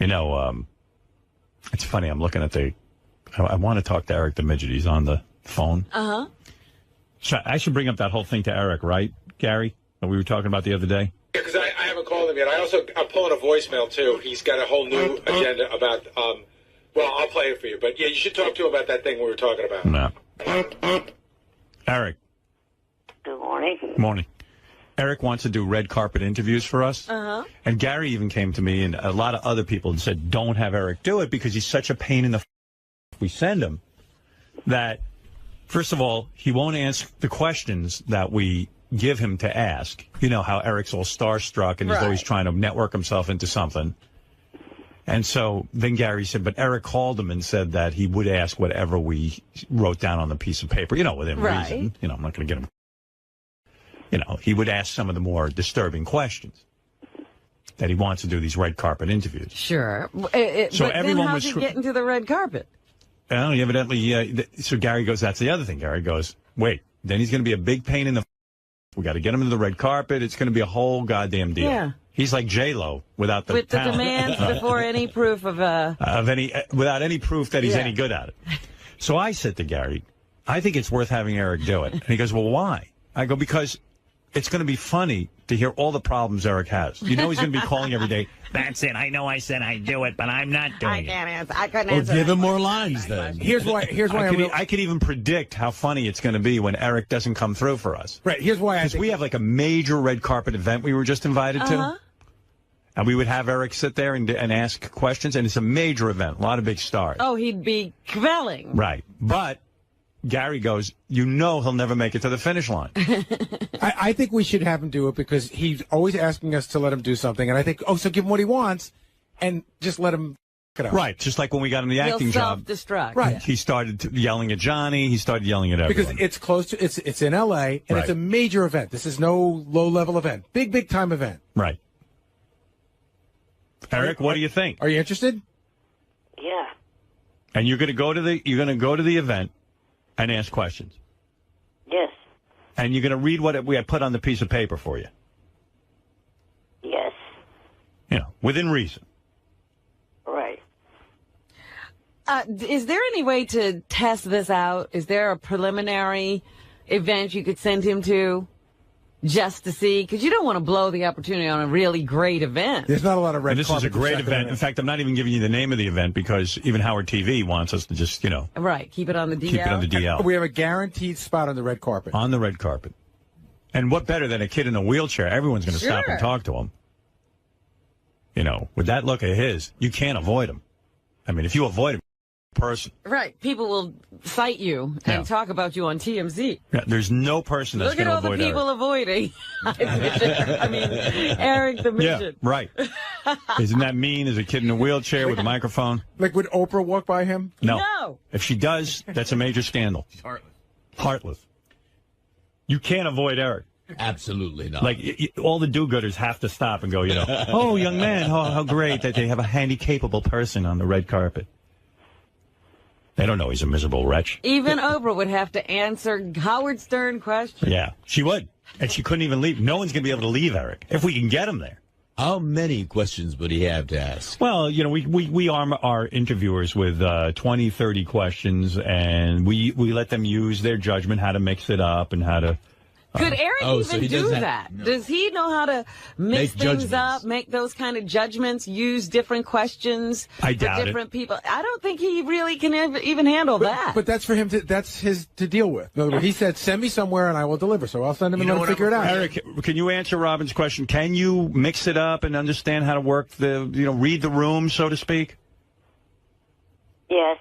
You know, it's funny. I'm looking at I want to talk to Eric the Midget. He's on the phone. Uh-huh. I should bring up that whole thing to Eric, right, Gary, that we were talking about the other day? Yeah, because I haven't called him yet. I'm pulling a voicemail, too. He's got a whole new agenda about, well, I'll play it for you. But, yeah, you should talk to him about that thing we were talking about. No. Eric. Good morning. Morning. Eric wants to do red carpet interviews for us. Uh-huh. And Gary even came to me and a lot of other people and said, don't have Eric do it because he's such a pain in the we send him that, first of all, he won't answer the questions that we give him to ask. You know how Eric's all starstruck and he's always trying to network himself into something. And so then Gary said, but Eric called him and said that he would ask whatever we wrote down on the piece of paper, you know, within reason. You know, I'm not going to get him. You know, he would ask some of the more disturbing questions that he wants to do these red carpet interviews. Sure. So but everyone then how's was he getting to the red carpet? Well, evidently, so Gary goes, that's the other thing. Gary goes, wait, then he's going to be a big pain in the we got to get him to the red carpet. It's going to be a whole goddamn deal. Yeah. He's like J-Lo without the With the talent. demands before any proof of without any proof that he's any good at it. So I said to Gary, I think it's worth having Eric do it. And he goes, well, why? I go, because it's going to be funny to hear all the problems Eric has. You know he's going to be calling every day. That's it. I know I said I'd do it, but I'm not doing it. I couldn't answer. Give him more lines then. Here's why I could even predict how funny it's going to be when Eric doesn't come through for us. Right. Here's why Because we have like a major red carpet event we were just invited to. And we would have Eric sit there and ask questions. And it's a major event. A lot of big stars. Oh, he'd be quelling. Right. But Gary goes, you know he'll never make it to the finish line. I think we should have him do it because he's always asking us to let him do something. And I think, so give him what he wants and just let him it out. Right. Just like when we got him the acting job. Self-destruct. Right. He started yelling at Johnny. He started yelling at everyone. Because it's close to, it's in L.A. and it's a major event. This is no low-level event. Big time event. Right. Eric, what do you think? Are you interested? Yeah. And you're going to go to the event and ask questions. Yes. And you're going to read what we had put on the piece of paper for you. Yes. You know, within reason. Right. Is there any way to test this out? Is there a preliminary event you could send him to just to see? Because you don't want to blow the opportunity on a really great event. There's not a lot of red carpet. This is a great event. In fact, I'm not even giving you the name of the event because even Howard TV wants us to just, you know. Right. Keep it on the DL. Keep it on the DL. We have a guaranteed spot on the red carpet. On the red carpet. And what better than a kid in a wheelchair? Everyone's going to stop and talk to him. You know, with that look of his, you can't avoid him. I mean, if you avoid him, person. Right. People will cite you and talk about you on TMZ. Yeah, there's no person that's going to avoid Look at all the people Eric. avoiding. I mean, Eric the Midget. Yeah, right. Isn't that mean as a kid in a wheelchair with a microphone? Like, would Oprah walk by him? No. If she does, that's a major scandal. She's heartless. Heartless. You can't avoid Eric. Absolutely not. Like, all the do-gooders have to stop and go, you know, oh, young man, how great that they have a handy-capable person on the red carpet. They don't know he's a miserable wretch. Even Oprah would have to answer Howard Stern questions. Yeah, she would. And she couldn't even leave. No one's going to be able to leave Eric if we can get him there. How many questions would he have to ask? Well, you know, we arm our interviewers with 20, 30 questions, and we let them use their judgment how to mix it up and how to... Could Eric even do that? No. Does he know how to mix things up, make those kind of judgments, use different questions for different people? I don't think he really can even handle that. But that's for him that's his to deal with. In other words, he said, send me somewhere and I will deliver. So I'll send him and let him figure it out. Eric, can you answer Robin's question? Can you mix it up and understand how to work read the room, so to speak? Yes.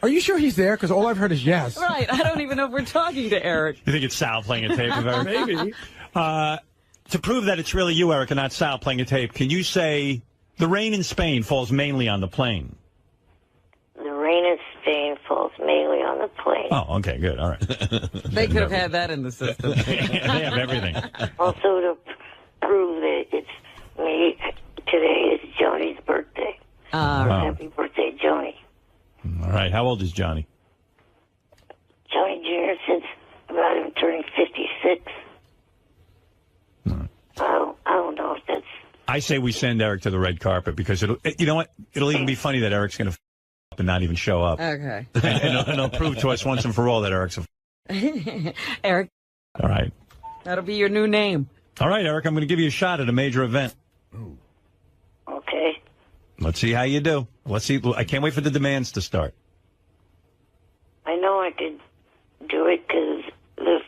Are you sure he's there? Because all I've heard is yes. Right. I don't even know if we're talking to Eric. You think it's Sal playing a tape of Eric? Maybe. To prove that it's really you, Eric, and not Sal playing a tape, can you say the rain in Spain falls mainly on the plane? The rain in Spain falls mainly on the plane. Oh, okay, good. All right. They could have had that in the system. They have everything. Also to prove that it's me, today is Johnny's birthday. Happy birthday, Johnny. All right. How old is Johnny? Johnny Jr. since about him turning 56. Right. I don't know if that's I say we send Eric to the red carpet because you know what? It'll even be funny that Eric's going to up and not even show up. Okay. And it'll prove to us once and for all that Eric's Eric. All right. That'll be your new name. All right, Eric, I'm going to give you a shot at a major event. Okay. Let's see how you do. Let's see. I can't wait for the demands to start. I know I could do it because there's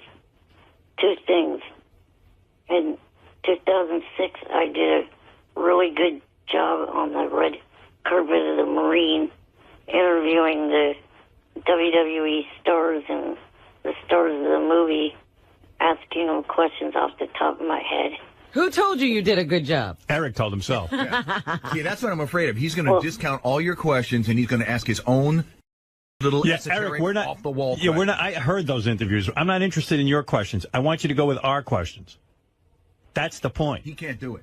two things. In 2006, I did a really good job on the red carpet of the Marine, interviewing the WWE stars and the stars of the movie, asking them questions off the top of my head. Who told you did a good job? Eric told himself. See, that's what I'm afraid of. He's going to discount all your questions, and he's going to ask his own little Eric, we're not off the wall. Yeah, we're not. I heard those interviews. I'm not interested in your questions. I want you to go with our questions. That's the point. He can't do it.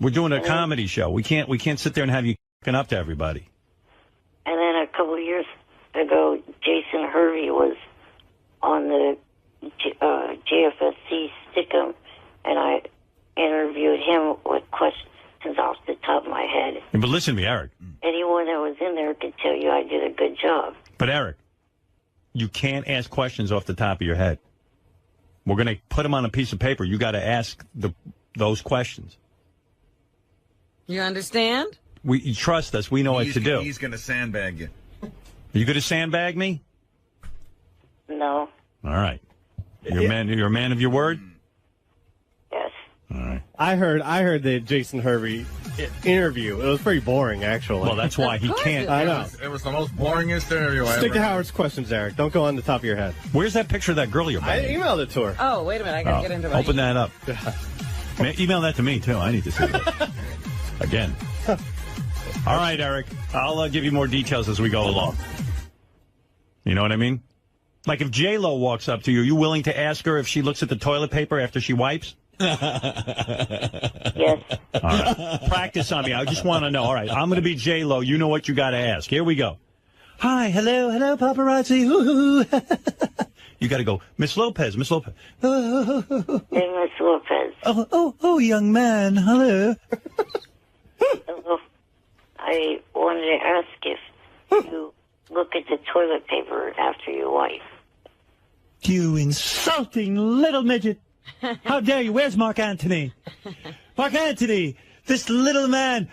We're doing a comedy show. We can't sit there and have you fucking up to everybody. And then a couple of years ago, Jason Hervey was on the JFSC Stickum, and I interviewed him with questions off the top of my head. But listen to me, Eric. Anyone that was in there could tell you I did a good job. But Eric, you can't ask questions off the top of your head. We're going to put them on a piece of paper. You got to ask those questions. You understand? You trust us. We know what to do. He's going to sandbag you. Are you going to sandbag me? No. All right. You're a man of your word? Yes. All right. I heard the Jason Hervey interview. It was pretty boring, actually. Well, that's why he can't. I know. It was the most boringest interview I ever Stick to Howard's questions, Eric. Don't go on the top of your head. Where's that picture of that girl you're I banging? emailed it to her. Oh, wait a minute. I got to get into it. Open that up. Email that to me, too. I need to see that. Again. All right, Eric. I'll give you more details as we go along. You know what I mean? Like if J-Lo walks up to you, are you willing to ask her if she looks at the toilet paper after she wipes? Yes. All right. Practice on me. I just want to know. All right. I'm going to be J-Lo. You know what you got to ask. Here we go. Hi. Hello, paparazzi. You got to go, Miss Lopez. Hey, Miss Lopez. Oh, young man. Hello. Hello. I wanted to ask if you look at the toilet paper after you wipe. You insulting little midget. How dare you? Where's Mark Antony? Mark Antony, this little man.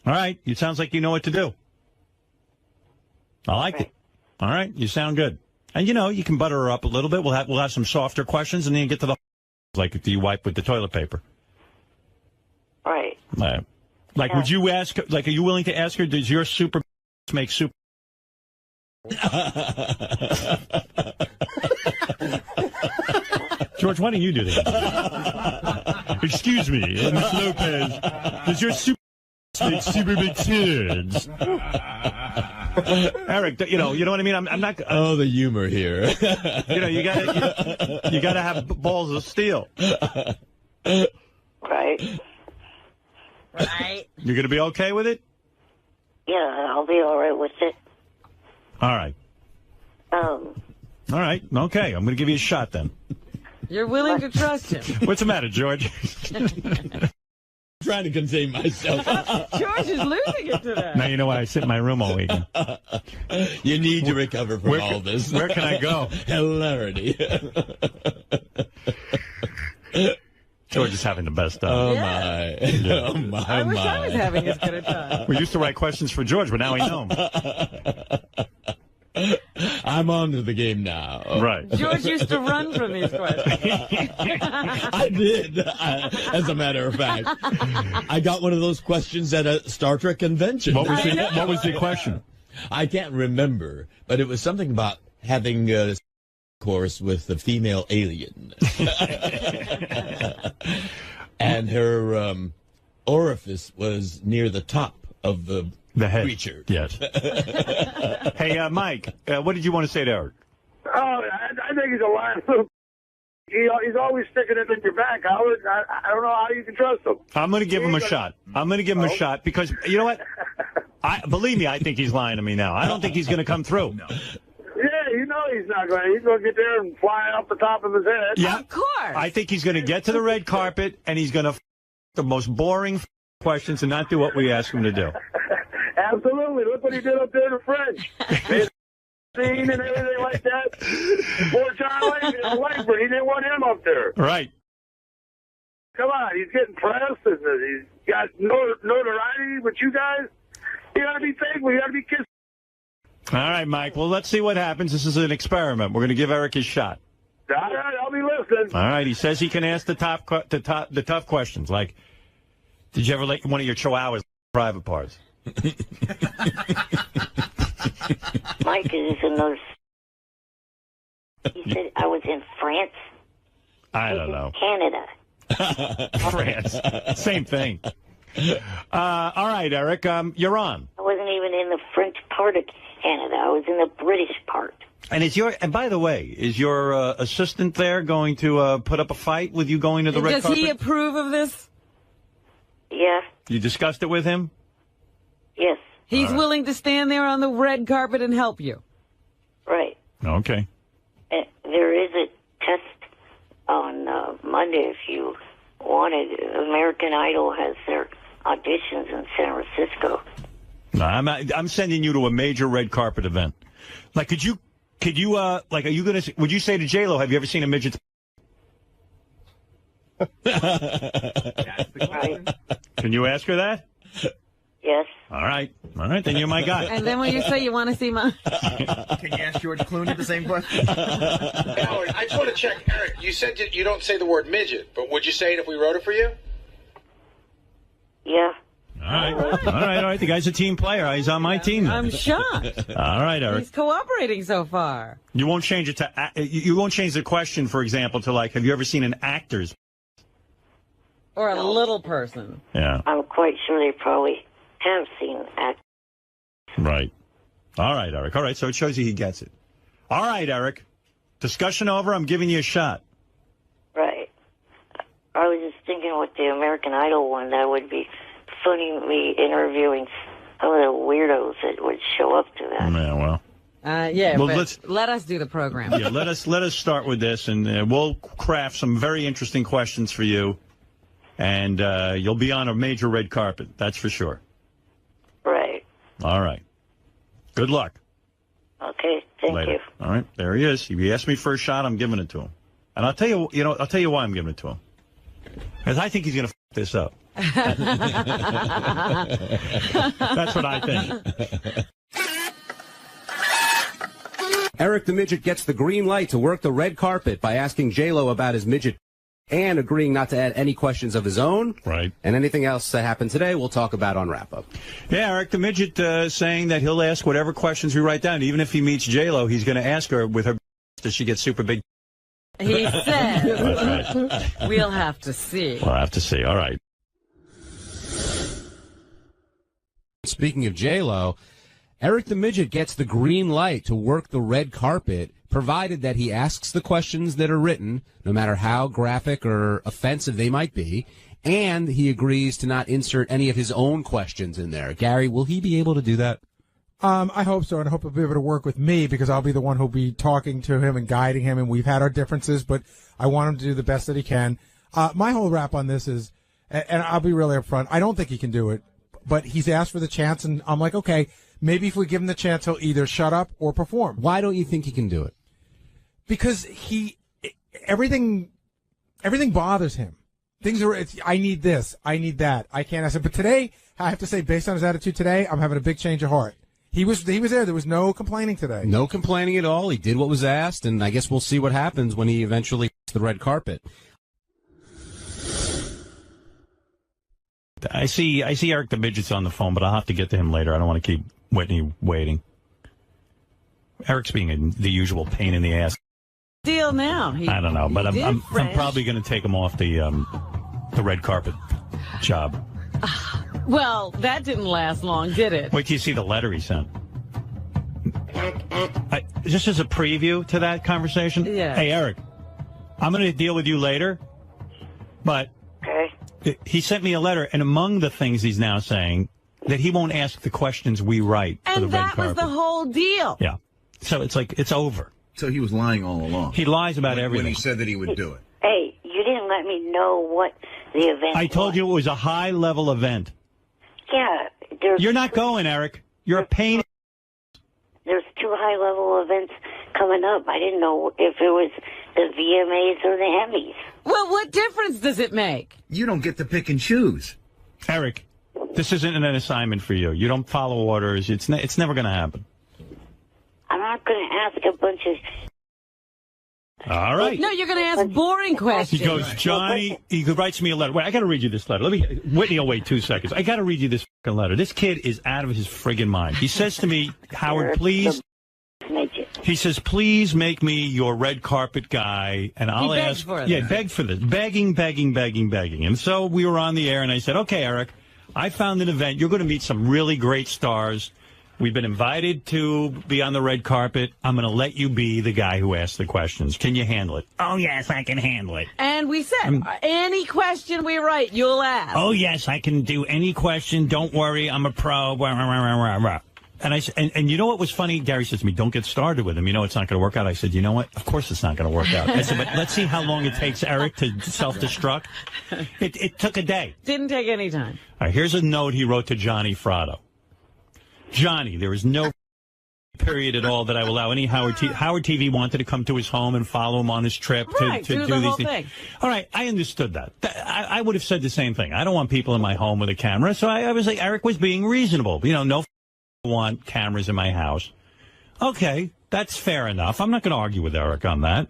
All right. It sounds like you know what to do. I like it. All right. You sound good. And, you can butter her up a little bit. We'll have some softer questions, and then you get to the like, do you wipe with the toilet paper? Right. Like, would you ask, like, are you willing to ask her, does your super make super? George, why don't you do that? Excuse me, Miss Lopez, does your super make super big turds? Eric, you know what I mean? I'm not. Oh, the humor here. You gotta have balls of steel. Right. Right. You're gonna be okay with it? Yeah, I'll be all right with it. All right. All right. Okay. I'm going to give you a shot then. You're willing to trust him. What's the matter, George? Trying to contain myself. George is losing it today. Now, you know what? I sit in my room all weekend. You need to recover from all this. Where can I go? Hilarity. George is having the best time. Oh, Yeah. my. Yeah. Oh, my, I wish I was having as good a time. We used to write questions for George, but now we know him. I'm on to the game now. Right. George used to run from these questions. I did, as a matter of fact. I got one of those questions at a Star Trek convention. What was the question? I can't remember, but it was something about having a course with the female alien. And her orifice was near the top of the head. creature. Yes. Hey, Mike, what did you want to say to Eric? Oh, I think he's a lying little. He's always sticking it in your back, Howard. I don't know how you can trust him. I'm going to give him a shot. I'm going to give him a shot because, you know what? Believe me, I think he's lying to me now. I don't think he's going to come through. No. Yeah, he's not going to. He's going to get there and fly off the top of his head. Yeah, Of course. I think he's going to get to the red carpet and he's going to the most boring questions and not do what we ask him to do. Absolutely. Look what he did up there in the French. Scene and everything like that. Poor John Langford, he didn't want him up there. Right. Come on, he's getting pressed and he's got notoriety with you guys. You got to be thankful. You got to be kissed. All right, Mike. Well, let's see what happens. This is an experiment. We're going to give Eric his shot. All right, I'll be listening. All right. He says he can ask the tough questions. Like, did you ever let one of your chihuahuas private parts? Mike is another. He said I was in France. I don't know. Canada. France. Same thing. All right, Eric, you're on. I wasn't even in the French part of Canada. I was in the British part. And by the way, is your assistant there going to put up a fight with you going to the red carpet? Does he approve of this? Yeah. You discussed it with him? Yes. He's willing to stand there on the red carpet and help you. Right. Okay. There is a test on Monday if you wanted. American Idol has their auditions in San Francisco. No, I'm sending you to a major red carpet event. Like, could you, like, are you going to, would you say to J-Lo, have you ever seen a midget? Right. Can you ask her that? Yes. All right, then you're my guy. And then when you say you want to see my... Can you ask George Clooney the same question? Howard, I just want to check, Eric, you said you don't say the word midget, but would you say it if we wrote it for you? Yeah. All right. The guy's a team player. He's on my team now. I'm shocked. All right, Eric. He's cooperating so far. You won't change it to, you won't change the question, for example, to like, have you ever seen an actor's? Or a little person. Yeah. I'm quite sure they probably have seen that. Right. All right, Eric. All right, so it shows you he gets it. All right, Eric. Discussion over. I'm giving you a shot. Right. I was just thinking with the American Idol one, that would be funny, me interviewing some of the weirdos that would show up to that. Yeah, well. Well, but let us do the program. Yeah, let us start with this, and we'll craft some very interesting questions for you, and you'll be on a major red carpet. That's for sure. Right. All right. Good luck. Okay. Thank Later. you. All right. There he is. If he asked me for a shot, I'm giving it to him. And I'll tell you why I'm giving it to him. Because I think he's going to f this up. That's what I think. Eric the Midget gets the green light to work the red carpet by asking J-Lo about his midget and agreeing not to add any questions of his own. Right. And anything else that happened today, we'll talk about on Wrap-Up. Yeah, Eric the Midget saying that he'll ask whatever questions we write down. Even if he meets J-Lo, he's going to ask her with her does she get super big. He said, Right. we'll have to see. We'll have to see. All right. Speaking of J-Lo, Eric the Midget gets the green light to work the red carpet, provided that he asks the questions that are written, no matter how graphic or offensive they might be, and he agrees to not insert any of his own questions in there. Gary, will he be able to do that? I hope so, and I hope he'll be able to work with me because I'll be the one who'll be talking to him and guiding him, and we've had our differences, but I want him to do the best that he can. My whole wrap on this is, and I'll be really upfront, I don't think he can do it, but he's asked for the chance, and I'm like, okay, maybe if we give him the chance, he'll either shut up or perform. Why don't you think he can do it? Because everything bothers him. I need this, I need that, I can't ask it. But today, I have to say, based on his attitude today, I'm having a big change of heart. He was there. There was no complaining today. No complaining at all. He did what was asked, and I guess we'll see what happens when he eventually gets the red carpet. I see Eric the Midget's on the phone, but I'll have to get to him later. I don't want to keep Whitney waiting. Eric's being the usual pain in the ass. Deal now. I don't know, but I'm probably going to take him off the red carpet job. Well, that didn't last long, did it? Wait till you see the letter he sent. Just as a preview to that conversation. Yeah. Hey, Eric, I'm going to deal with you later, but he sent me a letter, and among the things he's now saying, that he won't ask the questions we write for the red carpet. And that was the whole deal. Yeah. So it's like, it's over. So he was lying all along. He lies about everything. When he said that he would do it. Hey, you didn't let me know what the event I told was. you it was a high-level event. Yeah. You're not going, Eric. You're a pain. There's 2 high-level events coming up. I didn't know if it was the VMAs or the Emmys. Well, what difference does it make? You don't get to pick and choose. Eric, this isn't an assignment for you. You don't follow orders. It's never going to happen. I'm not going to ask a bunch of... All right. No, you're going to ask boring questions. He goes, Johnny, he writes me a letter. Wait, I got to read you this letter. Whitney will wait 2 seconds. I got to read you this fucking letter. This kid is out of his friggin' mind. He says to me, Howard, please. He says, please make me your red carpet guy, and I'll ask. Begged for this. Begging. And so we were on the air, and I said, okay, Eric, I found an event. You're going to meet some really great stars. We've been invited to be on the red carpet. I'm going to let you be the guy who asks the questions. Can you handle it? Oh, yes, I can handle it. And we said, any question we write, you'll ask. Oh, yes, I can do any question. Don't worry, I'm a pro. And and you know what was funny? Gary says to me, don't get started with him. You know it's not going to work out. I said, you know what? Of course it's not going to work out. I said, but let's see how long it takes Eric to self-destruct. It took a day. Didn't take any time. All right, here's a note he wrote to Johnny Fratto. Johnny, there is no period at all that I will allow any Howard TV wanted to come to his home and follow him on his trip to do the these whole things. thing. All right, I understood that. I would have said the same thing. I don't want people in my home with a camera, so I was like, Eric was being reasonable. You know, no want cameras in my house. Okay, that's fair enough. I'm not going to argue with Eric on that.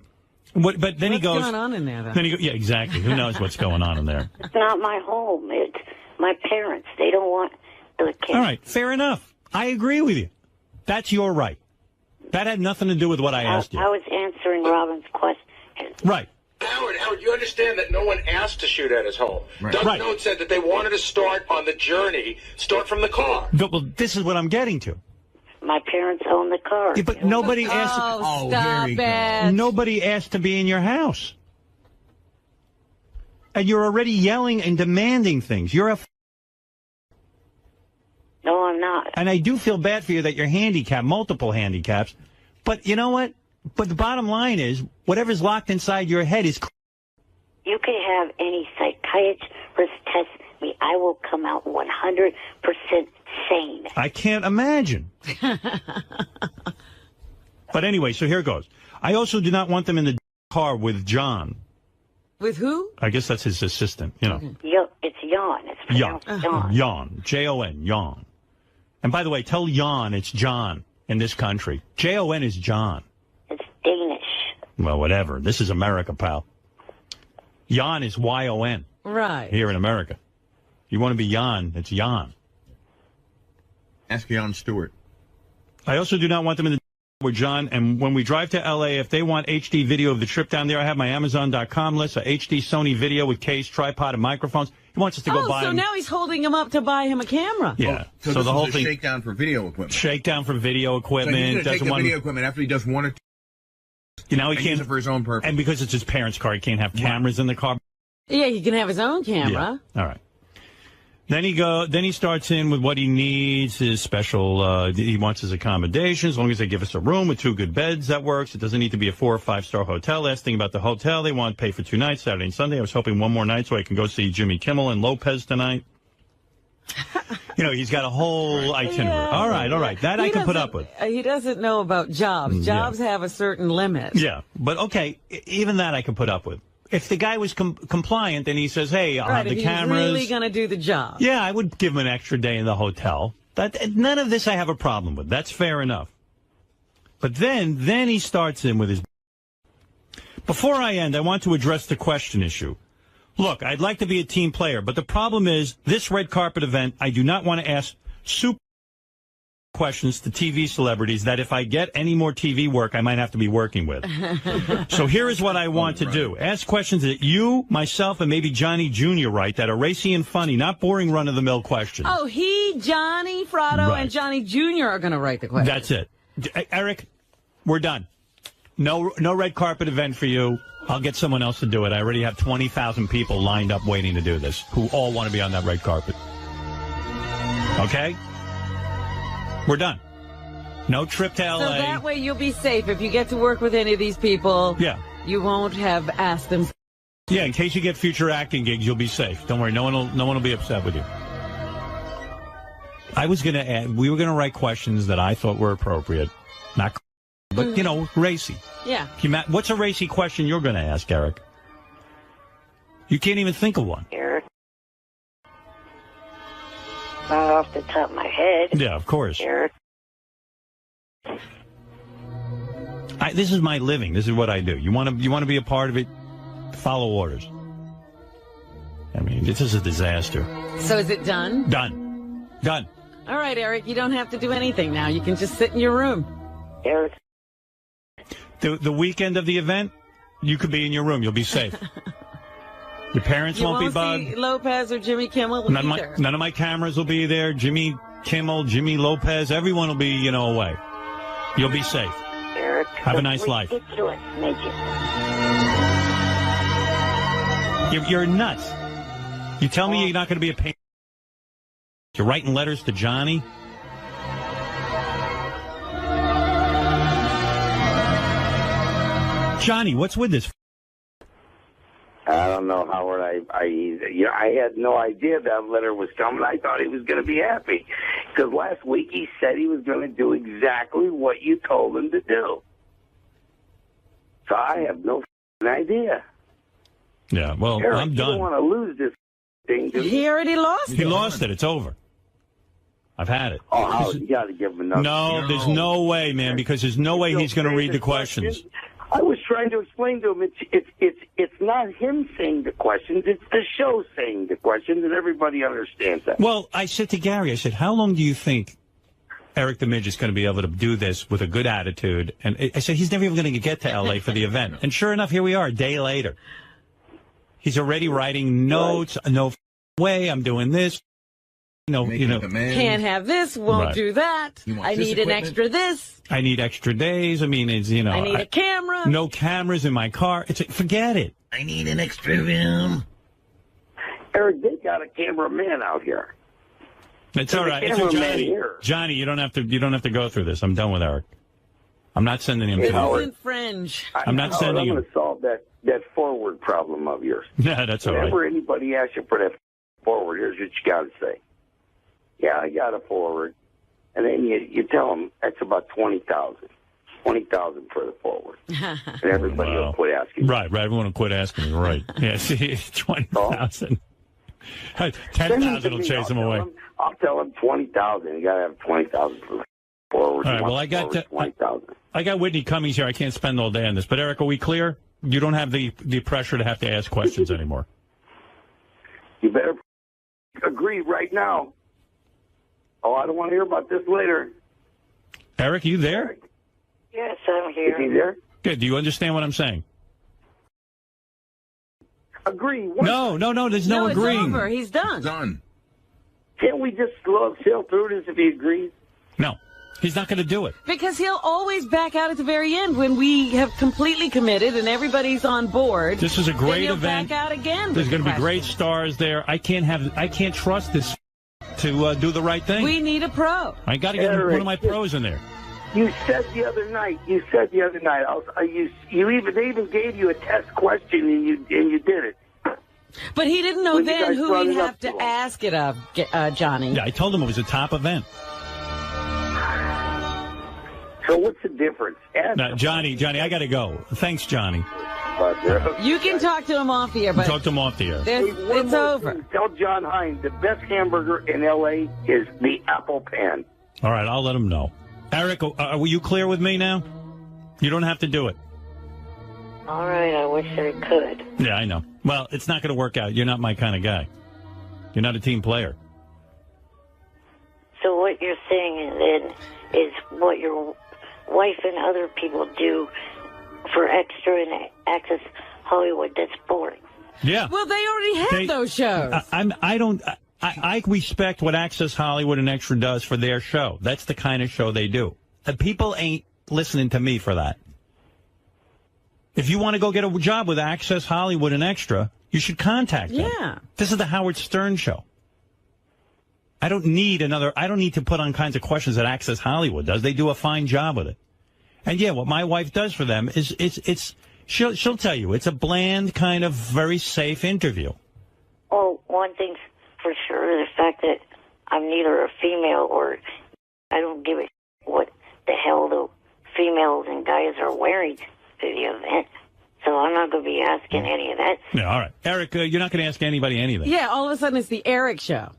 But then he goes. What's going on in there, though? Then he yeah, exactly. Who knows what's going on in there? It's not my home. It's my parents. They don't want the camera. All right, fair enough. I agree with you. That's your right. That had nothing to do with what I asked you. I was answering Robin's question. Right. Howard, you understand that no one asked to shoot at his home. Right. Doug's note said that they wanted to start on the journey, start from the car. Well, this is what I'm getting to. My parents own the car. Yeah, but nobody asked. Oh, stop it. Nobody asked to be in your house. And you're already yelling and demanding things. You're a... No, I'm not. And I do feel bad for you that you're handicapped, multiple handicaps. But you know what? But the bottom line is, whatever's locked inside your head is... You can have any psychiatrist test me. I will come out 100% sane. I can't imagine. But anyway, so here goes. I also do not want them in the car with John. With who? I guess that's his assistant, you know. It's Jan. It's pronounced Jan. Jan. Jon. Jan. And by the way, tell Jan it's John in this country. Jon is John. It's Danish. Well, whatever. This is America, pal. Jan is Y-O-N. Right. Here in America. You want to be Jan, it's Jan. Ask Jan Stewart. I also do not want them in the with John, and when we drive to L.A., if they want HD video of the trip down there, I have my Amazon.com list, a HD Sony video with case, tripod, and microphones. He wants us to go buy so him. now he's holding him up to buy him a camera. Yeah. So the whole is a thing. shakedown for video equipment. Shakedown for video equipment. So he's going to take the video equipment after he does one or two. You know, he can't use it for his own purpose. And because it's his parents' car, he can't have cameras in the car. Yeah, he can have his own camera. Yeah. All right. Then he starts in with what he needs, his special, he wants his accommodation. As long as they give us a room with 2 good beds, that works. It doesn't need to be a 4 or 5-star hotel. Last thing about the hotel, they want to pay for 2 nights, Saturday and Sunday. I was hoping one more night so I can go see Jimmy Kimmel and Lopez tonight. You know, he's got a whole itinerary. Yeah, all right. That I can put up with. He doesn't know about jobs. Jobs have a certain limit. Yeah, but okay, even that I can put up with. If the guy was compliant and he says, hey, I'll have the cameras. He's really going to do the job. Yeah, I would give him an extra day in the hotel. None of this I have a problem with. That's fair enough. But then he starts in with his... Before I end, I want to address the question issue. Look, I'd like to be a team player, but the problem is this red carpet event, I do not want to ask super questions to TV celebrities that if I get any more TV work, I might have to be working with. So here is what I want to do. Ask questions that you, myself, and maybe Johnny Jr. write that are racy and funny, not boring run-of-the-mill questions. Oh, Johnny Fratto, and Johnny Jr. are going to write the questions. That's it. Eric, we're done. No red carpet event for you. I'll get someone else to do it. I already have 20,000 people lined up waiting to do this who all want to be on that red carpet. Okay? We're done. No trip to L.A. So that way you'll be safe. If you get to work with any of these people, Yeah. you won't have asked them. Yeah, in case you get future acting gigs, you'll be safe. Don't worry, no one will be upset with you. I was going to add, we were going to write questions that I thought were appropriate, not, but racy. Yeah. What's a racy question you're going to ask, Eric? You can't even think of one. Eric. Not off the top of my head. Yeah, of course. Eric. This is my living. This is what I do. You want to be a part of it? Follow orders. I mean, this is a disaster. So is it done? Done. All right, Eric, you don't have to do anything now. You can just sit in your room. Eric. The weekend of the event, you could be in your room. You'll be safe. Your parents won't be bugged. See Lopez or Jimmy Kimmel either. None of my cameras will be there. Jimmy Kimmel, Jimmy Lopez, everyone will be, away. You'll be safe. Eric. Have a nice life. Ridiculous, midget. You're nuts. You tell me you're not going to be a pain. You're writing letters to Johnny. Johnny, what's with this? I don't know, Howard. I had no idea that letter was coming. I thought he was going to be happy because last week he said he was going to do exactly what you told him to do. So I have no idea. Yeah, well, Eric, I'm done. You don't want to lose this thing, do you? He already lost it. He lost it. It's over. I've had it. Oh, Howard, you got to give him another. No, there's no way, man, because there's no way he's going to read the questions. I was trying to explain to him it's not him saying the questions, it's the show saying the questions, and everybody understands that. Well, I said to Gary, I said, how long do you think Eric the Midget is going to be able to do this with a good attitude? And I said, he's never even going to get to L.A. for the event. And sure enough, here we are, a day later. He's already writing notes. Right. No way, I'm doing this. Can't have this, won't do that. I need an extra this. I need extra days. I mean, it's, I need a camera. No cameras in my car. Forget it. I need an extra room. Eric, they got a cameraman out here. It's all right. Johnny, you don't have to go through this. I'm done with Eric. I'm not sending him to you. Fringe. I'm not sending him. I'm going to solve that forward problem of yours. Yeah, that's all right. Whenever anybody asks you for that forward, here's what you got to say. Yeah, I got a forward. And then you tell them that's about $20,000. $20,000 for the forward. And everybody will quit asking. Right. Everyone will quit asking. Right. Yeah, see, $20,000. 10,000 will chase them away. I'll tell them $20,000. You got to have $20,000 for the forward. All right, well, I got Whitney Cummings here. I can't spend all day on this. But, Eric, are we clear? You don't have the pressure to have to ask questions anymore. You better agree right now. Oh, I don't want to hear about this later. Eric, you there? Eric. Yes, I'm here. Is he there? Good. Do you understand what I'm saying? Agree. No. There's no agreeing. It's over. He's done. Done. Can't we just sail through this if he agrees? No. He's not going to do it. Because he'll always back out at the very end when we have completely committed and everybody's on board. This is a great event. Back out again. There's going to be great stars there. I can't trust this to do the right thing. We need a pro. I got to get one of my pros in there. You said the other night. They even gave you a test question and you did it. But he didn't know then who he'd have to ask it of, Johnny. Yeah, I told him it was a top event. So what's the difference? Johnny, I got to go. Thanks, Johnny. You can talk to him off the air, but talk to him off the air. It's over. Tell John Hines the best hamburger in L.A. is the apple pan. All right, I'll let him know. Eric, are you clear with me now? You don't have to do it. All right, I wish I could. Yeah, I know. Well, it's not going to work out. You're not my kind of guy. You're not a team player. So what you're saying is what your wife and other people do for Extra and Access Hollywood. That's boring. Yeah. Well, they already have those shows. I respect what Access Hollywood and Extra does for their show. That's the kind of show they do. People ain't listening to me for that. If you want to go get a job with Access Hollywood and Extra, you should contact them. Yeah. This is the Howard Stern Show. I don't need to put on kinds of questions that Access Hollywood does. They do a fine job with it. And yeah, what my wife does for them is she'll tell you it's a bland kind of very safe interview. Well, one thing's for sure, the fact that I'm neither a female or I don't give a what the hell the females and guys are wearing to the event. So I'm not going to be asking any of that. Yeah, all right. Eric, you're not going to ask anybody anything. Yeah, all of a sudden it's the Eric show.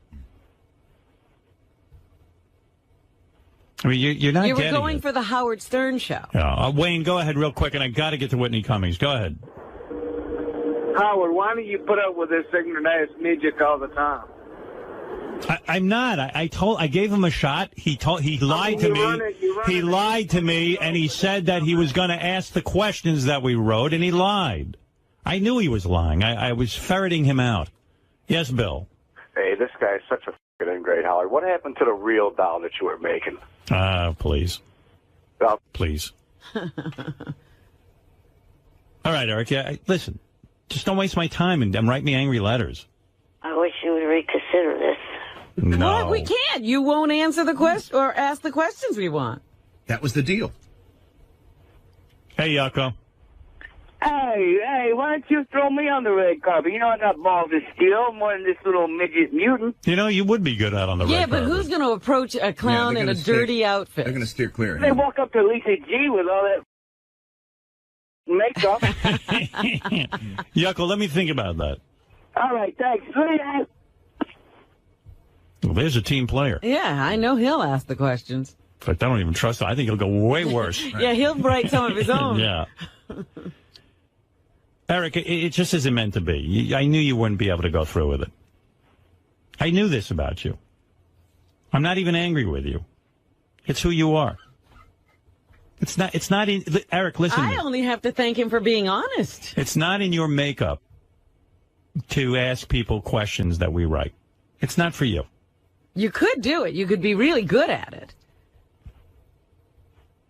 I mean, you're not You were getting going it. for the Howard Stern show. Yeah, Wayne, go ahead real quick, and I got to get to Whitney Cummings. Go ahead. Howard, why don't you put up with this ignorant-ass midget all the time? I'm not. I gave him a shot. He lied to me. He lied to me, and he said that he was going to ask the questions that we wrote, and he lied. I knew he was lying. I was ferreting him out. Yes, Bill. Hey, this guy is such a f***ing ingrate, Howard. What happened to the real doll that you were making? Please. Please. All right, Eric. Yeah, listen. Just don't waste my time and write me angry letters. I wish you would reconsider this. No. What? We can't. You won't answer the question or ask the questions we want. That was the deal. Hey, Yucko. Hey, why don't you throw me on the red carpet? You know I got balls of steel more than this little midget mutant. You know, you would be good out on the red Yeah, but carpet. who's going to approach a clown in a dirty outfit? They're going to steer clear. They walk up to Lisa G with all that makeup. Yucko, let me think about that. All right, thanks. Well, there's a team player. Yeah, I know he'll ask the questions. But I don't even trust him. I think he'll go way worse. Yeah, he'll write some of his own. Yeah. Eric, it just isn't meant to be. I knew you wouldn't be able to go through with it. I knew this about you. I'm not even angry with you. It's who you are. It's not in, Eric, listen to I me. only have to thank him for being honest. It's not in your makeup to ask people questions that we write. It's not for you. You could do it. You could be really good at it.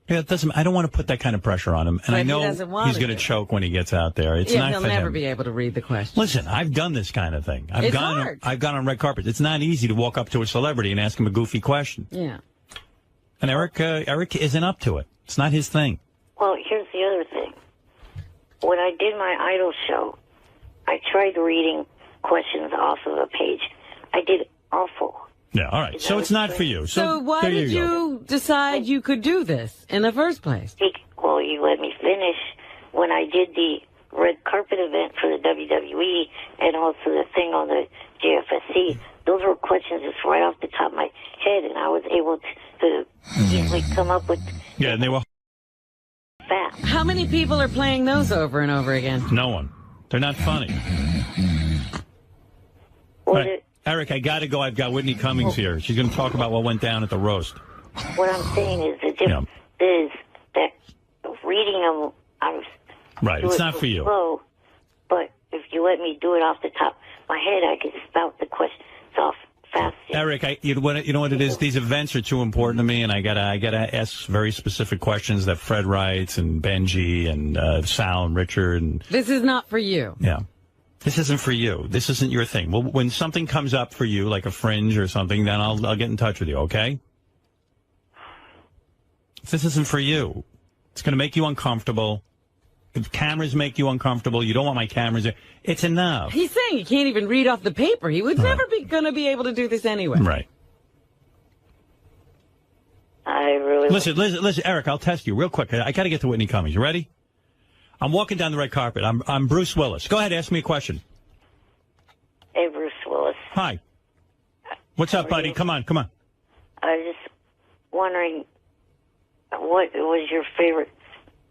Yeah, it doesn't. I don't want to put that kind of pressure on him, and But I he know doesn't want he's to going to do it. choke when he gets out there. It's Yeah, not he'll for never him. be able to read the question. Listen, I've done this kind of thing. I've It's gone hard. on red carpets. It's not easy to walk up to a celebrity and ask him a goofy question. Yeah. And Eric isn't up to it. It's not his thing. Well, here's the other thing. When I did my Idol show, I tried reading questions off of a page. I did awful. Yeah, all right. So it's not for you. So why there did go. you decide you could do this in the first place? Well, you let me finish. When I did the red carpet event for the WWE and also the thing on the JFSC, those were questions just right off the top of my head, and I was able to easily come up with Yeah, and they were facts. How many people are playing those over and over again? no one. They're not funny. All right. Eric, I got to go. I've got Whitney Cummings here. She's going to talk about what went down at the roast. What I'm saying is the difference is that reading them, I was Right. It's not for you. slow, but if you let me do it off the top of my head, I could spout the questions off fast. Eric, you know what it is? These events are too important to me, and I gotta ask very specific questions that Fred writes and Benji and Sal and Richard and This is not for you. yeah. This isn't for you. This isn't your thing. Well, when something comes up for you, like a fringe or something, then I'll get in touch with you. Okay? This isn't for you. It's going to make you uncomfortable. If cameras make you uncomfortable, you don't want my cameras there. It's enough. He's saying he can't even read off the paper. He was never going to be able to do this anyway. Right. I really Listen, Eric, I'll test you real quick. I got to get to Whitney Cummings. You ready? I'm walking down the red carpet. I'm Bruce Willis. Go ahead, ask me a question. Hey, Bruce Willis. Hi. What's up, buddy? Come on. I was just wondering, what was your favorite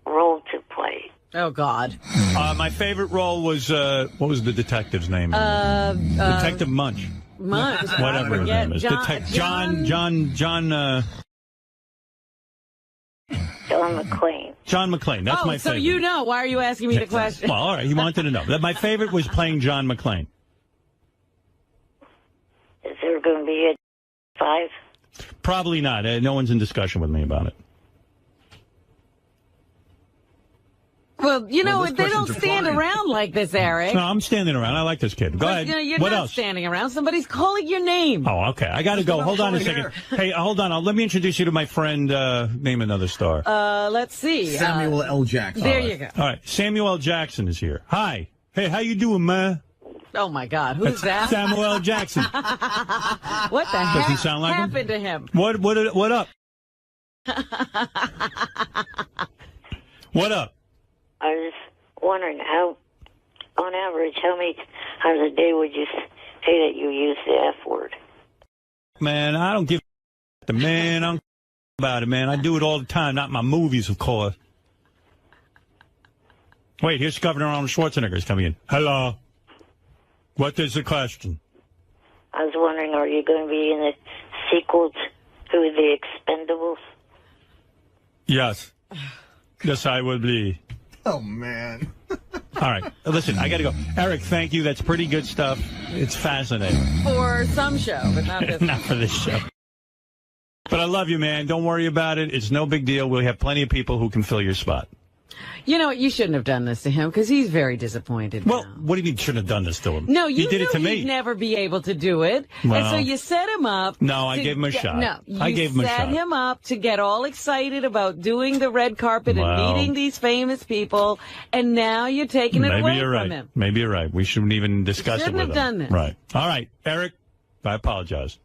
role to play? Oh, God. My favorite role was, what was the detective's name? Detective Munch. Munch. Whatever his name is. John McClane. John McClane. That's my favorite. So you know. Why are you asking me the question? Well, all right. He wanted to know. My favorite was playing John McClane. Is there going to be a 5? Probably not. No one's in discussion with me about it. Well, you know, Well, those they don't questions are stand flying. around like this, Eric. No, I'm standing around. I like this kid. Go ahead. You know, you're what not else? standing around. Somebody's calling your name. Oh, okay. I got to go. Hold on a second. Hey, hold on. Let me introduce you to my friend. Name another star. Let's see. Samuel L. Jackson. There you go. All right. Samuel L. Jackson is here. Hi. Hey, how you doing, man? Oh, my God. Who's that? Samuel L. Jackson. What the heck Does he sound like him? happened to him? What up? What up? I was wondering how, on average, how many times a day would you say that you use the F word? Man, I don't give a man. I'm about it, man. I do it all the time. Not in my movies, of course. Wait, here's Governor Arnold Schwarzenegger is coming in. Hello. What is the question? I was wondering, are you going to be in the sequel to The Expendables? Yes. Yes, I will be. Oh, man. All right. Listen, I got to go. Eric, thank you. That's pretty good stuff. It's fascinating. For some show, but not this Not for this show. But I love you, man. Don't worry about it. It's no big deal. We have plenty of people who can fill your spot. You know what? You shouldn't have done this to him because he's very disappointed. Well, now. what do you mean shouldn't have done this to him? No, you he did knew it to he'd me. never be able to do it. Well, and so you set him up. No, I gave him a shot. No, I you gave him a set shot. him up to get all excited about doing the red carpet and Well, meeting these famous people, and now you're taking it Maybe away you're from right. him. Maybe you're right. We shouldn't even discuss Shouldn't it with have him. done this. Right. All right, Eric, I apologize.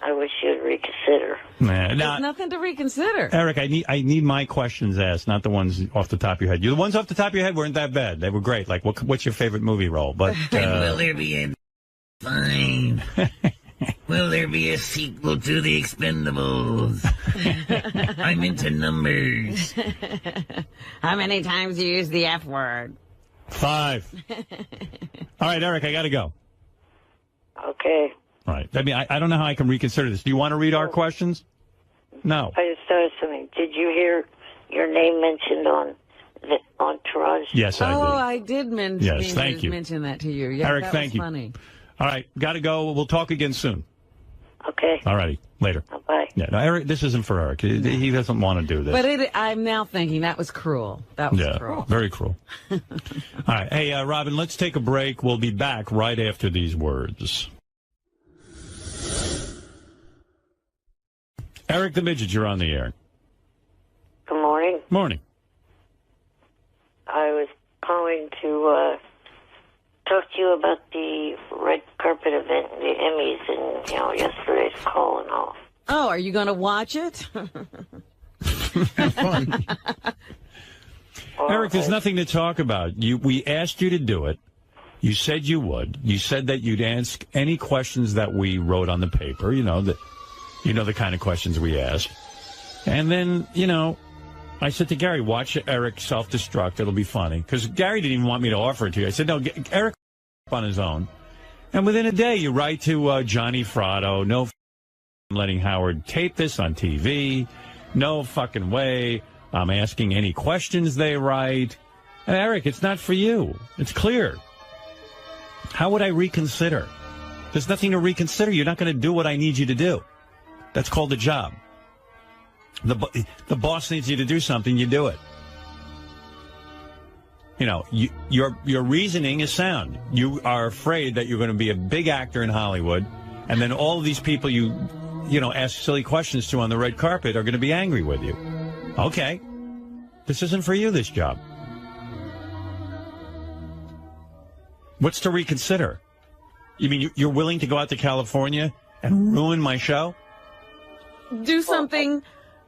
I wish you'd reconsider. Nah, There's nothing to reconsider. Eric, I need my questions asked, not the ones off the top of your head. The ones off the top of your head weren't that bad. They were great. Like, what's your favorite movie role? But Will there be a fine? Will there be a sequel to The Expendables? I'm into numbers. How many times you use the F word? 5. All right, Eric, I got to go. Okay. All right. I mean, I don't know how I can reconsider this. Do you want to read our questions? No. I just thought of something. Did you hear your name mentioned on the Entourage? Yes, I did. I did mention, Yes, thank you. mention that to you. Yeah, Eric, that thank was you. funny. All right, got to go. We'll talk again soon. Okay. All righty, later. Bye. Yeah, no, Eric, this isn't for Eric. He doesn't want to do this. But I'm now thinking that was cruel. That was cruel. Very cruel. All right, hey, Robin, let's take a break. We'll be back right after these words. Eric the Midget, you're on the air. Good morning. Morning. I was calling to talk to you about the red carpet event, the Emmys, and yesterday's call and all. Oh, are you going to watch it? Eric, there's nothing to talk about. We asked you to do it. You said you would. You said that you'd ask any questions that we wrote on the paper. You know the kind of questions we ask. And then, I said to Gary, watch Eric self-destruct. It'll be funny. Because Gary didn't even want me to offer it to you. I said, no, Eric on his own. And within a day, you write to Johnny Fratto, no letting Howard tape this on TV. No fucking way. I'm asking any questions they write. And Eric, it's not for you. It's clear. How would I reconsider? There's nothing to reconsider. You're not going to do what I need you to do. That's called a job. The boss needs you to do something, you do it. Your reasoning is sound. You are afraid that you're going to be a big actor in Hollywood, and then all of these people you ask silly questions to on the red carpet are going to be angry with you. Okay. This isn't for you, this job. What's to reconsider? You mean you're willing to go out to California and ruin my show? Do something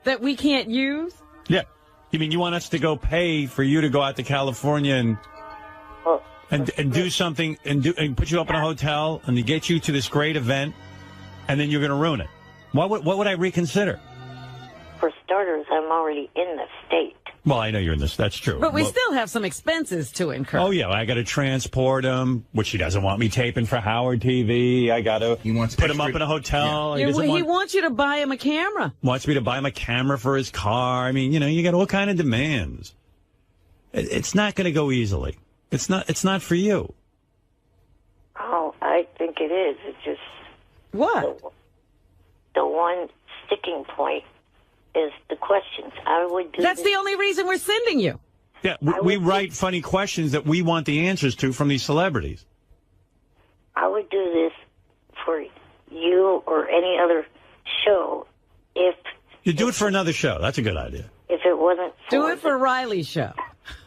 that we can't use? Yeah. You mean you want us to go pay for you to go out to California and do something and put you up in a hotel and to get you to this great event, and then you're going to ruin it? What would I reconsider? For starters, I'm already in the state. Well, I know you're in this. That's true. But we still have some expenses to incur. Oh, yeah. I got to transport him, which he doesn't want me taping for Howard TV. I got to put him up in a hotel. Yeah. He wants you to buy him a camera. Wants me to buy him a camera for his car. I mean, you got all kind of demands. It's not going to go easily. It's not for you. Oh, I think it is. It's just... What? The one sticking point is the questions. I would do That's the only reason we're sending you. Yeah, we write funny questions that we want the answers to from these celebrities. I would do this for you or any other show if You do it for another show. That's a good idea. If it wasn't for Do it for Riley's show.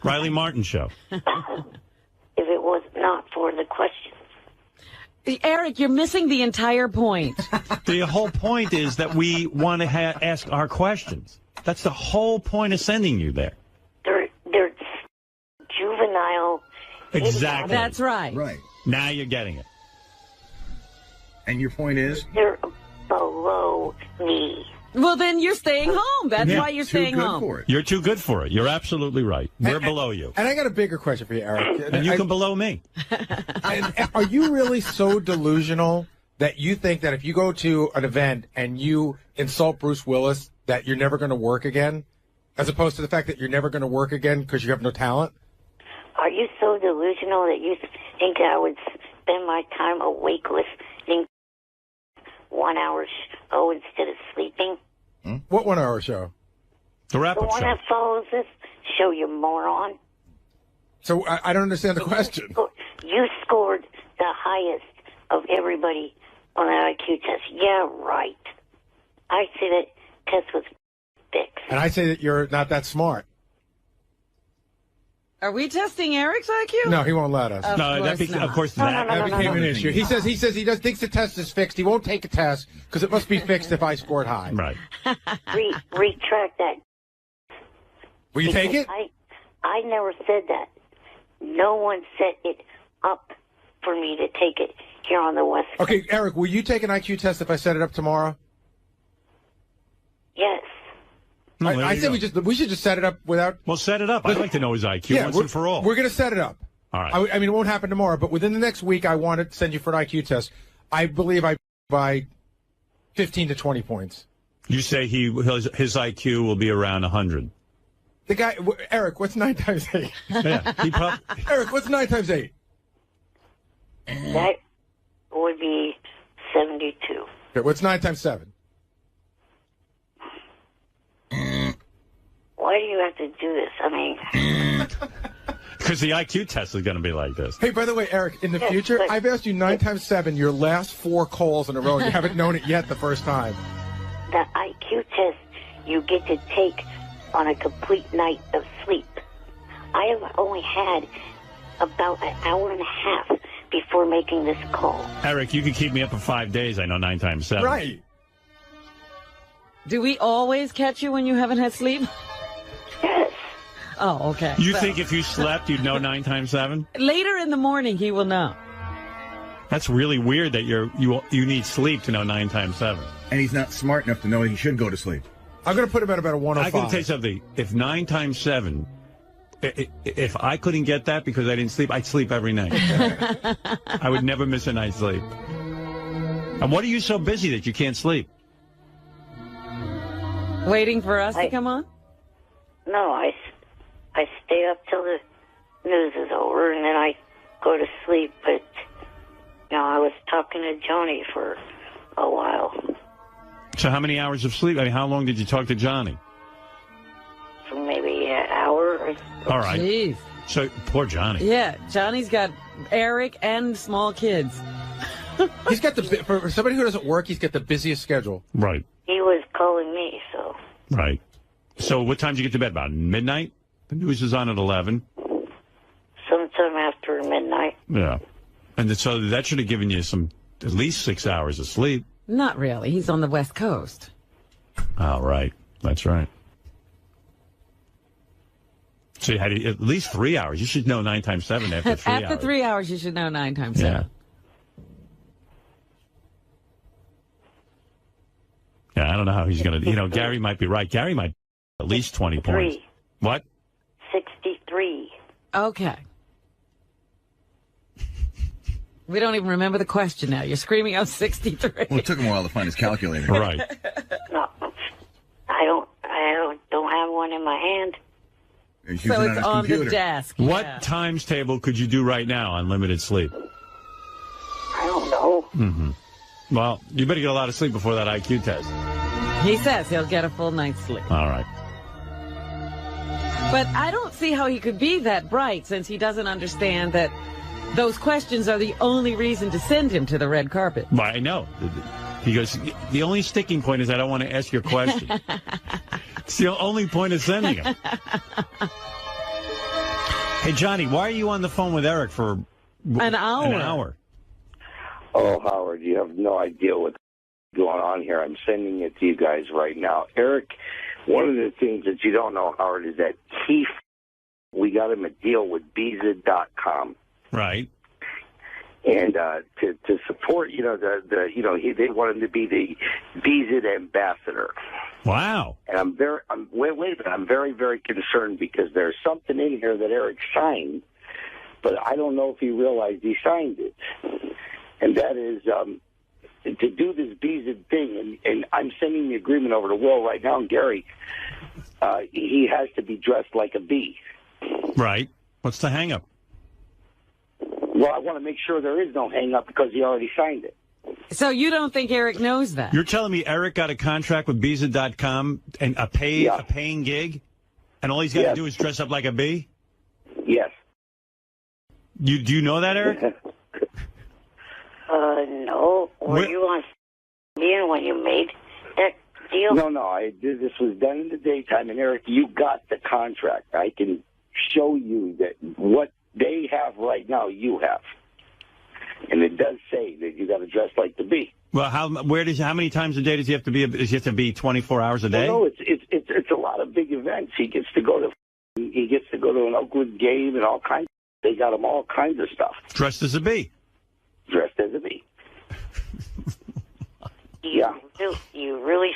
Riley Martin show. if it was not for the questions. Eric, you're missing the entire point. The whole point is that we want to ask our questions. That's the whole point of sending you there. They're juvenile. Exactly. That's right. Right. Now you're getting it. And your point is? They're below me. Well, then you're staying home. That's why you're staying home. You're too good for it. You're absolutely right. We're below you. And I got a bigger question for you, Eric. And you can below me. Are you really so delusional that you think that if you go to an event and you insult Bruce Willis, that you're never going to work again, as opposed to the fact that you're never going to work again because you have no talent? Are you so delusional that you think I would spend my time awake listening 1 hour show instead of sleeping? What 1 hour show? The The one that follows this show, you moron. So I don't understand the question. You scored the highest of everybody on that IQ test. Yeah, right. I say that test was fixed. And I say that you're not that smart. Are we testing Eric's IQ? No, he won't let us. Of course, that became an issue. He says he thinks the test is fixed. He won't take a test because it must be fixed if I scored high. Right. Retract that. Will you take it? I never said that. No one set it up for me to take it here on the West Coast. Okay, Eric, will you take an IQ test if I set it up tomorrow? Yes. I said we should just set it up without. Well, set it up. I'd like to know his IQ once and for all. We're going to set it up. All right. I mean, it won't happen tomorrow, but within the next week, I want to send you for an IQ test. I believe I by 15 to 20 points. You say his IQ will be around 100. The guy, Eric, what's 9 times 8? Yeah, Eric, what's 9 times 8? That would be 72. Okay, what's 9 times 7? Why do you have to do this? I mean... Because the IQ test is going to be like this. Hey, by the way, Eric, in the future, I've asked you 9 times 7 your last 4 calls in a row, and you haven't known it yet the first time. The IQ test you get to take on a complete night of sleep. I have only had about an hour and a half before making this call. Eric, you could keep me up for 5 days. I know 9 times 7. Right. Do we always catch you when you haven't had sleep? Yes. Oh, okay. You think if you slept, you'd know 9 times 7? Later in the morning, he will know. That's really weird that you need sleep to know 9 times 7. And he's not smart enough to know he should go to sleep. I'm going to put him at about a 105. I can tell you something. If 9 times 7, if I couldn't get that because I didn't sleep, I'd sleep every night. I would never miss a night's sleep. And what are you so busy that you can't sleep? Waiting for us to come on? No, I stay up till the news is over, and then I go to sleep. But, I was talking to Johnny for a while. So how many hours of sleep? I mean, how long did you talk to Johnny? For maybe an hour. All right. Jeez. So, poor Johnny. Yeah, Johnny's got Eric and small kids. He's got for somebody who doesn't work, he's got the busiest schedule. Right. He was calling me, so. Right. So what time did you get to bed? About midnight? The news is on at 11. Sometime after midnight. Yeah. And so that should have given you at least 6 hours of sleep. Not really. He's on the West Coast. Oh, right. That's right. So you had at least 3 hours. You should know 9 times 7 after 3 hours. After 3 hours, you should know 9 times 7. Yeah, I don't know how he's going to... Gary might be right. Gary might at least 20 points. What? 63. Okay. We don't even remember the question now. You're screaming out 63. Well, it took him a while to find his calculator. Right. No, I don't have one in my hand. So it's on the desk. What times table could you do right now on limited sleep? I don't know. Mm-hmm. Well, you better get a lot of sleep before that IQ test. He says he'll get a full night's sleep. All right. But I don't see how he could be that bright since he doesn't understand that those questions are the only reason to send him to the red carpet. Well, I know. He goes, the only sticking point is I don't want to ask you a question. It's the only point of sending him. Hey, Johnny, why are you on the phone with Eric for an hour? Oh, Howard, you have no idea what's going on here. I'm sending it to you guys right now. Eric, one of the things that you don't know, Howard, is that we got him a deal with Visa.com. Right. And to support, they want him to be the Visa ambassador. Wow. And I'm very concerned because there's something in here that Eric signed, but I don't know if he realized he signed it. And that is to do this Visa thing, and I'm sending the agreement over to Will right now, and Gary, he has to be dressed like a bee. Right. What's the hang-up? Well, I want to make sure there is no hang-up because he already signed it. So you don't think Eric knows that? You're telling me Eric got a contract with Visa.com and a paying gig, and all he's got to do is dress up like a bee? Yes. Do you know that, Eric? No. Were you on when you made that deal? No. This was done in the daytime, and Eric, you got the contract. I can show you that what they have right now, you have. And it does say that you got to dress like the bee. Well, how many times a day does he have to be? Does he have to be 24 hours a day? No, it's a lot of big events. He gets to go to an Oakland game and all kinds. They got him all kinds of stuff. Dressed as a bee. Dressed as a bee. Yeah. You really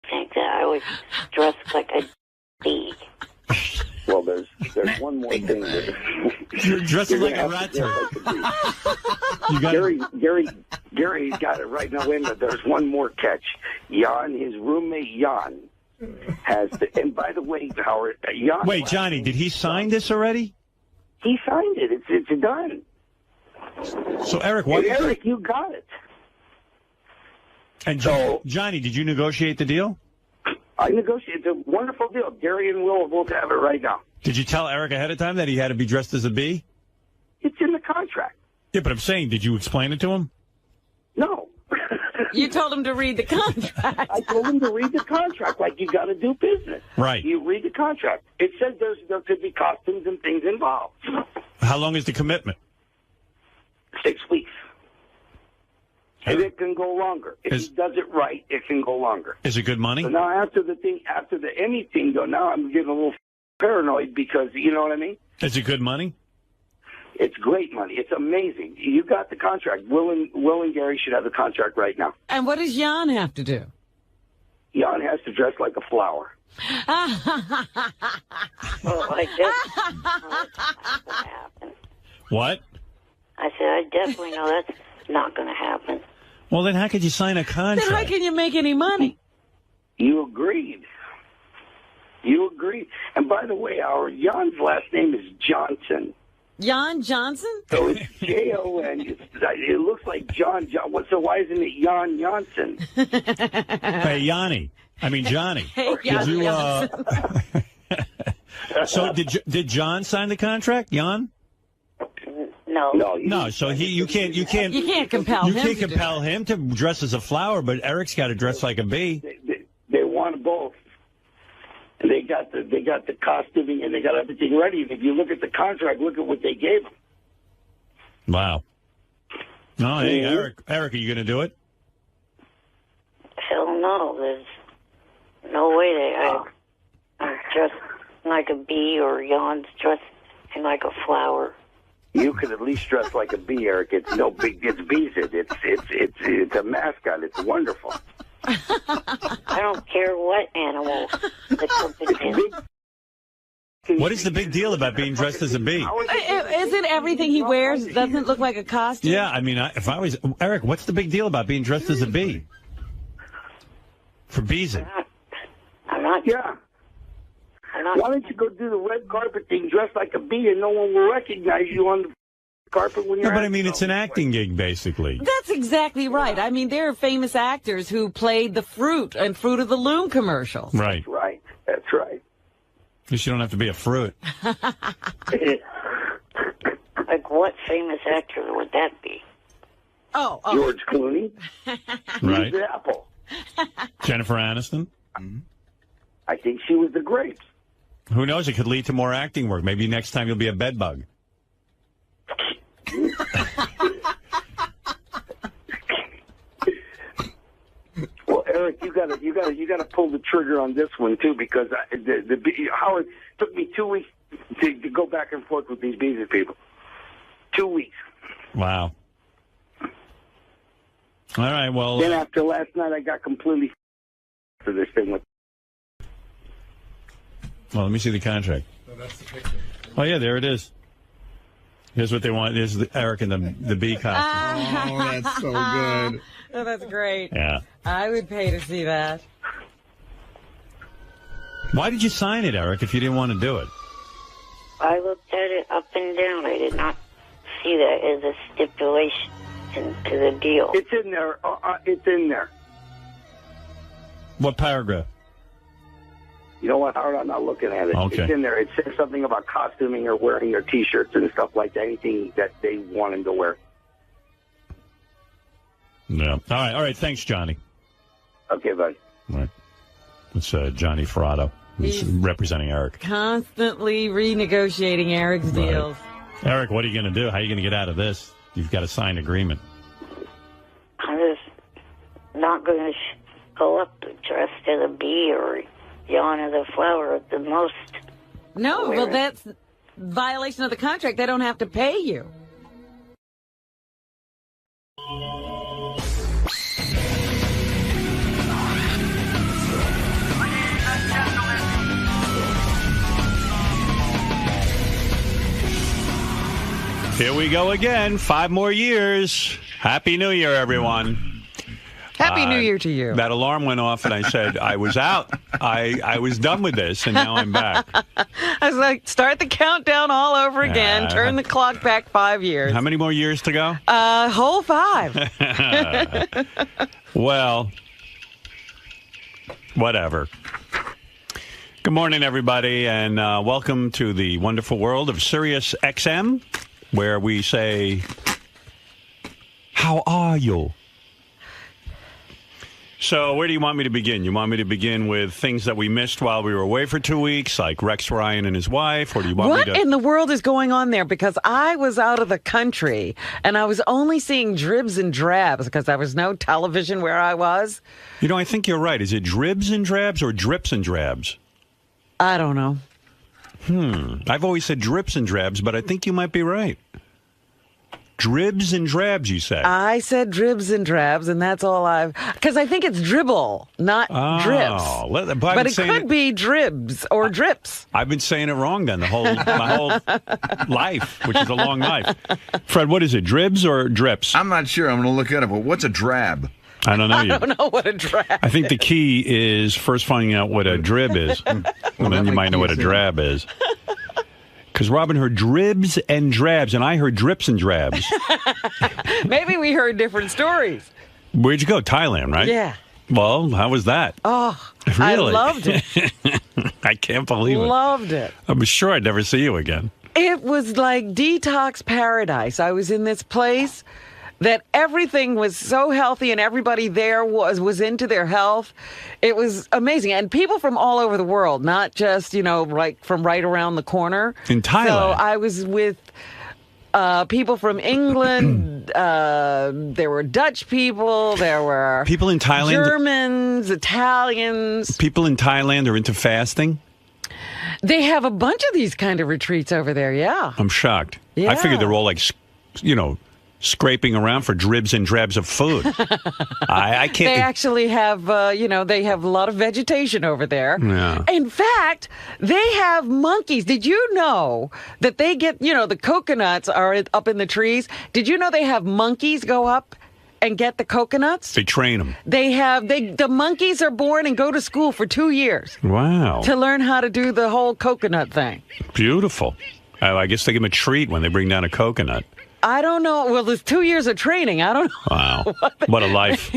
think that I would dress like a bee? Well, there's one more thing. You're dressing like a rat tail. Gary got it right now. Wait a minute. There's one more catch. Jan, his roommate Jan, has to. And by the way, Howard, Jan. Wait, Johnny, did he sign this already? He signed it. It's done. So, Eric, what? Eric, you got it. And Johnny, did you negotiate the deal? I negotiated. It's a wonderful deal. Gary and Will both have it right now. Did you tell Eric ahead of time that he had to be dressed as a bee? It's in the contract. Yeah, but I'm saying, did you explain it to him? No. You told him to read the contract. I told him to read the contract like you got to do business. Right. You read the contract. It says there could be costumes and things involved. How long is the commitment? 6 weeks. And it can go longer. If he does it right, it can go longer. Is it good money? So now after the Emmy thing, though, now I'm getting a little paranoid because, you know what I mean? Is it good money? It's great money. It's amazing. You got the contract. Will and Gary should have the contract right now. And what does Jan have to do? Jan has to dress like a flower. I guess that's not going to happen. What? I said, I definitely know that's not going to happen. Well, then how could you sign a contract? Then how can you make any money? You agreed. And by the way, Jan's last name is Johnson. Jan Johnson? So it's Jon. It looks like John. So why isn't it Jan Johnson? Hey, Johnny. Hey, did you? So did John sign the contract? Jan? No. So you can't compel him. You can't compel him to dress as a flower, but Eric's got to dress like a bee. They want both. And they got the costuming and they got everything ready. And if you look at the contract, look at what they gave him. Wow. No, hey, Eric, are you going to do it? Hell no. There's no way I'm dressed like a bee or Jan's dressed like a flower. You could at least dress like a bee, Eric. It's no big. It's bees. It's a mascot. It's wonderful. I don't care what animal the company is. What is the big deal about being dressed as a bee? Isn't everything he wears doesn't look like a costume? Yeah, if I was Eric, what's the big deal about being dressed as a bee? For bees? I'm not. Yeah. Why don't you go do the red carpet thing, dressed like a bee, and no one will recognize you on the carpet when you're. No, but it's an acting gig, basically. That's exactly right. There are famous actors who played the Fruit and Fruit of the Loom commercials. Right. That's right. At least you don't have to be a fruit. Like, what famous actor would that be? Oh. George Clooney. Right. The apple. Jennifer Aniston. I think she was the grapes. Who knows? It could lead to more acting work. Maybe next time you'll be a bedbug. Well, Eric, you gotta pull the trigger on this one too, because Howard took me 2 weeks to go back and forth with these Beasley people. 2 weeks. Wow. All right. Well. Then after last night, I got completely for this thing with. Well, let me see the contract. Oh yeah, there it is. Here's what they want. Here's Eric in the bee costume. Oh, that's so good. Oh, that's great. Yeah. I would pay to see that. Why did you sign it, Eric, if you didn't want to do it? I looked at it up and down. I did not see that as a stipulation to the deal. It's in there. It's in there. What paragraph? You know what, Howard? I'm not looking at it. Okay. It's in there. It says something about costuming or wearing their T-shirts and stuff like that. Anything that they want him to wear. Yeah. All right. Thanks, Johnny. Okay, buddy. All right. It's Johnny Fratto, who's representing Eric. Constantly renegotiating Eric's deals. Eric, what are you going to do? How are you going to get out of this? You've got a signed agreement. I'm just not going to go up dressed as a bee or yawn as a flower at the most. No, well, that's violation of the contract. They don't have to pay you. Here we go again. 5 more years. Happy New Year, everyone. Happy New Year to you. That alarm went off, and I said I was out. I was done with this, and now I'm back. I was like, start the countdown all over again. Turn the clock back 5 years. How many more years to go? Whole 5. Well, whatever. Good morning, everybody, and welcome to the wonderful world of Sirius XM, where we say, how are you? So where do you want me to begin? You want me to begin with things that we missed while we were away for 2 weeks, like Rex Ryan and his wife, or do you want me to... What in the world is going on there? Because I was out of the country, and I was only seeing dribs and drabs because there was no television where I was. You know, I think you're right. Is it dribs and drabs or drips and drabs? I don't know. I've always said drips and drabs, but I think you might be right. Dribs and drabs, you said. I said dribs and drabs, and that's all because I think it's dribble, not drips. But it could be dribs or drips. I've been saying it wrong then my whole life, which is a long life. Fred, what is it, dribs or drips? I'm not sure. I'm going to look it up. Well, what's a drab? I don't know. I don't know what a drab is. I think the key is first finding out what a drib is, and then you might know what a drab is. Because Robin heard dribs and drabs, and I heard drips and drabs. Maybe we heard different stories. Where'd you go? Thailand, right? Yeah. Well, how was that? Oh, really? I loved it. I can't believe it. Loved it. I'm sure I'd never see you again. It was like detox paradise. I was in this place that everything was so healthy and everybody there was into their health. It was amazing. And people from all over the world, not just, from right around the corner. In Thailand. So I was with people from England. There were Dutch people. There were people in Thailand, Germans, Italians. People in Thailand are into fasting? They have a bunch of these kind of retreats over there, yeah. I'm shocked. Yeah. I figured they're all like, scraping around for dribs and drabs of food. I can't. They actually have, they have a lot of vegetation over there. Yeah. In fact, they have monkeys. Did you know that they get, the coconuts are up in the trees? Did you know they have monkeys go up and get the coconuts? They train them. The monkeys are born and go to school for 2 years. Wow. To learn how to do the whole coconut thing. Beautiful. I guess they give them a treat when they bring down a coconut. I don't know. Well, there's 2 years of training. I don't know. Wow. What a life.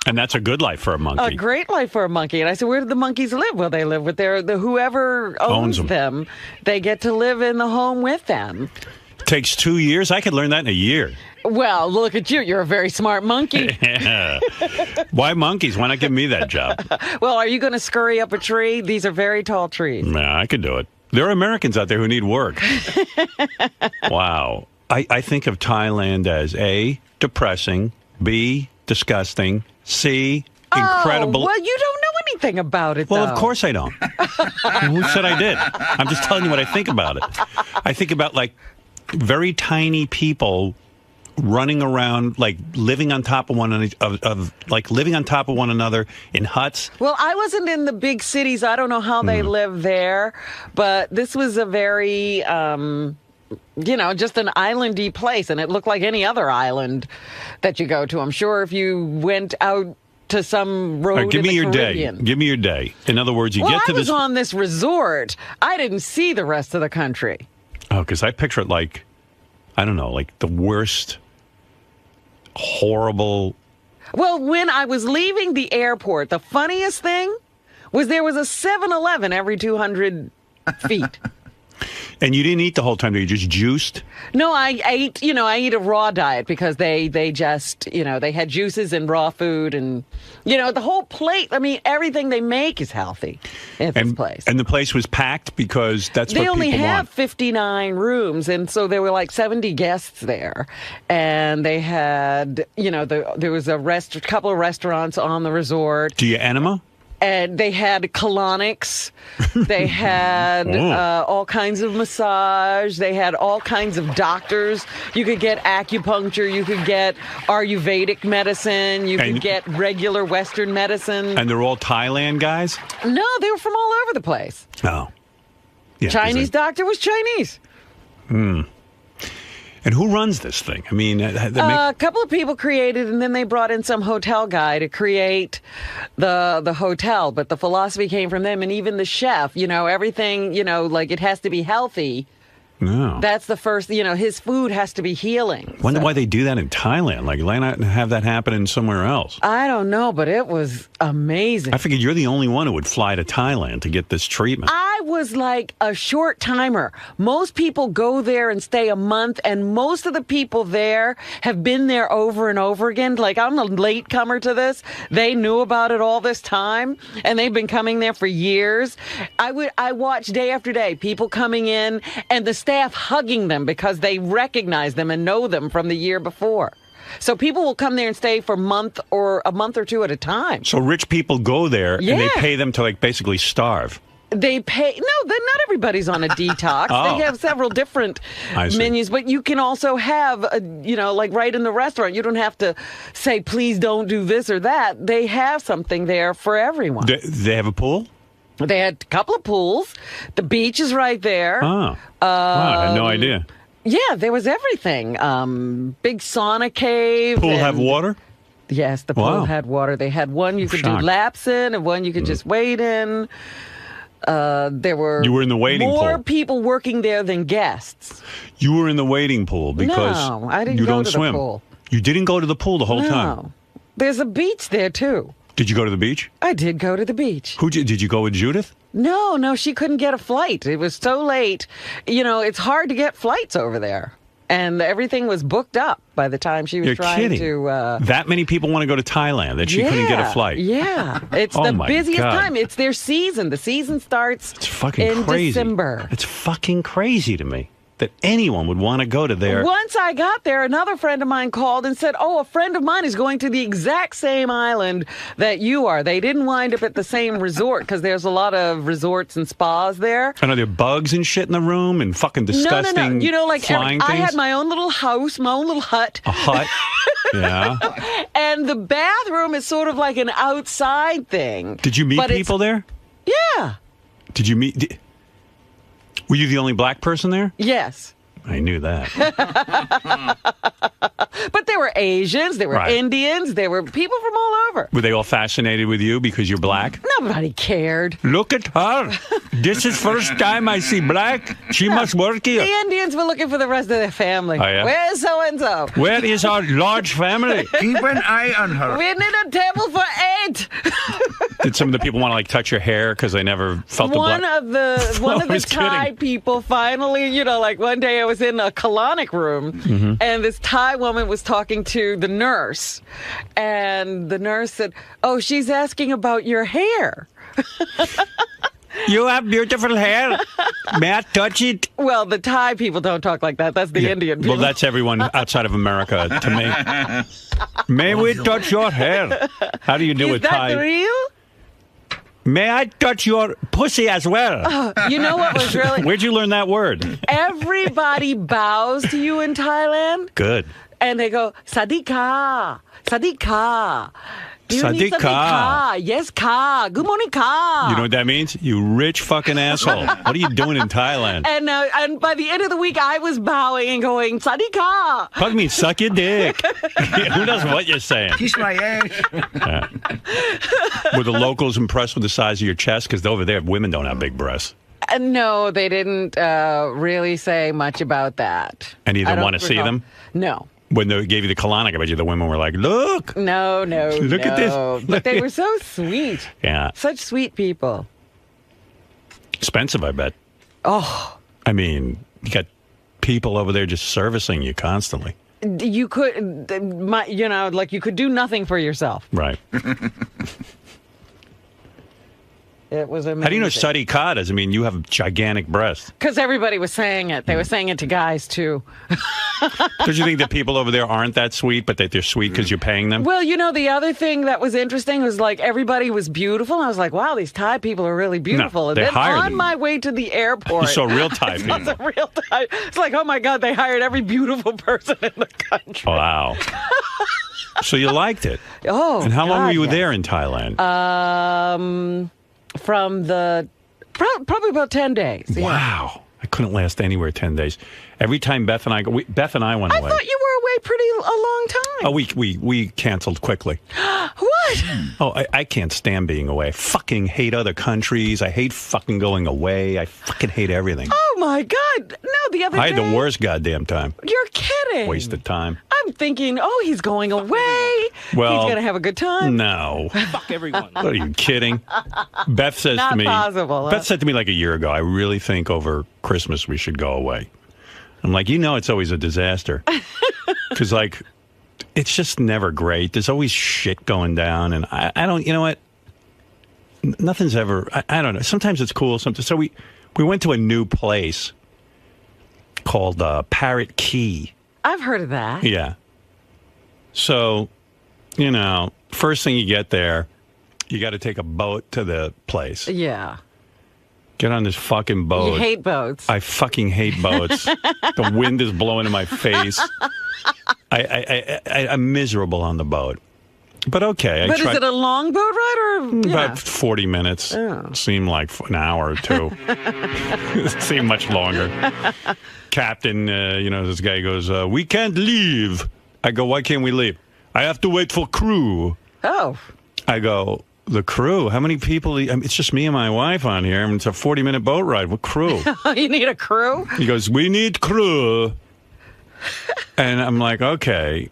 And that's a good life for a monkey. A great life for a monkey. And I said, where do the monkeys live? Well, they live with whoever owns them. They get to live in the home with them. Takes 2 years? I could learn that in a year. Well, look at you. You're a very smart monkey. Yeah. Why monkeys? Why not give me that job? Well, are you going to scurry up a tree? These are very tall trees. Nah, I could do it. There are Americans out there who need work. Wow. I think of Thailand as A, depressing, B, disgusting, C, incredible. Oh, well, you don't know anything about it, Well, though. of course I don't. Who said I did? I'm just telling you what I think about it. I think about, like, very tiny people running around, like living on top of living on top of one another in huts. Well, I wasn't in the big cities. I don't know how they live there, but this was a very, just an islandy place, and it looked like any other island that you go to. I'm sure if you went out to some road Right, give in me the your Caribbean. day. Give me your day. In other words, you get to I was this. on this resort. I didn't see the rest of the country. Oh, because I picture it like, I don't know, like the worst, horrible. Well, when I was leaving the airport, the funniest thing was there was a 7-Eleven every 200 feet. And you didn't eat the whole time. You just juiced. No, I ate, I eat a raw diet because they just, they had juices and raw food and, the whole plate. I mean, everything they make is healthy at this place. And the place was packed because that's They what only people have want. 59 rooms, and so there were like 70 guests there. And they had, there was a couple of restaurants on the resort. Do you enema? And they had colonics. They had all kinds of massage. They had all kinds of doctors. You could get acupuncture. You could get Ayurvedic medicine. You could get regular Western medicine. And they're all Thailand guys? No, they were from all over the place. Oh. Yeah, Chinese doctor was Chinese. And who runs this thing? I mean, A couple of people created, and then they brought in some hotel guy to create the hotel. But the philosophy came from them, and even the chef. Everything. Like it has to be healthy. No. That's the first. His food has to be healing. Wonder why they do that in Thailand. Like, why not have that happen in somewhere else? I don't know, but it was amazing. I figured you're the only one who would fly to Thailand to get this treatment. I was like a short timer. Most people go there and stay a month, and most of the people there have been there over and over again. Like, I'm a late comer to this. They knew about it all this time, and they've been coming there for years. I watch day after day people coming in, and the staff hugging them because they recognize them and know them from the year before. So people will come there and stay for a month or two at a time. So rich people go there and they Yeah. pay them to like basically starve. They pay. No, not everybody's on a detox. Oh. They have several different I see. menus, but you can also have, like right in the restaurant. You don't have to say, please don't do this or that. They have something there for everyone. They have a pool? They had a couple of pools. The beach is right there. Oh. Wow, I had no idea. Yeah, there was everything. Big sauna cave. Pool and- have water? Yes, the pool Wow. had water. They had one you could Shocked. do laps in and one you could just wade in. There were You were in the wading more pool. people working there than guests. You were in the wading pool because No, I didn't you go don't to the swim. pool. You didn't go to the pool the whole time. No. There's a beach there, too. Did you go to the beach? I did go to the beach. Did you go with Judith? No, she couldn't get a flight. It was so late. It's hard to get flights over there. And everything was booked up by the time she was You're trying kidding. to... That many people want to go to Thailand that she couldn't get a flight. Yeah. It's Oh the my busiest God. time. It's their season. The season starts It's fucking in crazy. December. It's fucking crazy to me that anyone would want to go to there. Once I got there, another friend of mine called and said, a friend of mine is going to the exact same island that you are. They didn't wind up at the same resort because there's a lot of resorts and spas there. I know there are bugs and shit in the room and fucking disgusting No. flying I things. had my own little house, my own little hut. A hut. Yeah. And the bathroom is sort of like an outside thing. Did you meet But it's- people there? Yeah. Were you the only black person there? Yes. I knew that. But there were Asians, there were Right. Indians, there were people from all over. Were they all fascinated with you because you're black? Nobody cared. Look at her. This is first time I see black. She must work here. The Indians were looking for the rest of their family. Oh, yeah? Where's so-and-so? Where is our large family? Keep an eye on her. We need a table for 8. Did some of the people want to like touch your hair because they never felt the black? One of the I was Thai kidding. people finally, like one day I was in a colonic room Mm-hmm. and this Thai woman was talking to the nurse and the nurse said, "Oh, she's asking about your hair." You have beautiful hair. May I touch it? Well, the Thai people don't talk like that. That's the Indian people. Well, that's everyone outside of America to me. May we touch your hair? How do you do Is with that Thai? real? May I touch your pussy as well? You know what was really... Where'd you learn that word? Everybody bows to you in Thailand. Good. And they go, Sadika, Sadika. Do you need Sadika. Sadika? Yes, ka. Good morning, ka. You know what that means? You rich fucking asshole. What are you doing in Thailand? And by the end of the week, I was bowing and going, Sadika. Fuck me, suck your dick. Who knows what you're saying? Kiss my ass. Yeah. Were the locals impressed with the size of your chest? Because over there, women don't have big breasts. No, they didn't really say much about that. And you I didn't don't want to see recall. them? No. When they gave you the colonic, I bet you the women were like, look. No. Look at this. But they were so sweet. Yeah. Such sweet people. Expensive, I bet. Oh. I mean, you got people over there just servicing you constantly. You could, you could do nothing for yourself. Right. It was amazing. How do you know Sadi Ka doesn't mean you have gigantic breasts? Because everybody was saying it. They were saying it to guys, too. Don't you think that people over there aren't that sweet, but that they're sweet because you're paying them? Well, the other thing that was interesting was like everybody was beautiful. I was like, wow, these Thai people are really beautiful. And they then hired on them. my way to the airport, You saw real Thai I people. saw some real Thai. It's like, oh my God, they hired every beautiful person in the country. Wow. So you liked it. Oh, And how long God, were you yes. there in Thailand? From the probably about 10 days. Yeah. Wow. I couldn't last anywhere 10 days. Every time Beth and I go, Beth and I went I away. thought you were away pretty a long time. Oh, we canceled quickly. What? Oh, I can't stand being away. I fucking hate other countries. I hate fucking going away. I fucking hate everything. Oh my God! No, the other I day. had the worst goddamn time. You're kidding. Waste of time. I'm thinking, oh, he's going away. Well, he's gonna have a good time. No. Fuck everyone. What are you kidding? Beth says Not to me. possible, huh? Beth said to me like a year ago, I really think over Christmas we should go away. I'm like, it's always a disaster. Because, like, it's just never great. There's always shit going down. And I don't, you know what? Nothing's ever, I don't know. Sometimes it's cool. Sometimes. So we went to a new place called Parrot Key. I've heard of that. Yeah. So, first thing you get there, you got to take a boat to the place. Yeah. Get on this fucking boat. You hate boats. I fucking hate boats. The wind is blowing in my face. I'm miserable on the boat. But okay. But is it a long boat ride or About 40 minutes. Oh. Seemed like an hour or two. Seemed much longer. Captain, this guy goes, we can't leave. I go, why can't we leave? I have to wait for crew. Oh. I go, the crew? How many people? It's just me and my wife on here. It's a 40-minute boat ride. What crew? You need a crew? He goes, we need crew. And I'm like, okay.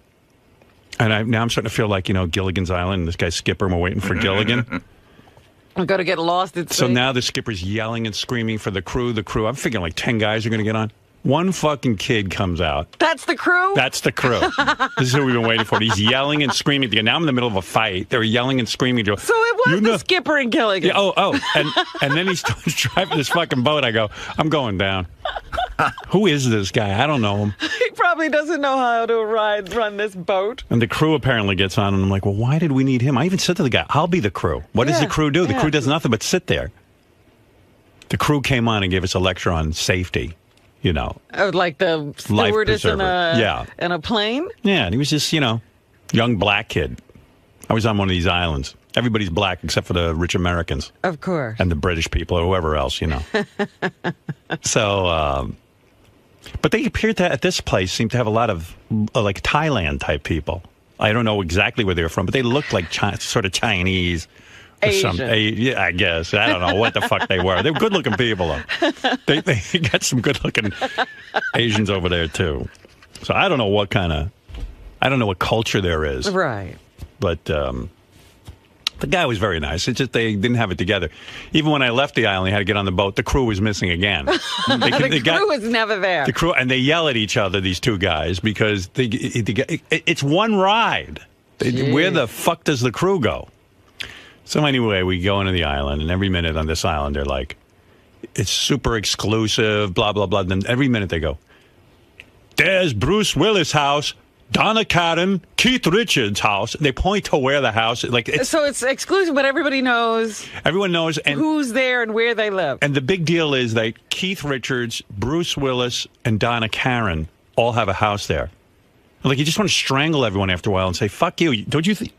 And now I'm starting to feel like, Gilligan's Island. This guy's skipper, and we're waiting for Gilligan. I'm going to get lost at sea. So now the skipper's yelling and screaming for the crew. I'm figuring like 10 guys are going to get on. One fucking kid comes out. That's the crew? That's the crew. This is who we've been waiting for. He's yelling and screaming. Now I'm in the middle of a fight. They're yelling and screaming. So it was the skipper and Gilligan. Yeah, and then he starts driving this fucking boat. I go, I'm going down. Who is this guy? I don't know him. He probably doesn't know how to run this boat. And the crew apparently gets on, and I'm like, well, why did we need him? I even said to the guy, I'll be the crew. What does the crew do? The crew does nothing but sit there. The crew came on and gave us a lecture on safety. Oh, like the stewardess in a plane? Yeah, and he was just, young black kid. I was on one of these islands. Everybody's black except for the rich Americans. Of course. And the British people or whoever else, So But they appear to, at this place, seem to have a lot of, like, Thailand-type people. I don't know exactly where they're from, but they look like sort of Chinese. Asian. Yeah, I guess. I don't know what the fuck they were. They're good-looking people, though. They got some good-looking Asians over there, too. So I don't know what culture there is. Right. But the guy was very nice. It's just they didn't have it together. Even when I left the island, I had to get on the boat. The crew was missing again. The crew was never there. The crew, and they yell at each other, these two guys, because it's one ride. Where the fuck does the crew go? So anyway, we go into the island, and every minute on this island, they're like, it's super exclusive, blah, blah, blah. Then every minute they go, there's Bruce Willis' house, Donna Karen, Keith Richards' house. They point to where the house is. So it's exclusive, but everybody knows. Everyone knows. And who's there and where they live. And the big deal is that Keith Richards, Bruce Willis, and Donna Karen all have a house there. Like, you just want to strangle everyone after a while and say, fuck you. Don't you think?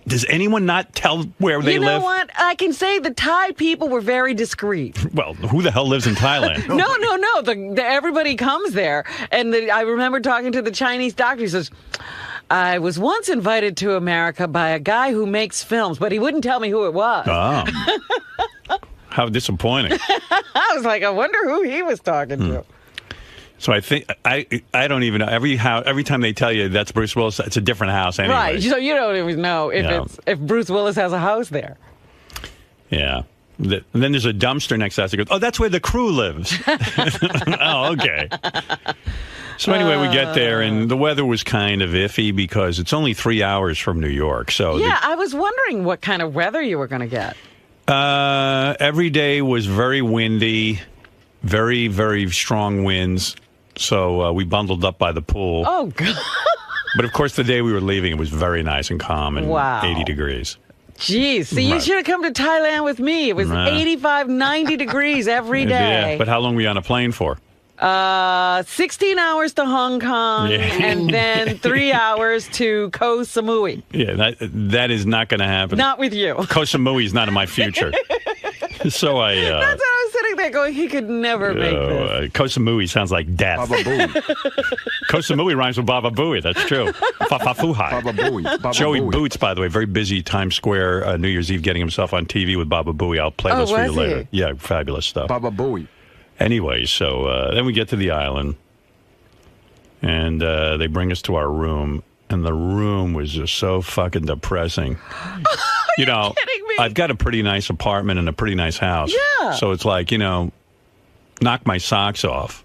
Does anyone not tell where they live? You know what? I can say the Thai people were very discreet. Well, who the hell lives in Thailand? No. Everybody comes there. And I remember talking to the Chinese doctor. He says, I was once invited to America by a guy who makes films, but he wouldn't tell me who it was. Oh. How disappointing. I was like, I wonder who he was talking to. So I think I don't even know. Every time they tell you that's Bruce Willis, it's a different house anyway. Right. So you don't even know if Bruce Willis has a house there. Yeah. And then there's a dumpster next to us. It goes, oh, that's where the crew lives. Oh, okay. So anyway, we get there, and the weather was kind of iffy because it's only 3 hours from New York. So yeah, I was wondering what kind of weather you were going to get. Every day was very windy, very, very strong winds. So we bundled up by the pool. Oh, God. But, of course, the day we were leaving, it was very nice and calm and wow. 80 degrees. Geez, see, you should have come to Thailand with me. It was 85, 90 degrees every day. Yeah, but how long were you on a plane for? 16 hours to Hong Kong, and then 3 hours to Koh Samui. Yeah, that is not going to happen. Not with you. Koh Samui is not in my future. So I... That's what I was sitting there going, he could never make this. Koh Samui sounds like death. Baba Booey. Koh Samui rhymes with Baba Booey. That's true. Fafafuhai. Baba Booey. Baba Joey Booey. Boots, by the way, very busy Times Square New Year's Eve getting himself on TV with Baba Booey. I'll play those for you later. Yeah, fabulous stuff. Baba Booey. Anyway, so then we get to the island, and they bring us to our room, and the room was just so fucking depressing. You know, kidding me? I've got a pretty nice apartment and a pretty nice house. Yeah. So it's like, you know, knock my socks off.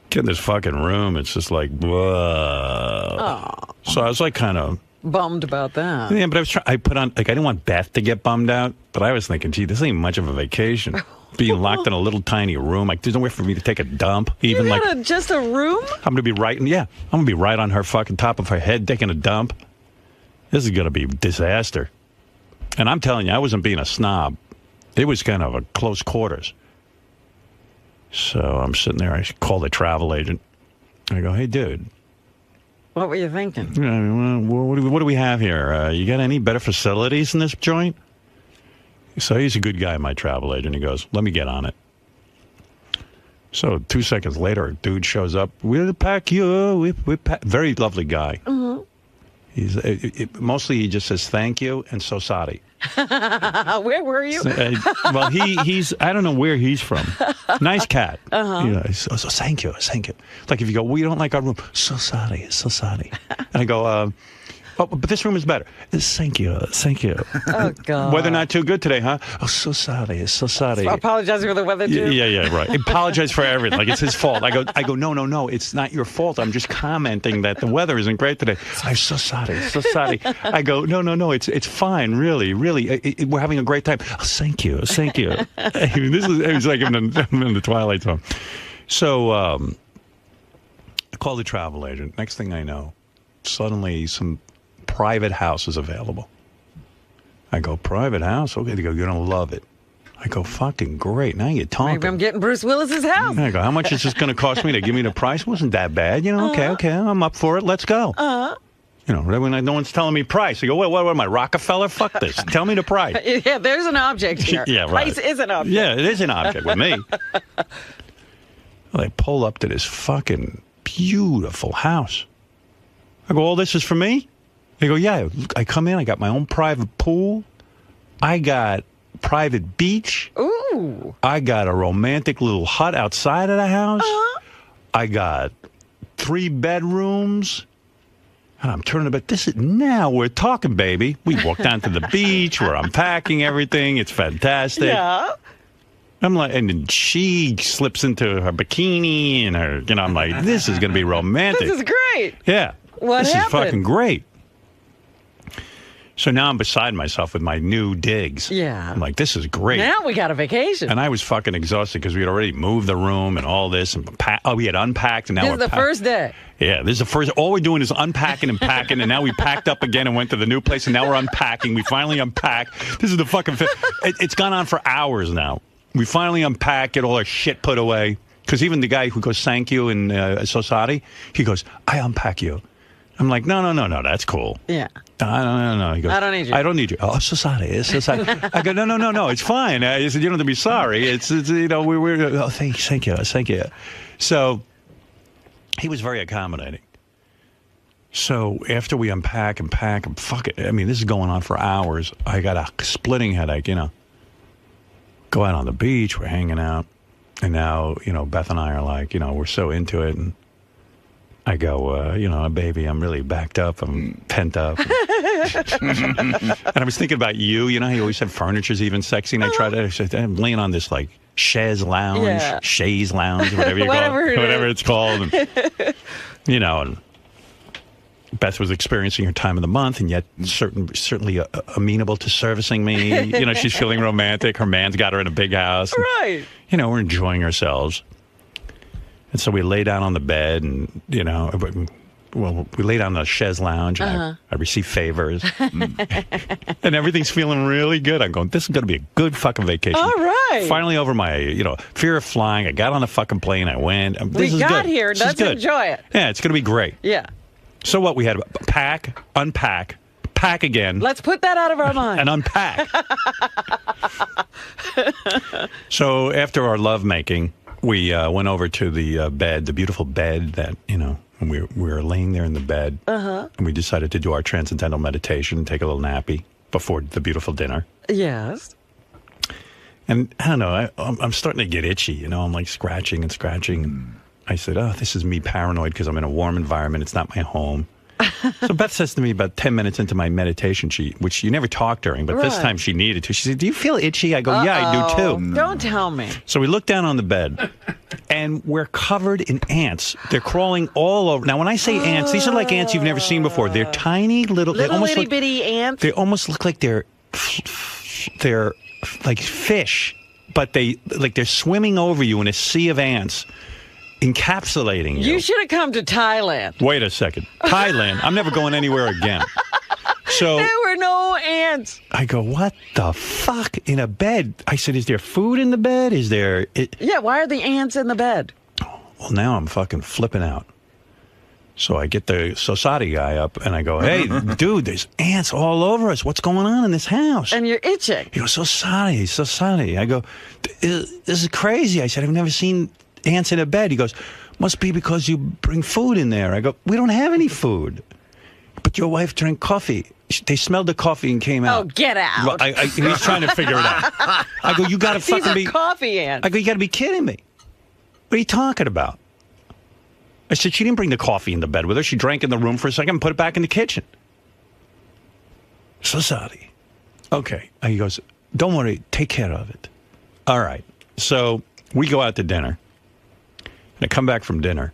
Get in this fucking room, it's just like, whoa. Oh. So I was like kind of bummed about that. Yeah, but I put on, like, I didn't want Beth to get bummed out, but I was thinking, gee, this ain't much of a vacation. Being locked in a little tiny room, like, there's nowhere for me to take a dump. Even you like got just a room? I'm gonna be right, I'm gonna be right on her fucking top of her head taking a dump. This is gonna be a disaster. And I'm telling you, I wasn't being a snob. It was kind of a close quarters. So I'm sitting there. I call the travel agent. I go, hey, dude. What were you thinking? What do we have here? You got any better facilities in this joint? So he's a good guy, my travel agent. He goes, let me get on it. So 2 seconds later, a dude shows up. We'll pack you. Very lovely guy. Mm-hmm. Mostly he just says thank you and so sorry. Where were you? Well, he's I don't know where he's from. Nice cat. Uh-huh. You know, so thank you. Like if you go, we don't like our room. So sorry. And I go, but this room is better. Thank you. Oh, God. Weather not too good today, huh? Oh, so sorry. Apologizing for the weather, too? Yeah, right. Apologize for everything. Like, it's his fault. I go, no, it's not your fault. I'm just commenting that the weather isn't great today. I'm so sorry. I go, no, it's fine, really. We're having a great time. Oh, thank you. It was like I'm in the Twilight Zone. So I call the travel agent. Next thing I know, suddenly some private house is available. I go, private house? Okay. They go, you're going to love it. I go, fucking great. Now you're talking. Maybe I'm getting Bruce Willis's house. I go, how much is this going to cost me to give me the price? Wasn't that bad. You know, okay, I'm up for it. Let's go. You know, when no one's telling me price. I go, what am I, Rockefeller? Fuck this. Tell me the price. Yeah, there's an object here. Yeah, right. Price is an object. Yeah, it is an object with me. Well, I pull up to this fucking beautiful house. I go, all this is for me? They go, yeah. I come in, I got my own private pool. I got private beach. Ooh. I got a romantic little hut outside of the house. I got 3 bedrooms. And I'm turning about, now we're talking, baby. We walk down to the beach. We're unpacking everything. It's fantastic. Yeah. I'm like, and then she slips into her bikini and her, I'm like, this is going to be romantic. This is great. Yeah. What this happened? is fucking great. So now I'm beside myself with my new digs. Yeah. I'm like, this is great. Now we got a vacation. And I was fucking exhausted because we had already moved the room and all this. And we had unpacked. And now This we're is the first day. Yeah, this is the first. All we're doing is unpacking and packing. And now we packed up again and went to the new place. And now we're unpacking. We finally unpacked. This is the fucking it's gone on for hours now. We finally unpack, get all our shit put away. Because even the guy who goes, thank you in Society, he goes, I unpack you. I'm like, no, that's cool. Yeah. No. He goes, I don't need you. I don't need you. Oh, Society. I go, no, it's fine. I said, you don't have to be sorry. It's we're oh, thank you. So he was very accommodating. So after we unpack and pack and fuck it, I mean, this is going on for hours. I got a splitting headache, Go out on the beach, we're hanging out. And now, Beth and I are like, we're so into it. And I go, baby, I'm really backed up. I'm pent up. And I was thinking about you. How you always have furniture's even sexy. And I said, I'm laying on this like chaise lounge, chaise lounge, whatever you call it, whatever it's called. And, and Beth was experiencing her time of the month, and yet certainly amenable to servicing me. She's feeling romantic. Her man's got her in a big house. And, right. We're enjoying ourselves. And so we lay down on the bed, and, we lay down on the chaise lounge, and I receive favors. And everything's feeling really good. I'm going, this is going to be a good fucking vacation. All right. Finally over my, fear of flying. I got on the fucking plane. I went. We got here. Let's enjoy it. Yeah, it's going to be great. Yeah. So what? We had pack, unpack, pack again. Let's put that out of our mind. And unpack. So after our lovemaking, we went over to the bed, the beautiful bed that, and we were laying there in the bed. And we decided to do our transcendental meditation, take a little nappy before the beautiful dinner. Yes. And I don't know, I'm starting to get itchy, I'm like scratching and scratching. And I said, oh, this is me paranoid because I'm in a warm environment. It's not my home. So Beth says to me about 10 minutes into my meditation, which you never talk during, but this time she needed to. She said, do you feel itchy? I go, yeah, I do too. Don't tell me. So we look down on the bed, and we're covered in ants. They're crawling all over. Now, when I say ants, these are like ants you've never seen before. They're tiny little itty bitty ants. They almost look like they're like fish, but they're swimming over you in a sea of ants. Encapsulating you. You should have come to Thailand. Wait a second. Thailand? I'm never going anywhere again. So there were no ants. I go, what the fuck? In a bed? I said, is there food in the bed? Is there... Yeah, why are the ants in the bed? Well, now I'm fucking flipping out. So I get the Society guy up, and I go, hey, dude, there's ants all over us. What's going on in this house? And you're itching. He goes, Society. I go, this is crazy. I said, I've never seen... ants in a bed. He goes, must be because you bring food in there. I go, we don't have any food. But your wife drank coffee. They smelled the coffee and came out. Oh, get out. Well, he's trying to figure it out. I go, you got to fucking be... These are coffee ants. I go, you got to be kidding me. What are you talking about? I said, she didn't bring the coffee in the bed with her. She drank in the room for a second and put it back in the kitchen. Society. Okay. He goes, don't worry. Take care of it. All right. So we go out to dinner. And I come back from dinner,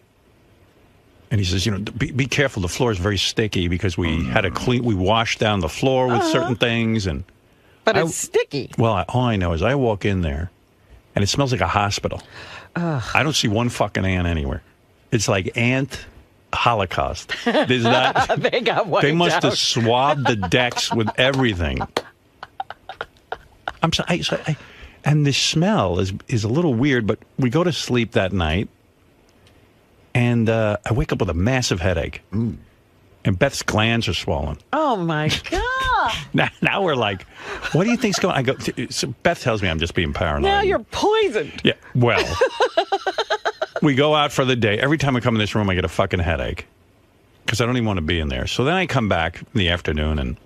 and he says, be careful. The floor is very sticky because we had we washed down the floor with certain things. But it's sticky. Well, all I know is I walk in there, and it smells like a hospital. I don't see one fucking ant anywhere. It's like ant holocaust. There's not, they got wiped They must out. have swabbed the decks with everything. I'm sorry. And the smell is a little weird, but we go to sleep that night. And I wake up with a massive headache. And Beth's glands are swollen. Oh, my God. Now we're like, what do you think's going on? I go, so Beth tells me I'm just being paranoid. Now you're poisoned. Yeah, well. We go out for the day. Every time I come in this room, I get a fucking headache because I don't even want to be in there. So then I come back in the afternoon and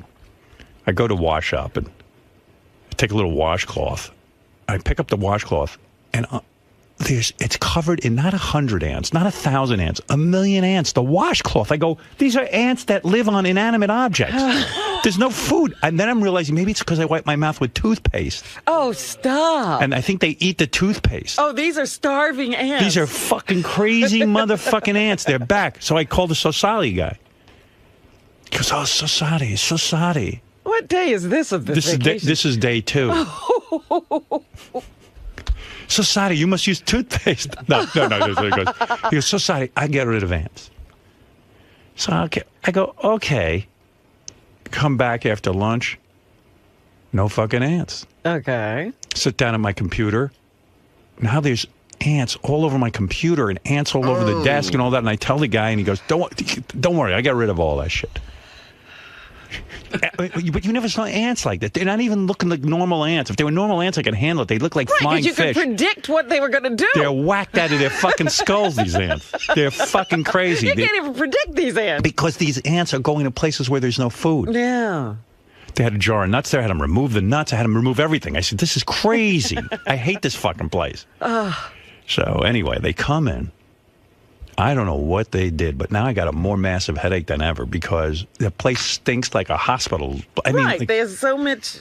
I go to wash up and I take a little washcloth. I pick up the washcloth and it's covered in not 100 ants, not 1,000 ants, 1,000,000 ants. The washcloth. I go, these are ants that live on inanimate objects. There's no food. And then I'm realizing maybe it's because I wipe my mouth with toothpaste. Oh, stop. And I think they eat the toothpaste. Oh, these are starving ants. These are fucking crazy motherfucking ants. They're back. So I called the society guy. He goes, oh, society. What day is this of this vacation? This is day 2. Society, you must use toothpaste. No. He goes, Society, I get rid of ants. So I go, okay. Come back after lunch. No fucking ants. Okay. Sit down at my computer. Now there's ants all over my computer and ants all over the desk and all that. And I tell the guy, and he goes, don't worry, I got rid of all that shit. But you never saw ants like that. They're not even looking like normal ants. If they were normal ants, I could handle it. They look like flying you fish. You could predict what they were going to do. They're whacked out of their fucking skulls, these ants. They're fucking crazy. You can't even predict these ants. Because these ants are going to places where there's no food. Yeah. They had a jar of nuts there. I had them remove the nuts. I had them remove everything. I said, this is crazy. I hate this fucking place. So anyway, they come in. I don't know what they did, but now I got a more massive headache than ever because the place stinks like a hospital. I mean, like, there's so much.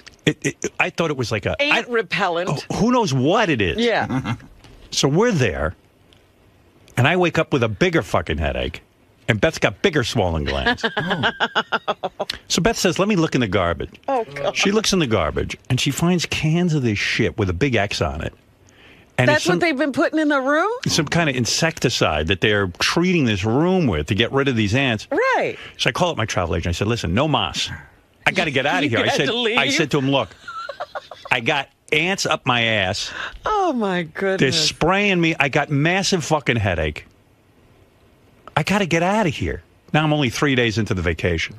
I thought it was like a ant repellent. Who knows what it is? Yeah. So we're there, and I wake up with a bigger fucking headache, and Beth's got bigger swollen glands. So Beth says, "Let me look in the garbage." Oh God. She looks in the garbage, and she finds cans of this shit with a big X on it. And that's what they've been putting in the room? Some kind of insecticide that they're treating this room with to get rid of these ants. Right. So I call up my travel agent. I said, listen, no mas. I got to get out of here. I said to him, look, I got ants up my ass. Oh, my goodness. They're spraying me. I got massive fucking headache. I got to get out of here. Now I'm only 3 days into the vacation.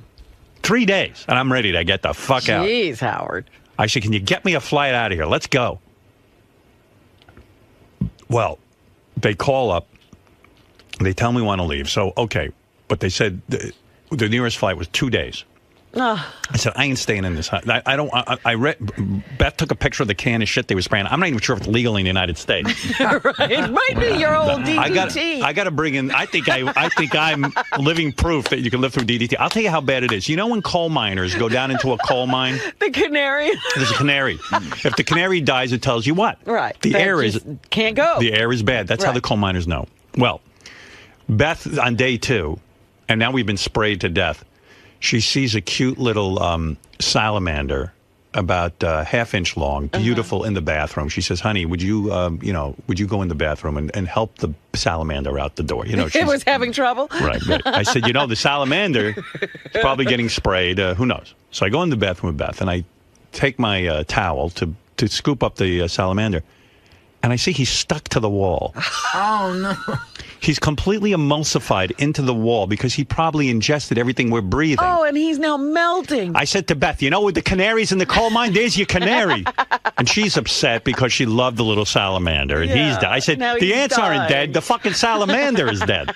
3 days, and I'm ready to get the fuck out. Jeez, Howard. I said, can you get me a flight out of here? Let's go. Well, they call up. They tell me when to leave. So, okay. But they said the nearest flight was 2 days. I said, I ain't staying in this. I read. Beth took a picture of the can of shit they were spraying. I'm not even sure if it's legal in the United States. Right. It might be your old DDT. I got to bring in. I think I'm living proof that you can live through DDT. I'll tell you how bad it is. You know when coal miners go down into a coal mine? The canary. There's a canary. If the canary dies, it tells you what? Right. The air is can't go. The air is bad. That's how the coal miners know. Well, Beth on day 2, and now we've been sprayed to death. She sees a cute little salamander, about half-inch long, beautiful in the bathroom. She says, "Honey, would you go in the bathroom and help the salamander out the door?" You know, it was having trouble. Right. I said, the salamander is probably getting sprayed. Who knows? So I go in the bathroom with Beth, and I take my towel to scoop up the salamander, and I see he's stuck to the wall. Oh no. He's completely emulsified into the wall because he probably ingested everything we're breathing. Oh, and he's now melting. I said to Beth, with the canaries in the coal mine, there's your canary. And she's upset because she loved the little salamander. And he's dead. I said, the ants aren't dead. The fucking salamander is dead.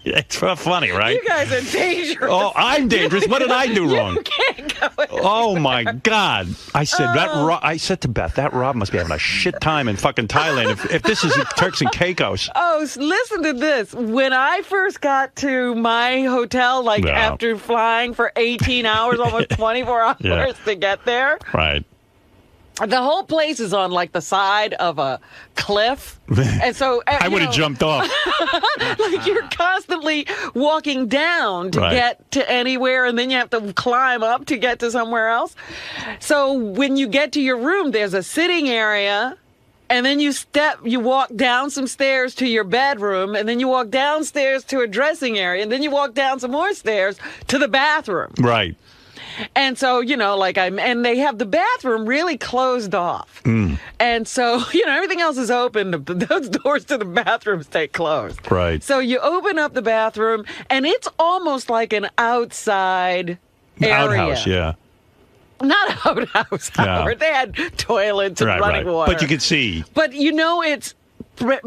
It's funny, right? You guys are dangerous. Oh, I'm dangerous. What did I do wrong? You can't go in. Oh, my God. I said, I said to Beth, that Rob must be having a shit time in fucking Thailand if this is Turks and Caicos. Oh, listen to this. When I first got to my hotel, after flying for 18 hours, almost 24 hours to get there. Right. The whole place is on the side of a cliff. And so I would have jumped off. You're constantly walking down to get to anywhere, and then you have to climb up to get to somewhere else. So when you get to your room, there's a sitting area. And then you walk down some stairs to your bedroom, and then you walk downstairs to a dressing area, and then you walk down some more stairs to the bathroom. Right. And so, and they have the bathroom really closed off. And so, everything else is open. Those doors to the bathroom stay closed. Right. So you open up the bathroom, and it's almost like an outside area. Outhouse, yeah. Not outhouse, Howard. They had toilets and running water. But you could see. But it's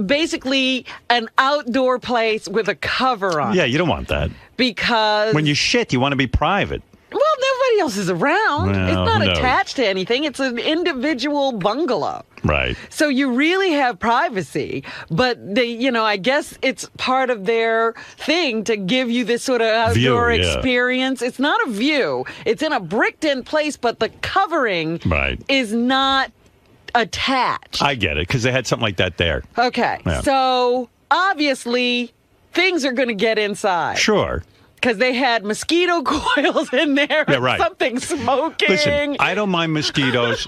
basically an outdoor place with a cover on. Yeah, you don't want that. Because when you shit, you want to be private. Well, nobody else is around. Well, it's not who knows? attached to anything. It's an individual bungalow. Right. So you really have privacy, but I guess it's part of their thing to give you this sort of outdoor experience. It's not a view. It's in a bricked-in place, but the covering is not attached. I get it, because they had something like that there. Okay. Yeah. So obviously things are going to get inside. Sure. Because they had mosquito coils in there. Yeah, right. Something smoking. Listen, I don't mind mosquitoes.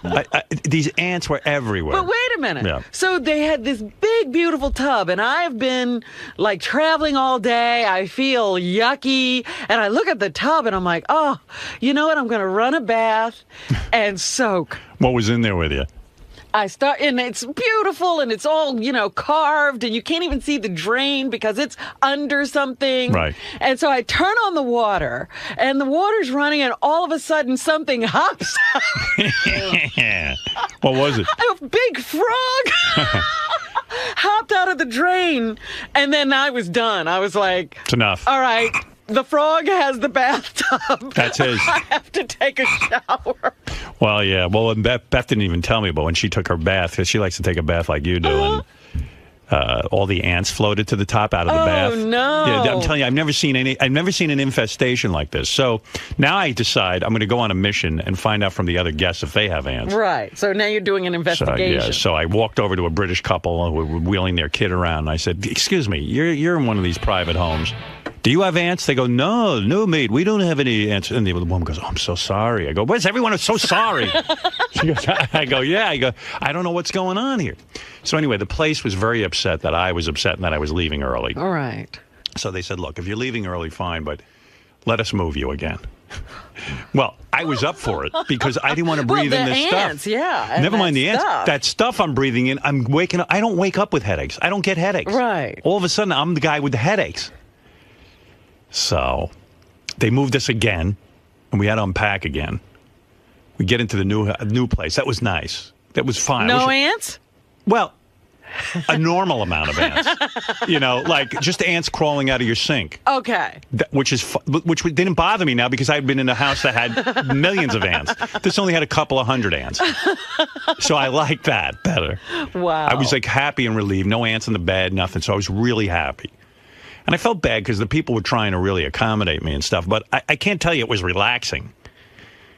These ants were everywhere. But wait a minute. Yeah. So they had this big, beautiful tub, and I've been like traveling all day. I feel yucky, and I look at the tub, and I'm like, oh, you know what? I'm going to run a bath and soak. What was in there with you? And it's beautiful, and it's all, carved, and you can't even see the drain because it's under something. Right. And so I turn on the water, and the water's running, and all of a sudden something hops out. What was it? A big frog hopped out of the drain, and then I was done. I was like, it's enough. All right. The frog has the bathtub. That's his. I have to take a shower. Well, yeah. Well, and Beth didn't even tell me, but when she took her bath, because she likes to take a bath like you do, and all the ants floated to the top out of the bath. Oh no! Yeah, I'm telling you, I've never seen an infestation like this. So now I decide I'm going to go on a mission and find out from the other guests if they have ants. Right. So now you're doing an investigation. So I walked over to a British couple who were wheeling their kid around, and I said, "Excuse me, you're in one of these private homes. Do you have ants?" They go, no, mate, we don't have any ants. And the woman goes, oh, I'm so sorry. I go, where's everyone is so sorry? She goes, I go, yeah. I go, I don't know what's going on here. So anyway, the place was very upset that I was upset and that I was leaving early. All right. So they said, look, if you're leaving early, fine, but let us move you again. Well, I was up for it because I didn't want to breathe in this ants, stuff. Yeah. Never mind the ants. That stuff I'm breathing in, I'm waking up. I don't wake up with headaches. I don't get headaches. Right. All of a sudden, I'm the guy with the headaches. So they moved us again, and we had to unpack again. We get into the new place. That was nice. That was fine. No ants? Well, a normal amount of ants. Like just ants crawling out of your sink. Okay. Which didn't bother me now because I'd been in a house that had millions of ants. This only had a couple of hundred ants. So I liked that better. Wow. I was like happy and relieved. No ants in the bed, nothing. So I was really happy. And I felt bad because the people were trying to really accommodate me and stuff. But I can't tell you it was relaxing.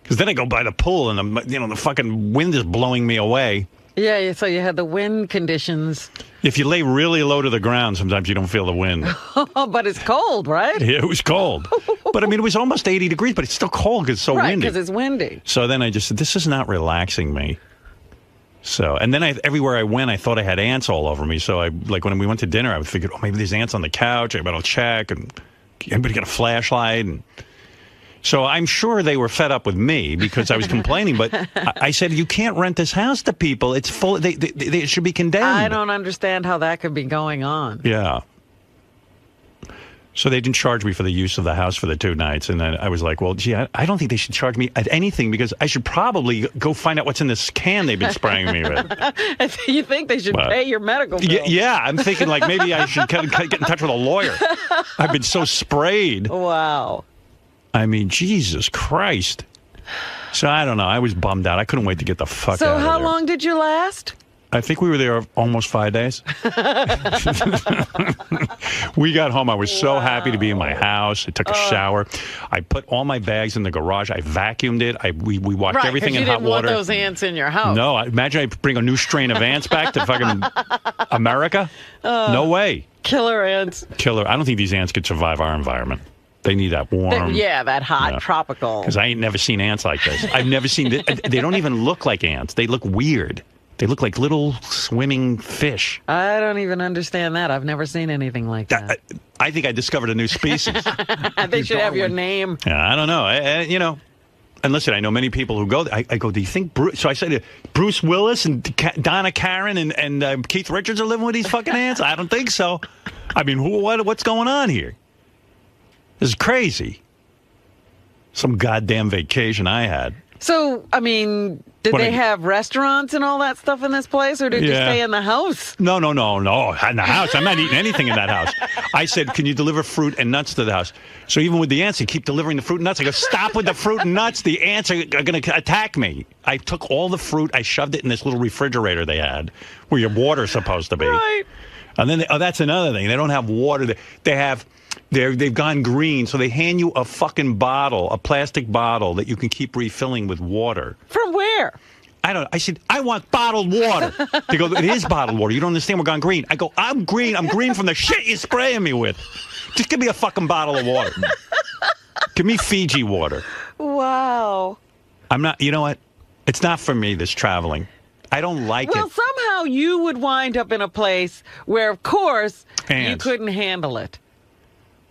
Because then I go by the pool and the fucking wind is blowing me away. Yeah, so you had the wind conditions. If you lay really low to the ground, sometimes you don't feel the wind. But it's cold, right? Yeah, it was cold. But I mean, it was almost 80 degrees, but it's still cold because it's so windy. Right, because it's windy. So then I just said, this is not relaxing me. So, and then everywhere I went, I thought I had ants all over me. So when we went to dinner, I figured, oh, maybe there's ants on the couch. I better check. And anybody got a flashlight? And so I'm sure they were fed up with me because I was complaining. But I said, you can't rent this house to people. It's full. They should be condemned. I don't understand how that could be going on. Yeah. So they didn't charge me for the use of the house for the 2 nights. And then I was like, well, gee, I don't think they should charge me at anything because I should probably go find out what's in this can they've been spraying me with. You think they should pay your medical bill? Yeah, I'm thinking like maybe I should get in touch with a lawyer. I've been so sprayed. Wow. I mean, Jesus Christ. So I don't know. I was bummed out. I couldn't wait to get the fuck out of there. So how long did you last? I think we were there almost 5 days. We got home. I was so happy to be in my house. I took a shower. I put all my bags in the garage. I vacuumed it. We washed everything in hot water. You didn't want those ants in your house. No. Imagine I bring a new strain of ants back to fucking America. No way. Killer ants. Killer. I don't think these ants could survive our environment. They need that warm. That hot tropical. Because I ain't never seen ants like this. I've never seen. They don't even look like ants. They look weird. They look like little swimming fish. I don't even understand that. I've never seen anything like that. I think I discovered a new species. They should have your name. Yeah, I don't know. And listen, I know many people who go. I go, do you think Bruce? So I said, Bruce Willis and Donna Karen and Keith Richards are living with these fucking ants? I don't think so. I mean, what's going on here? This is crazy. Some goddamn vacation I had. So, I mean, did they have restaurants and all that stuff in this place, or did you stay in the house? No. In the house. I'm not eating anything in that house. I said, can you deliver fruit and nuts to the house? So even with the ants, they keep delivering the fruit and nuts. I go, stop with the fruit and nuts. The ants are going to attack me. I took all the fruit. I shoved it in this little refrigerator they had where your water's supposed to be. Right. And then, that's another thing. They don't have water. They've gone green, so they hand you a fucking bottle, a plastic bottle that you can keep refilling with water. From where? I said, I want bottled water. They go, it is bottled water. You don't understand, we're gone green. I go, I'm green. I'm green from the shit you're spraying me with. Just give me a fucking bottle of water. Give me Fiji water. Wow. I'm not, you know what? It's not for me, this traveling. I don't like it. Well, somehow you would wind up in a place where, of course, you couldn't handle it.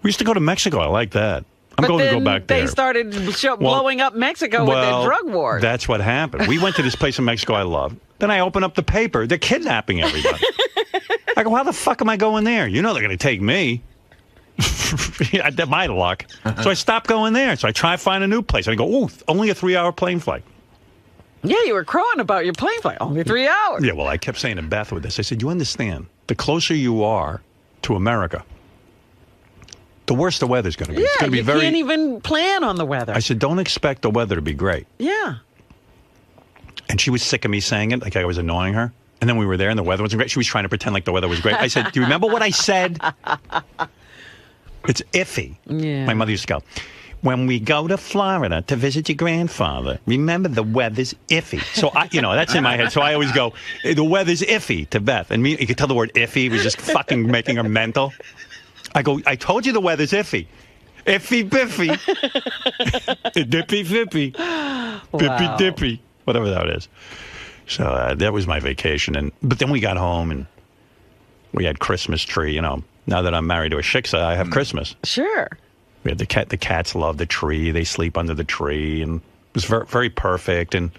We used to go to Mexico. I like that. I'm going to go back there. They started blowing up Mexico with their drug wars. That's what happened. We went to this place in Mexico I love. Then I open up the paper. They're kidnapping everybody. I go, how the fuck am I going there? You know they're going to take me. My luck. So I stopped going there. So I try to find a new place. I go, ooh, only a 3-hour plane flight. Yeah, you were crowing about your plane flight. Only 3 hours. Yeah, well, I kept saying to Beth with this. I said, you understand, the closer you are to America, the worse the weather's going to be. Yeah, it's going to be you can't even plan on the weather. I said, don't expect the weather to be great. Yeah. And she was sick of me saying it, like I was annoying her. And then we were there, and the weather wasn't great. She was trying to pretend like the weather was great. I said, do you remember what I said? It's iffy. Yeah. My mother used to go, when we go to Florida to visit your grandfather, remember the weather's iffy. So, that's in my head. So I always go, the weather's iffy to Beth. And you could tell the word iffy was just fucking making her mental. I go, I told you the weather's iffy. Iffy biffy. Dippy fippy. Bippy dippy. Whatever that is. So that was my vacation. But then we got home and we had Christmas tree. Now that I'm married to a shiksa, I have Christmas. Sure. We had the cats love the tree. They sleep under the tree. And it was very, very perfect. And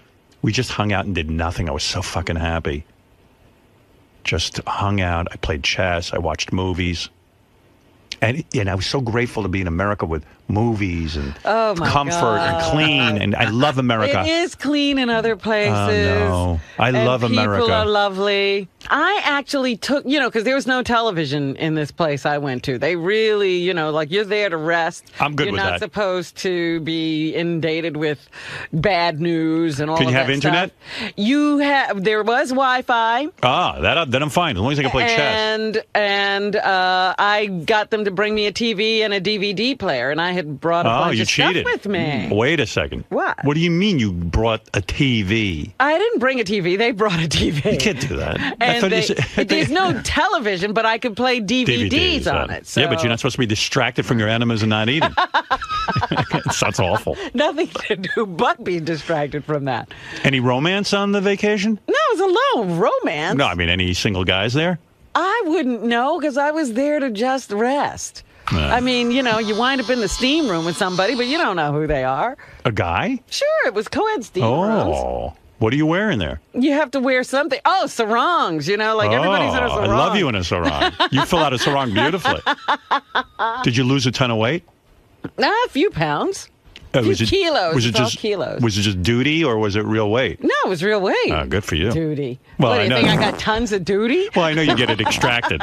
we just hung out and did nothing. I was so fucking happy. Just hung out. I played chess. I watched movies. And I was so grateful to be in America with movies and comfort and clean. And I love America. It is clean in other places. No. I love America. People are lovely. I actually took, because there was no television in this place I went to. They really, you're there to rest. I'm good with that. You're not supposed to be inundated with bad news and all of that stuff. Can you have internet? There was Wi-Fi. Then I'm fine, as long as I can play chess. And I got them to bring me a TV and a DVD player, and I had brought a bunch of stuff with me. Wait a second. What? What do you mean you brought a TV? I didn't bring a TV. They brought a TV. You can't do that. And there's no television, but I could play DVDs on it. So. Yeah, but you're not supposed to be distracted from your enemas and not eating. Sounds awful. Nothing to do but be distracted from that. Any romance on the vacation? No, it was alone. Romance? No, I mean, any single guys there? I wouldn't know because I was there to just rest. I mean, you wind up in the steam room with somebody, but you don't know who they are. A guy? Sure, it was co-ed steam rooms. Oh, what are you wearing there? You have to wear something. Oh, sarongs, everybody's in a sarong. I love you in a sarong. You fill out a sarong beautifully. Did you lose a ton of weight? A few pounds. A few kilos. Was it just kilos? Was it just duty or was it real weight? No, it was real weight. Oh, good for you. Duty. Well, what, do I you know. think I got tons of duty? Well, I know you get it extracted.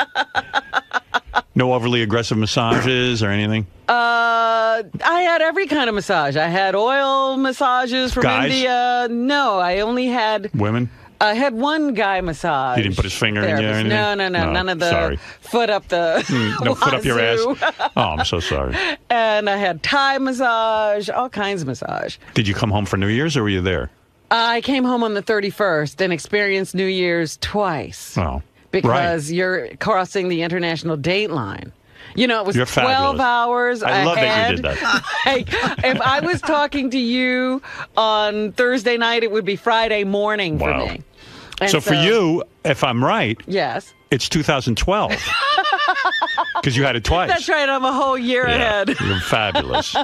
No overly aggressive massages or anything? I had every kind of massage. I had oil massages from Guys? India. No, I only had... Women? I had one guy massage. He didn't put his finger in you or anything? No, none of the foot up the no foot up your ass? wazoo. Oh, I'm so sorry. And I had Thai massage, all kinds of massage. Did you come home for New Year's or were you there? I came home on the 31st and experienced New Year's twice. Oh, because you're crossing the international date line. It was You're 12 fabulous. hours I love ahead. that you did that. If I was talking to you on Thursday night, it would be Friday morning for me. And so for you, if I'm right, yes, it's 2012. Because you had it twice. That's right. I'm a whole year ahead. You're fabulous.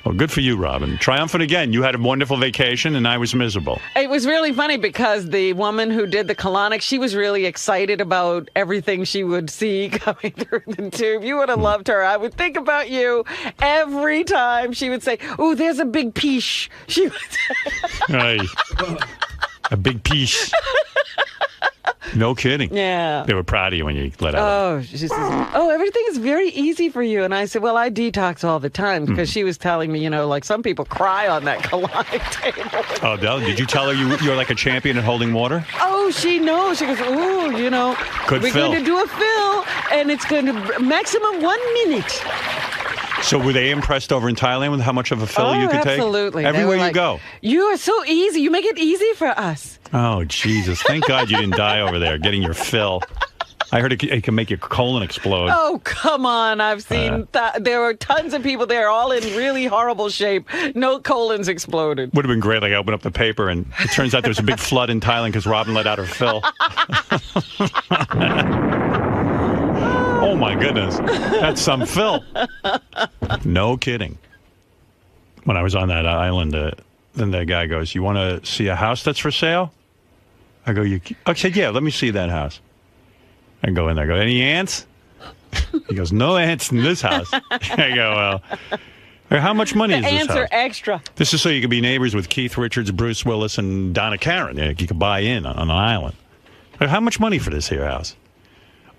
Well, good for you, Robin. Triumphant again. You had a wonderful vacation, and I was miserable. It was really funny because the woman who did the colonics, she was really excited about everything she would see coming through the tube. You would have loved her. I would think about you every time she would say, "Oh, there's a big piche." She would say. Hey, a big piece. No kidding. Yeah. They were proud of you when you let out. Oh, she says, "Oh, everything is very easy for you." And I said, "Well, I detox all the time," because she was telling me, like some people cry on that colonic table. Oh, did you tell her you're like a champion at holding water? Oh, she knows. She goes, "Oh, Good we're fill. going to do a fill, and it's going to maximum 1 minute." So were they impressed over in Thailand with how much of a fill you could take? Absolutely. Everywhere you go. You are so easy. You make it easy for us. Oh, Jesus. Thank God you didn't die over there getting your fill. I heard it can make your colon explode. Oh, come on. I've seen there were tons of people there, all in really horrible shape. No colons exploded. Would have been great. Like, I open up the paper, and it turns out there's a big flood in Thailand because Robin let out her fill. Oh, my goodness. That's some fill. No kidding. When I was on that island, then the guy goes, "You want to see a house that's for sale?" I go, I said, "Yeah, let me see that house." I go in there. I go, "Any ants?" He goes, "No ants in this house." I go, "Well, how much money is this ants house?" are extra. This is so you could be neighbors with Keith Richards, Bruce Willis, and Donna Karen. You could buy in on an island. I go, "How much money for this here house?"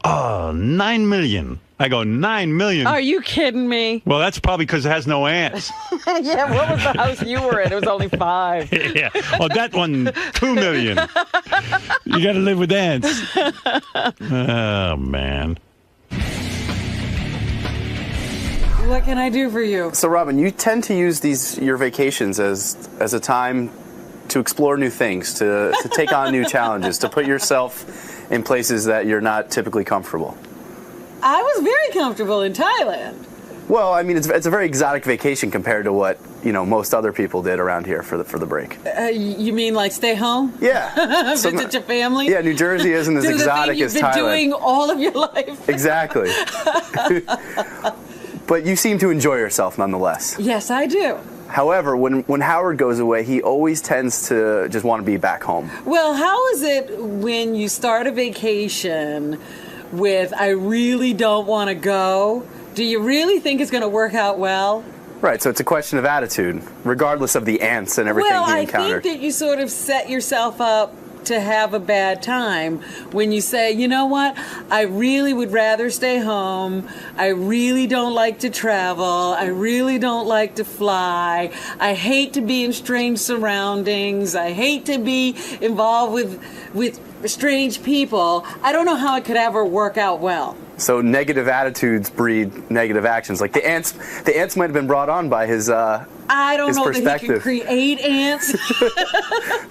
"Oh, $9 million." I go, $9 million? Are you kidding me? Well, that's probably because it has no ants. Yeah, what was the house you were in? It was only 5. Yeah. Oh, that one, $2 million. You got to live with ants. Oh, man. What can I do for you? So, Robin, you tend to use your vacations as a time to explore new things, to take on new challenges, to put yourself in places that you're not typically comfortable. I was very comfortable in Thailand. Well, I mean, it's a very exotic vacation compared to what most other people did around here for the break. You mean like stay home? Yeah. Visit your family? Yeah, New Jersey isn't as exotic as Thailand. You've been doing all of your life. Exactly. But you seem to enjoy yourself nonetheless. Yes, I do. However, when Howard goes away, he always tends to just want to be back home. Well, how is it when you start a vacation with "I really don't want to go"? Do you really think it's going to work out well? Right, so it's a question of attitude, regardless of the ants and everything he encountered. Well, I think that you sort of set yourself up to have a bad time when you say, "You know what, I really would rather stay home. I really don't like to travel. I really don't like to fly. I hate to be in strange surroundings. I hate to be involved with strange people. I don't know how it could ever work out well." So negative attitudes breed negative actions. Like the ants might have been brought on by his I don't know that he can create ants.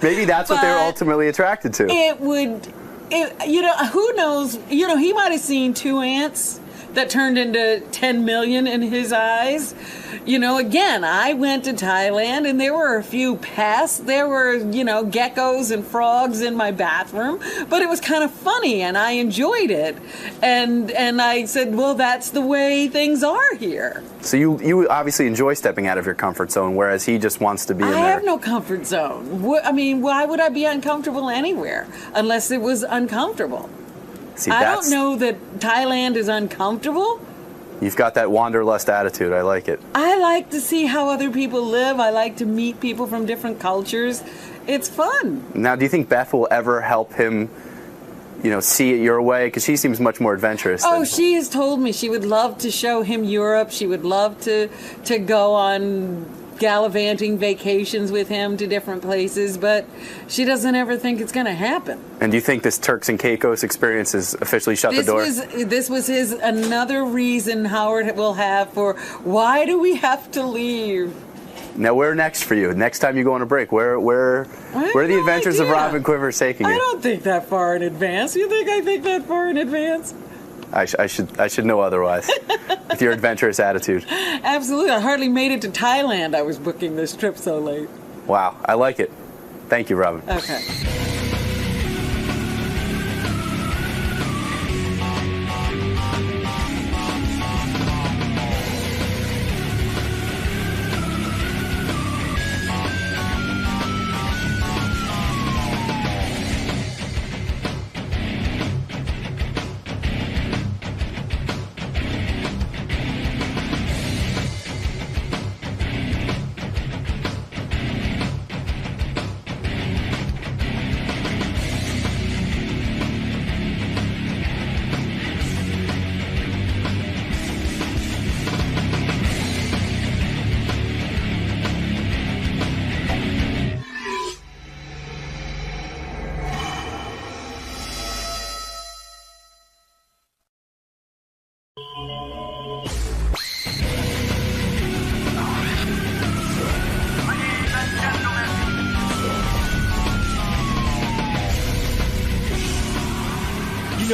Maybe that's what they were ultimately attracted to. Who knows? He might have seen 2 ants that turned into 10 million in his eyes. Again, I went to Thailand and there were a few pests. There were, geckos and frogs in my bathroom, but it was kind of funny and I enjoyed it. And I said, well, that's the way things are here. So you obviously enjoy stepping out of your comfort zone, whereas he just wants to be in there. I have no comfort zone. Why would I be uncomfortable anywhere unless it was uncomfortable? See, I don't know that Thailand is uncomfortable. You've got that wanderlust attitude. I like it. I like to see how other people live. I like to meet people from different cultures. It's fun. Now, do you think Beth will ever help him, see it your way? Because she seems much more adventurous. Oh, she has told me she would love to show him Europe. She would love to go on gallivanting vacations with him to different places, but she doesn't ever think it's going to happen. And do you think this Turks and Caicos experience has officially shut the door? This was another reason Howard will have for why do we have to leave? Now, where next for you? Next time you go on a break, where are the adventures of Robin Quivers taking you? I don't think that far in advance. You think I think that far in advance? I should know otherwise. With your adventurous attitude. Absolutely. I hardly made it to Thailand. I was booking this trip so late. Wow. I like it. Thank you, Robin. Okay.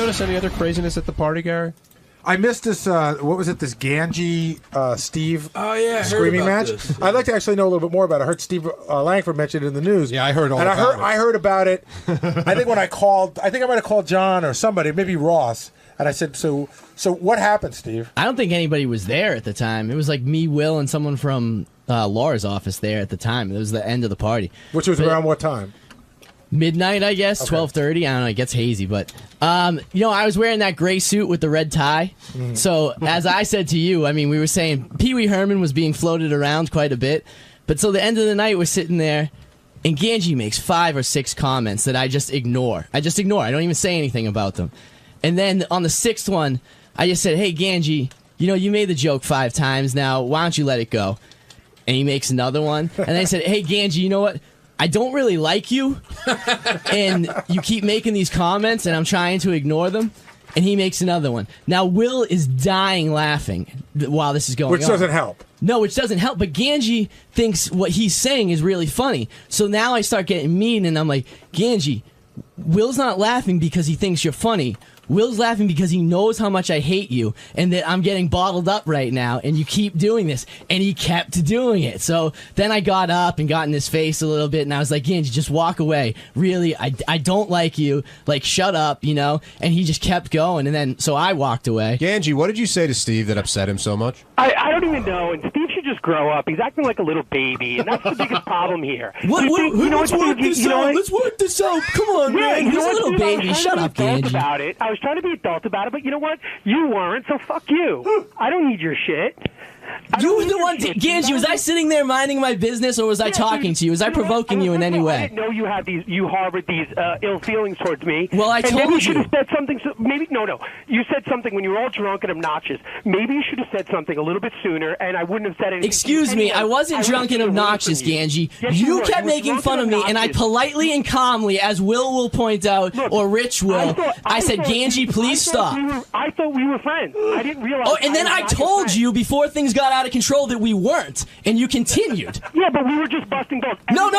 notice any other craziness at the party, Gary? I missed this. What was it? This Ganji Steve screaming match. This. I'd like to actually know a little bit more about it. I heard Steve Langford mention it in the news. Yeah, I heard all and about it. I heard about it. I think when I called, I think I might have called John or somebody, maybe Ross, and I said, "So what happened, Steve?" I don't think anybody was there at the time. It was like me, Will, and someone from Laura's office there at the time. It was the end of the party, Which was around what time? midnight, I guess, 12:30. I don't know. It gets hazy, but I was wearing that gray suit with the red tie. So as I said to you, I mean, we were saying Pee Wee Herman was being floated around quite a bit. But so the end of the night, we're sitting there, and Ganji makes 5 or 6 comments that I just ignore. I don't even say anything about them. And then on the 6th one, I just said, "Hey, Ganji, you made the joke 5 times. Now, why don't you let it go?" And he makes another one. And I said, "Hey, Ganji, you know what? I don't really like you, and you keep making these comments, and I'm trying to ignore them." And he makes another one. Now, Will is dying laughing while this is going on. Which doesn't help. No, which doesn't help. But Ganji thinks what he's saying is really funny. So now I start getting mean, and I'm like, "Ganji, Will's not laughing because he thinks you're funny. Will's laughing because he knows how much I hate you and that I'm getting bottled up right now, and you keep doing this." And he kept doing it. So then I got up and got in his face a little bit, and I was like, "Ganji, just walk away. Really, I don't like you. Like, shut up, And he just kept going, and then so I walked away. Ganji, what did you say to Steve that upset him so much? I don't even know, and Steve should just grow up. He's acting like a little baby, and that's the biggest problem here. Let's work this out. Come on, man. He's a little baby. Shut up, Ganji. I was trying to be adult about it, but you know what? You weren't, so fuck you. I don't need your shit. You were the one, Ganji. Was I sitting there minding my business, or was I talking to you? Was I provoking you in any way? I didn't know you harbored these ill feelings towards me. Well, I told maybe you should you. have said something. No. You said something when you were all drunk and obnoxious. Maybe you should have said something a little bit sooner, and I wouldn't have said anything. Excuse me, I wasn't drunk and obnoxious, Ganji. Yes, you were. kept You were making drunk fun of and me, and I obnoxious. politely and calmly, as will point out, or Rich will, I said, "Ganji, please stop." I thought we were friends. I didn't realize. Oh, and then I was not your told friend. you before things got out of control that we weren't, and you continued. Yeah, but we were just busting balls. No.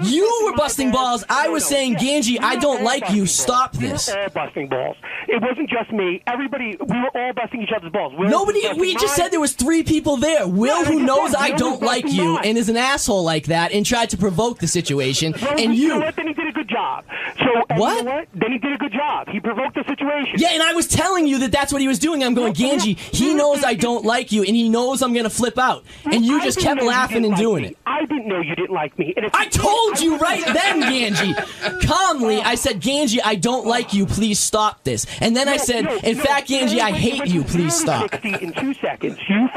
You were busting balls. I was saying, Ganji, I don't like you. Stop this. We were all busting balls. It wasn't just me. Everybody, we were all busting each other's balls. We just said there was 3 people there. Will, who knows I don't like you and is an asshole like that and tried to provoke the situation, and you. You know what? Then he did a good job. So what? You know what? Then he did a good job. He provoked the situation. Yeah, and I was telling you that that's what he was doing. I'm going, Ganji, he knows I don't like you, and he knows I'm going to flip out. And you just kept laughing and doing it. I didn't know you didn't like me. And I told you right then, Ganji. Calmly, I said, "Ganji, I don't like you. Please stop this." And then I said, "In fact, Ganji, I hate you. Please stop." 60 in 2 seconds. You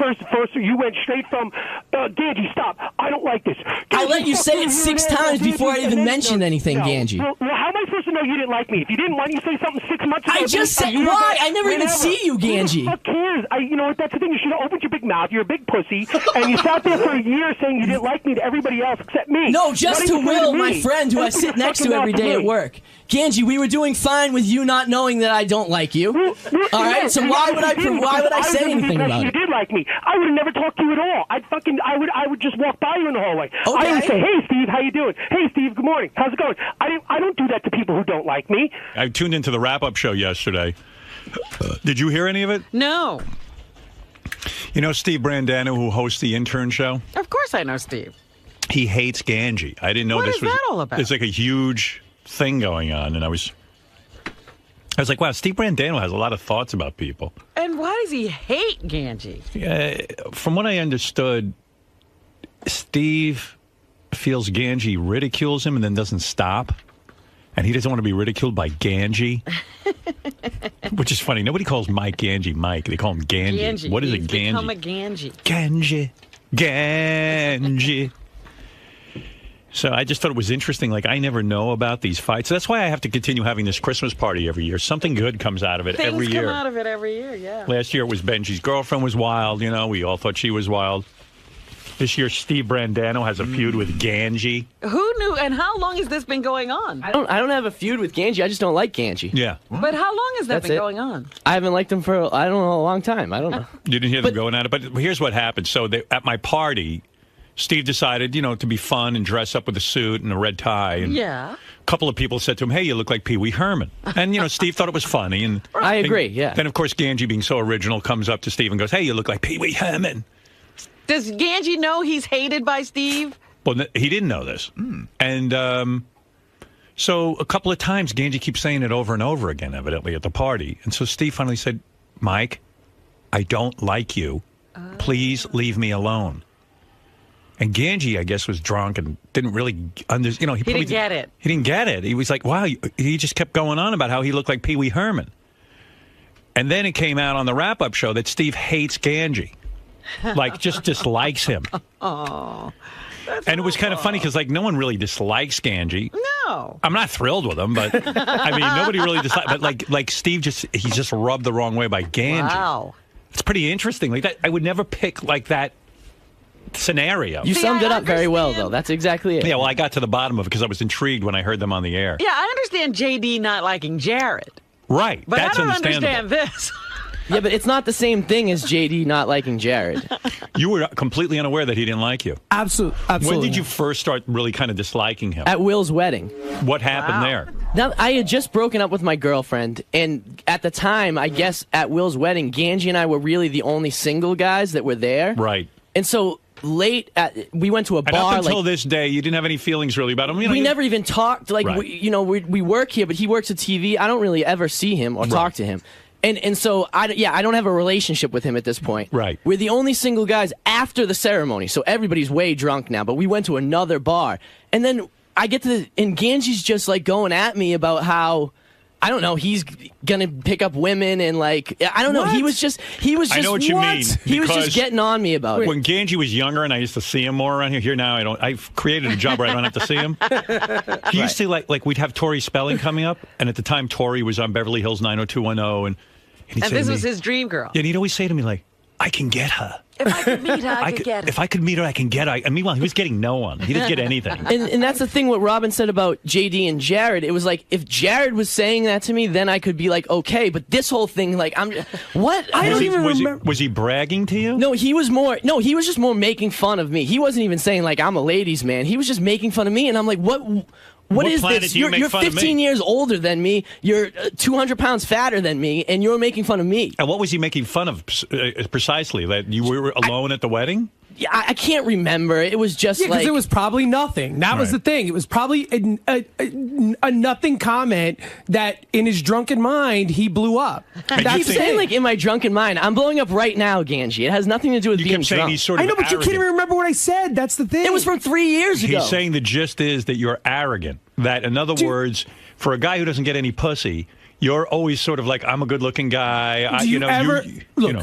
you went straight from, Ganji, stop. I don't like this. I let you say it 6 times before I even mentioned anything, Ganji. Well, how am I supposed to know you didn't like me? If you didn't, why didn't you say something 6 months ago? I just said, why? I never even see you, Ganji. Who cares? You know what? That's the thing. You should have opened your big mouth. You're a big pussy. And you sat there for a year saying you didn't like me to everybody else except me. No, just to Will, my friend, who I sit next to every day at work. Ganji, we were doing fine with you not knowing that I don't like you. All right, so why would I say anything about it? You did like me. I would have never talked to you at all. I would just walk by you in the hallway. Okay. I would say, "Hey, Steve, how you doing? Hey, Steve, good morning. How's it going?" I don't do that to people who don't like me. I tuned into the wrap-up show yesterday. Did you hear any of it? No. You know Steve Brandano, who hosts the Intern Show? Of course I know Steve. He hates Ganji. I didn't know What this is was. that all about? There's like a huge thing going on, and I was like, wow, Steve Brandano has a lot of thoughts about people. And why does he hate Ganji? From what I understood, Steve feels Ganji ridicules him and then doesn't stop. And he doesn't want to be ridiculed by Ganji. Which is funny. Nobody calls Mike Ganji Mike. They call him Ganji. Ganji. What is a He's Ganji? become a Ganji. Ganji. So I just thought it was interesting. Like, I never know about these fights. That's why I have to continue having this Christmas party every year. Something good comes out of it every year. Things come out of it every year, yeah. Last year it was Benji's girlfriend was wild. You know, we all thought she was wild. This year Steve Brandano has a feud with Ganji. Who knew? And how long has this been going on? I don't have a feud with Ganji. I just don't like Ganji. Yeah. But how long has that That's been it. going on? I haven't liked him for, I don't know, a long time. I don't know. You didn't hear them going at it, but here's what happened. So at my party, Steve decided, to be fun and dress up with a suit and a red tie. And Yeah. a couple of people said to him, "Hey, you look like Pee Wee Herman." And, Steve thought it was funny. And I agree, yeah. Then, of course, Ganji, being so original, comes up to Steve and goes, "Hey, you look like Pee Wee Herman." Does Ganji know he's hated by Steve? Well, he didn't know this. And so a couple of times, Ganji keeps saying it over and over again, evidently, at the party. And so Steve finally said, "Mike, I don't like you. Please leave me alone." And Ganji, I guess, was drunk and didn't really understand. He didn't get it. He didn't get it. He was like, wow, he just kept going on about how he looked like Pee Wee Herman. And then it came out on the wrap-up show that Steve hates Ganji. Like, just dislikes him. Oh. And it was kind of funny because, no one really dislikes Ganji. No. I'm not thrilled with him, but, nobody really dislikes. But, like Steve he's just rubbed the wrong way by Ganji. Wow. It's pretty interesting. Like that, I would never pick, that scenario. You summed it up very well, though. That's exactly it. Yeah, well, I got to the bottom of it because I was intrigued when I heard them on the air. Yeah, I understand JD not liking Jared. Right. But That's I don't understandable. understand this. Yeah, but it's not the same thing as JD not liking Jared. You were completely unaware that he didn't like you. Absolutely. When did you first start really kind of disliking him? At Will's wedding. What happened there? Now, I had just broken up with my girlfriend, and at the time, I guess at Will's wedding, Ganji and I were really the only single guys that were there. Right. And so we went to a bar. And up until this day, you didn't have any feelings really about him. We never even talked. Right. We work here, but he works at TV. I don't really ever see him or talk to him. And so, I don't have a relationship with him at this point. Right. We're the only single guys after the ceremony, so everybody's way drunk now, but we went to another bar. And then I get to, and Ganji's just, going at me about how, I don't know, he's gonna pick up women and, I don't know, What? he was just, I know what you mean. He was because just getting on me about it. When Ganji was younger and I used to see him more around here now I've created a job where I don't have to see him. He used to, we'd have Tori Spelling coming up, and at the time, Tori was on Beverly Hills 90210, and this was his dream girl. Yeah, and he'd always say to me, I can get her. If I could meet her, I could get her. If I could meet her, I can get her. And meanwhile, he was getting no one. He didn't get anything. And that's the thing what Robin said about JD and Jared. It was if Jared was saying that to me, then I could be okay. But this whole thing, what? I don't even remember. Was he bragging to you? No, he was just more making fun of me. He wasn't even saying I'm a ladies' man. He was just making fun of me. And I'm like, what is planet this? do you make You're fun of 15 me? years older than me. You're 200 pounds fatter than me, and you're making fun of me. And what was he making fun of precisely? That you were alone at the wedding? Yeah, I can't remember. It was just because it was probably nothing. That was the thing. It was probably a nothing comment that in his drunken mind he blew up. I keep saying in my drunken mind, I'm blowing up right now, Ganji. It has nothing to do with being drunk. He's sort of I know, but you can't even remember what I said. That's the thing. It was from 3 years ago. He's saying the gist is that you're arrogant. That, in other words, for a guy who doesn't get any pussy, you're always sort of I'm a good-looking guy.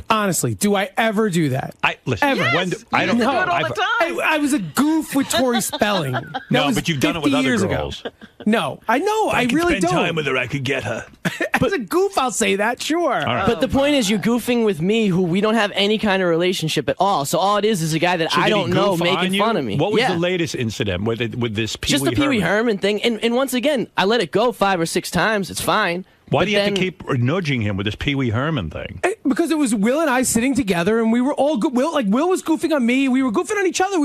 Honestly, do I ever do that? Listen, ever? Yes, I don't you know. do it all the time. I was a goof with Tori Spelling. No, but you've done it with 50 other years girls. Ago. No, I know. I really spend don't. time with her, I could get her. As a goof, I'll say that. Sure. Right. But the point is, you're goofing with me, who we don't have any kind of relationship at all. So all it is a guy that So I did he don't know goof on making you? fun of me. What was Yeah. the latest incident with this Pee Wee Just the Pee Wee Herman thing. And once again, I let it go 5 or 6 times. It's fine. Why But do you have to then- keep nudging him with this Pee Wee Herman thing? Because it was Will and I sitting together, and we were all good. Will was goofing on me. We were goofing on each other.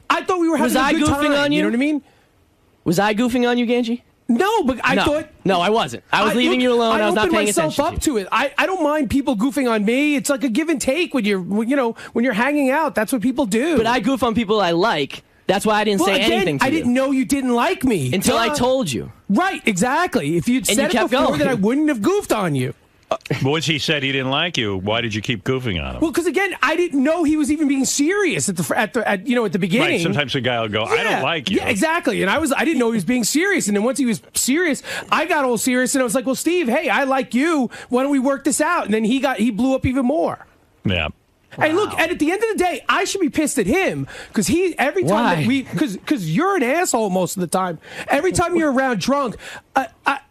I thought we were having a good time. Was I goofing on you? You know what I mean? Was I goofing on you, Ganji? No, but I thought. No, I wasn't. I was leaving you alone. I was not paying attention. I opened myself up to it. I don't mind people goofing on me. It's like a give and take when you're hanging out. That's what people do. But I goof on people I like. That's why I didn't say anything to I you. didn't know you didn't like me. Until I told you. Right, exactly. If you'd And said you it kept before, going. then I wouldn't have goofed on you. But once he said he didn't like you, why did you keep goofing on him? Well, because again, I didn't know he was even being serious at the beginning. Right, sometimes a guy will go, I don't like you. Yeah, exactly. And I didn't know he was being serious. And then once he was serious, I got all serious, and I was like, "Well, Steve, hey, I like you. Why don't we work this out?" And then he blew up even more. Yeah. Hey, look, and at the end of the day, I should be pissed at him because every time because you're an asshole most of the time. Every time you're around drunk,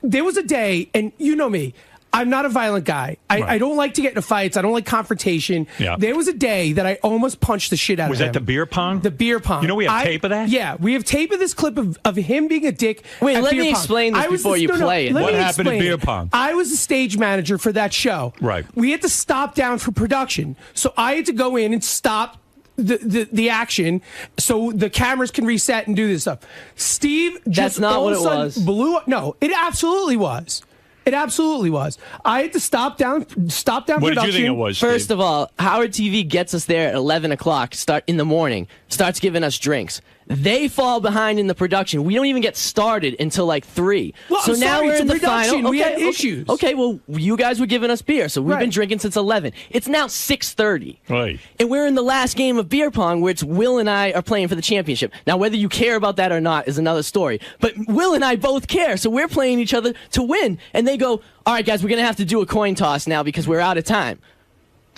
there was a day, and you know me. I'm not a violent guy. I don't like to get into fights. I don't like confrontation. Yeah. There was a day that I almost punched the shit out Was of him. that the beer pong? The beer pong. You know we have tape of that? Yeah, we have tape of this clip of him being a dick. Wait, at let beer me pong. explain this I was before you play it. let What me happened at explain beer it. pong? I was the stage manager for that show. Right. We had to stop down for production. So I had to go in and stop the action so the cameras can reset and do this stuff. Steve just That's not all what of a it sudden was. blew up. No, it absolutely was. It absolutely was. I had to stop down What did production. you think it was, Steve? First of all, Howard TV gets us there at 11 o'clock start in the morning, starts giving us drinks. They fall behind in the production. We don't even get started until like 3. Well, so I'm now sorry, we're it's in a the production. final. We had Okay, issues. Okay, well, you guys were giving us beer, so we've Right. been drinking since 11. It's now 6:30. Right. And we're in the last game of beer pong where it's Will and I are playing for the championship. Now, whether you care about that or not is another story. But Will and I both care, so we're playing each other to win. And they go, all right, guys, we're going to have to do a coin toss now because we're out of time.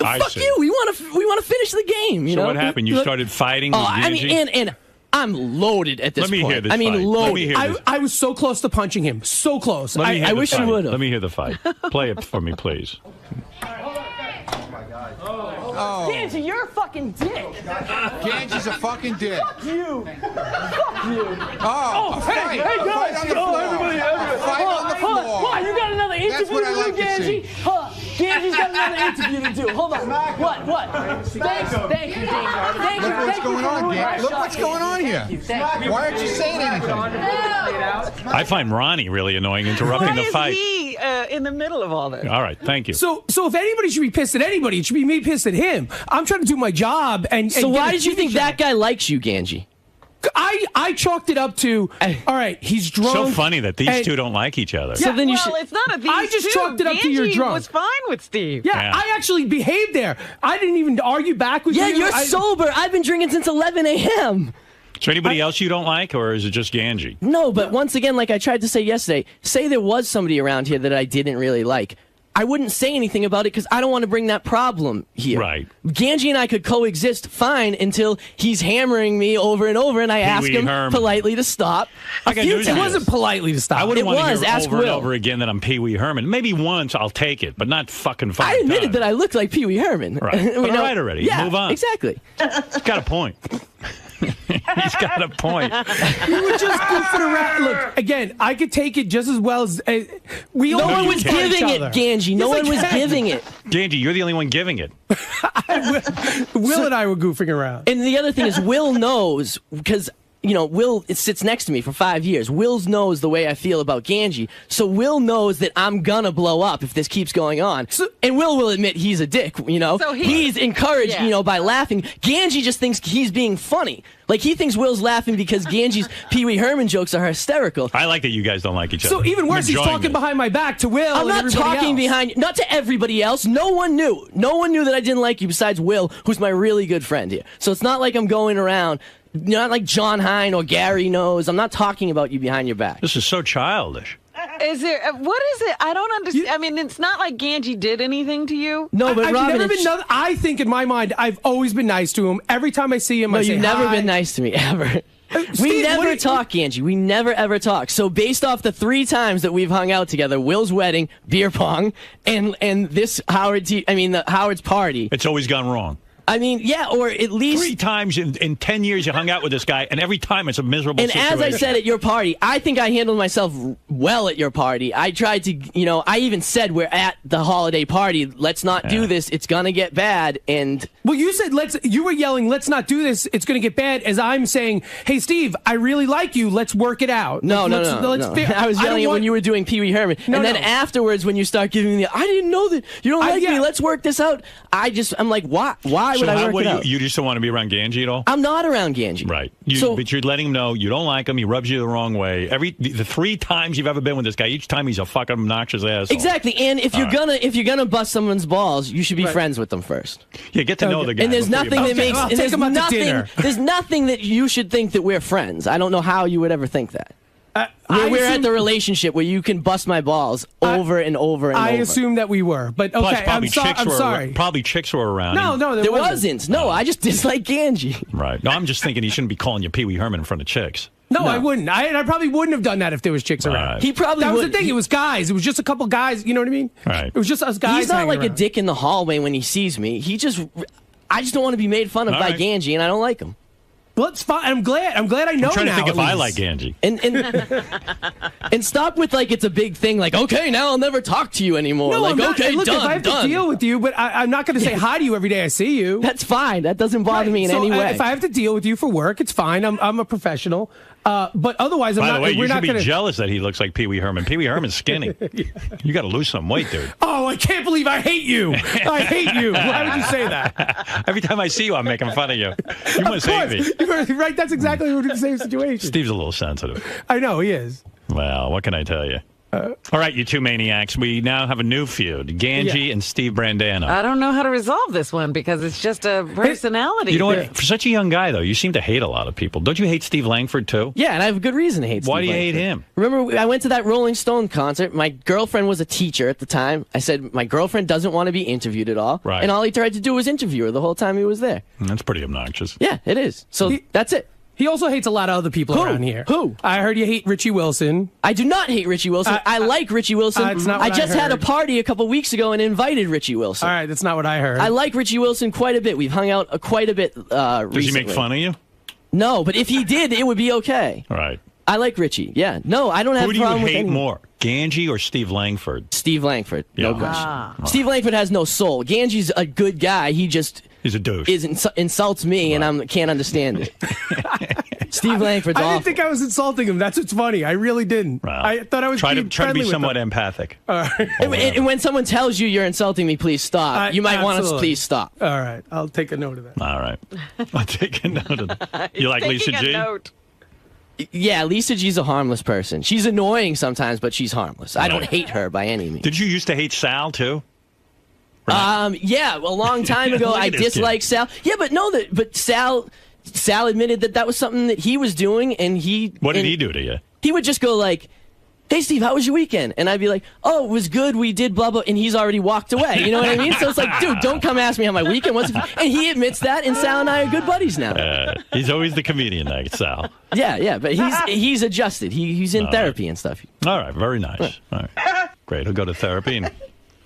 I Fuck see. you. We want to finish the game. You So know? what happened? You started fighting with I mean, Angie? and I'm loaded at this Let me point. hear this I mean, fight. loaded. Let me hear this. I was so close to punching him. So close. Let me hear I the wish you fight. would've. Let me hear the fight. Play it for me, please. Ganji, you're a fucking dick. Ganji's a fucking dick. Fuck you. Oh, a fight. Hey, A fight on the floor. A fight on the floor. What? You got another interview That's what I like to do, to see. Ganji? Huh? Ganji's got another interview to do. Hold on. What? Thank you, Ganji. Thank you. Look what's Thank going you for on, ruining my Ganji. Look shot, what's going on here. Thank you. Thank you. Why aren't you saying anything? I find Ronnie really annoying, interrupting Why the is fight. he in the middle of all this? All right, thank you. So if anybody should be pissed at anybody, it should be me pissed at him. I'm trying to do my job. So why did you think that guy likes you, Ganji? I chalked it up to, all right, he's drunk. So funny that these and- two don't like each other. Yeah, It's not a these I just two. chalked it up to you're Ganji drunk. was fine with Steve. Yeah, I actually behaved there. I didn't even argue back with you. Yeah, you're sober. I've been drinking since 11 a.m. Is there anybody else you don't like, or is it just Ganji? No, but once again, like I tried to say yesterday, say there was somebody around here that I didn't really like. I wouldn't say anything about it because I don't want to bring that problem here. Right. Ganji and I could coexist fine until he's hammering me over and over, and I ask Pee-wee him Herman. politely to stop. I got news It for you. wasn't politely to stop. I wouldn't It want to was. hear Ask over and Will. over again that I'm Pee Wee Herman. Maybe once I'll take it, but not fucking 5 I admitted times. that I looked like Pee Wee Herman. Right. But all right already. Yeah, Move on. exactly. He's got a point. He's got a point. You were just goofing around. Look, again, I could take it just as well as we all. No one you was can't. giving it, Ganji. No Yes, I one was can. giving it. Ganji, you're the only one giving it. Will and I were goofing around. And the other thing is, Will knows because. You know, Will sits next to me for 5 years. Will knows the way I feel about Ganji. So Will knows that I'm gonna blow up if this keeps going on. And Will admit he's a dick, you know? So he's encouraged, yeah. you know, by laughing. Ganji just thinks he's being funny. Like, he thinks Will's laughing because Ganji's Pee Wee Herman jokes are hysterical. I like that you guys don't like each other. So even worse, I'm he's enjoying talking this. behind my back to Will. I'm and not everybody talking else. behind, not to everybody else. No one knew. No one knew that I didn't like you besides Will, who's my really good friend here. So it's not like I'm going around, not like John Hine or Gary knows. I'm not talking about you behind your back. This is so childish. Is there? What is it? I don't understand. I mean, it's not like Ganji did anything to you. No, but I've Robin, never it's- been. I think in my mind, I've always been nice to him. Every time I see him, No, I say you've never hi. been nice to me, ever. We Steve, what never do you- talk, Angie. We never, ever talk. So based off the 3 times that we've hung out together, Will's wedding, beer pong, and this the Howard's party. It's always gone wrong. I mean, yeah, or at least 3 times in 10 years you hung out with this guy, and every time it's a miserable And situation. as I said at your party, I think I handled myself well at your party. I tried to, I even said we're at the holiday party. Let's not do this. It's going to get bad. And well, you said you were yelling, let's not do this. It's going to get bad. As I'm saying, hey, Steve, I really like you. Let's work it out. No. Let's I was yelling it when you were doing Pee Wee Herman. No, and then no. afterwards, when you start giving me I didn't know that. You don't like me. Let's work this out. I'm like, why? Why would I work it out? You just don't want to be around Ganji at all? I'm not around Ganji. Right. But you're letting him know you don't like him. He rubs you the wrong way. The 3 times you've ever been with this guy, each time he's a fucking obnoxious asshole. Exactly. And if you're gonna bust someone's balls, you should be Right. friends with them first. Yeah, get to know the guy. And there's before you nothing bust that him. makes. I'll and take there's him out to nothing. dinner. There's nothing that you should think that we're friends. I don't know how you would ever think that. We're at the relationship where you can bust my balls over and over and I over. assume that we were, but okay, Plus, probably I'm sorry. Probably chicks were around. No, there wasn't. No, I just dislike Ganji. Right. No, I'm just thinking he shouldn't be calling you Pee Wee Herman in front of chicks. No, I wouldn't. I probably wouldn't have done that if there was chicks around. Right. He probably That was would. the thing. It was guys. It was just a couple guys. You know what I mean? Right. It was just us guys. He's not hanging like a around. dick in the hallway when he sees me. I just don't want to be made fun of All by right. Ganji, and I don't like him. Well, it's fine. I'm glad I know now. I'm trying to think at if I least. like Angie. And stop with like it's a big thing. Like, okay, now I'll never talk to you anymore. No, like, I'm not, okay, look, done, if I have done. to deal with you, but I'm not going to say hi to you every day I see you. That's fine. That doesn't bother me in any way. If I have to deal with you for work, it's fine. I'm a professional. But otherwise, By the way, you we're should not be going to. jealous that he looks like Pee Wee Herman. Pee Wee Herman's skinny. You got to lose some weight, dude. Oh, I can't believe I hate you. I hate you. Why would you say that? Every time I see you, I'm making fun of you. You must hate me. You're right. That's exactly the same situation. Steve's a little sensitive. I know he is. Well, what can I tell you? All right, you two maniacs. We now have a new feud: Ganji and Steve Brandano. I don't know how to resolve this one because it's just a personality. You know what? For such a young guy, though, you seem to hate a lot of people. Don't you hate Steve Langford, too? Yeah, and I have a good reason to hate Steve Why do you Langford. hate him? Remember, I went to that Rolling Stone concert. My girlfriend was a teacher at the time. I said, my girlfriend doesn't want to be interviewed at all. Right. And all he tried to do was interview her the whole time he was there. That's pretty obnoxious. Yeah, it is. So that's it. He also hates a lot of other people around here. Who? I heard you hate Richie Wilson. I do not hate Richie Wilson. I like Richie Wilson. It's not I what just had a heard. party a couple weeks ago and invited Richie Wilson. All right, that's not what I heard. I like Richie Wilson quite a bit. We've hung out quite a bit recently. Does he make fun of you? No, but if he did, it would be okay. Right. I like Richie. Yeah. No, I don't have Who a do you problem with hate anyone. more, Ganji or Steve Langford? Steve Langford. No Yeah. question. Steve Langford has no soul. Ganji's a good guy. He just He's a douche. Insults me, and I can't understand it. Steve Langford's I awful. didn't think I was insulting him. That's what's funny. I really didn't. I thought I was Try to being be friendly with somewhat him. empathic. All right. And when someone tells you you're insulting me, please stop. You might want to Absolutely. please stop. All right. I'll take a note of that. All right. I'll take a note of that. You like Lisa G? Yeah, Lisa G's a harmless person. She's annoying sometimes, but she's harmless. I don't hate her by any means. Did you used to hate Sal, too? Yeah, a long time ago, Look at I this kid. disliked Sal. Yeah, but Sal admitted that was something that he was doing, and What did he do to you? He would just go like, "Hey, Steve, how was your weekend?" And I'd be like, "Oh, it was good. We did blah blah," and he's already walked away. You know what I mean? So it's like, dude, don't come ask me how my weekend was. And he admits that, and Sal and I are good buddies now. He's always the comedian, that Sal. Yeah, but he's adjusted. He's in therapy and stuff. All right, very nice. All right. Great. He'll go to therapy and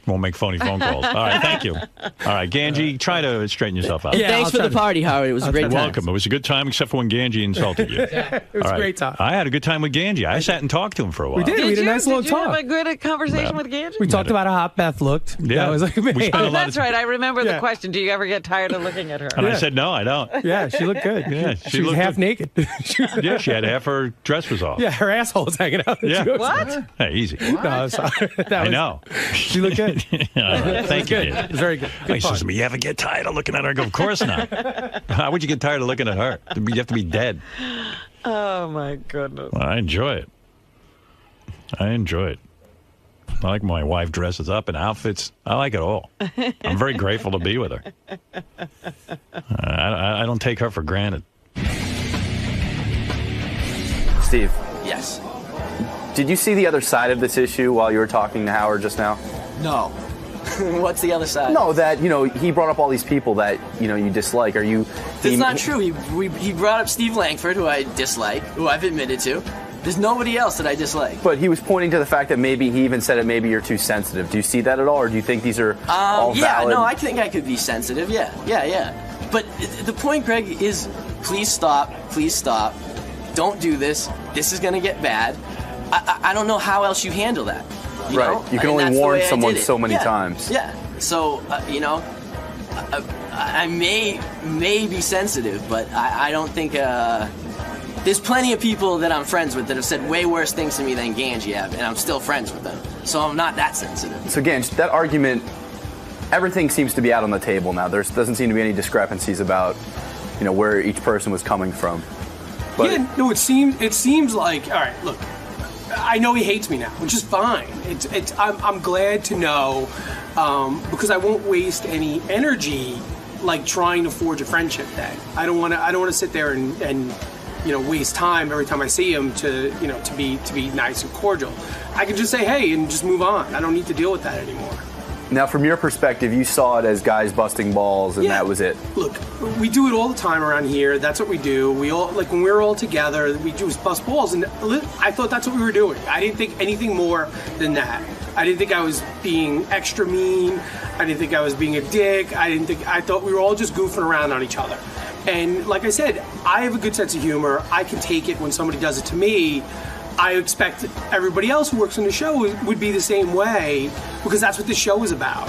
won't make phony phone calls. All right, thank you. All right, Ganji, try to straighten yourself out. And thanks for the party, Howard. It was a great time. Welcome. It was a good time, except for when Ganji insulted you. It was a great time. I had a good time with Ganji. I sat and talked to him for a while. We did. We had a nice little Did you have talk. a good conversation with Ganji? We talked about how hot Beth looked. Yeah. That was like, We spent a Oh, lot that's of right. I remember Yeah. the question. Do you ever get tired of looking at her? And I said, no, I don't. Yeah, she looked good. Yeah, she was looked half good. naked. Yeah, she had half her dress was off. Yeah, her asshole was hanging out. Yeah. She was- What? Hey, easy. No, I'm sorry. That I was- know. She looked good. All right, thank you. Good. Ganji. It was very good. He says to me, you ever get tired of looking at her? I go, of course not. How would you get tired of looking at her? You have to be dead. Oh, my goodness. Well, I enjoy it. I like my wife dresses up in outfits. I like it all. I'm very grateful to be with her. I don't take her for granted. Steve, Yes. did you see the other side of this issue while you were talking to Howard just now? No. What's the other side? No, that, he brought up all these people that, you dislike. Are you... That's not true. He brought up Steve Langford, who I dislike, who I've admitted to. There's nobody else that I dislike. But he was pointing to the fact that maybe he even said it, maybe you're too sensitive. Do you see that at all, or do you think these are all yeah, valid? no, I think I could be sensitive. Yeah. But the point, Greg, is please stop. Don't do this. This is going to get bad. I don't know how else you handle that. You know? You can And only that's the warn way I someone did it. so many Yeah. times. Yeah. So, I may be sensitive, but I don't think... there's plenty of people that I'm friends with that have said way worse things to me than Ganji have, and I'm still friends with them. So I'm not that sensitive. So again, that argument, everything seems to be out on the table now. There doesn't seem to be any discrepancies about, where each person was coming from. But yeah, no, it seems like, all right, look, I know he hates me now, which is fine. I'm glad to know, because I won't waste any energy like trying to forge a friendship then. I don't want to sit there and waste time every time I see him to be nice and cordial. I can just say hey and just move on. I don't need to deal with that anymore. now, from your perspective, you saw it as guys busting balls, and that was it. Look, we do it all the time around here. That's what we do. We all, like, when we're all together, we just bust balls, and I thought that's what we were doing. I didn't think anything more than that. I didn't think I was being extra mean. I didn't think I was being a dick. I thought we were all just goofing around on each other. And like I said, I have a good sense of humor. I can take it when somebody does it to me. I expect everybody else who works on the show would be the same way, because that's what the show is about.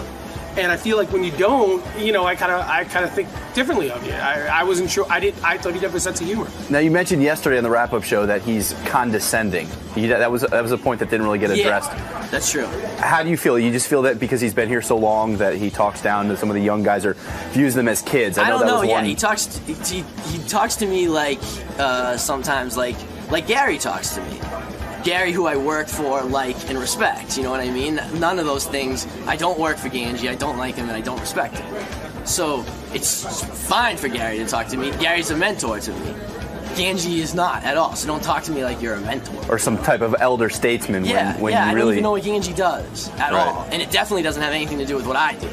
And I feel like when you don't, I kind of think differently of you. I wasn't sure. I thought he'd have a sense of humor. Now, you mentioned yesterday on the wrap-up show that he's condescending. That was a point that didn't really get addressed. Yeah, that's true. How do you feel? You just feel that because he's been here so long that he talks down to some of the young guys or views them as kids? I don't know. Was one... He talks to me like sometimes like Gary talks to me. Gary, who I work for, like, and respect, you know what I mean? None of those things. I don't work for Ganji, I don't like him, and I don't respect him. So it's fine for Gary to talk to me. Gary's a mentor to me. Ganji is not at all, so don't talk to me like you're a mentor. Or some type of elder statesman when you I really... don't even know what Ganji does at Right. all. And it definitely doesn't have anything to do with what I do.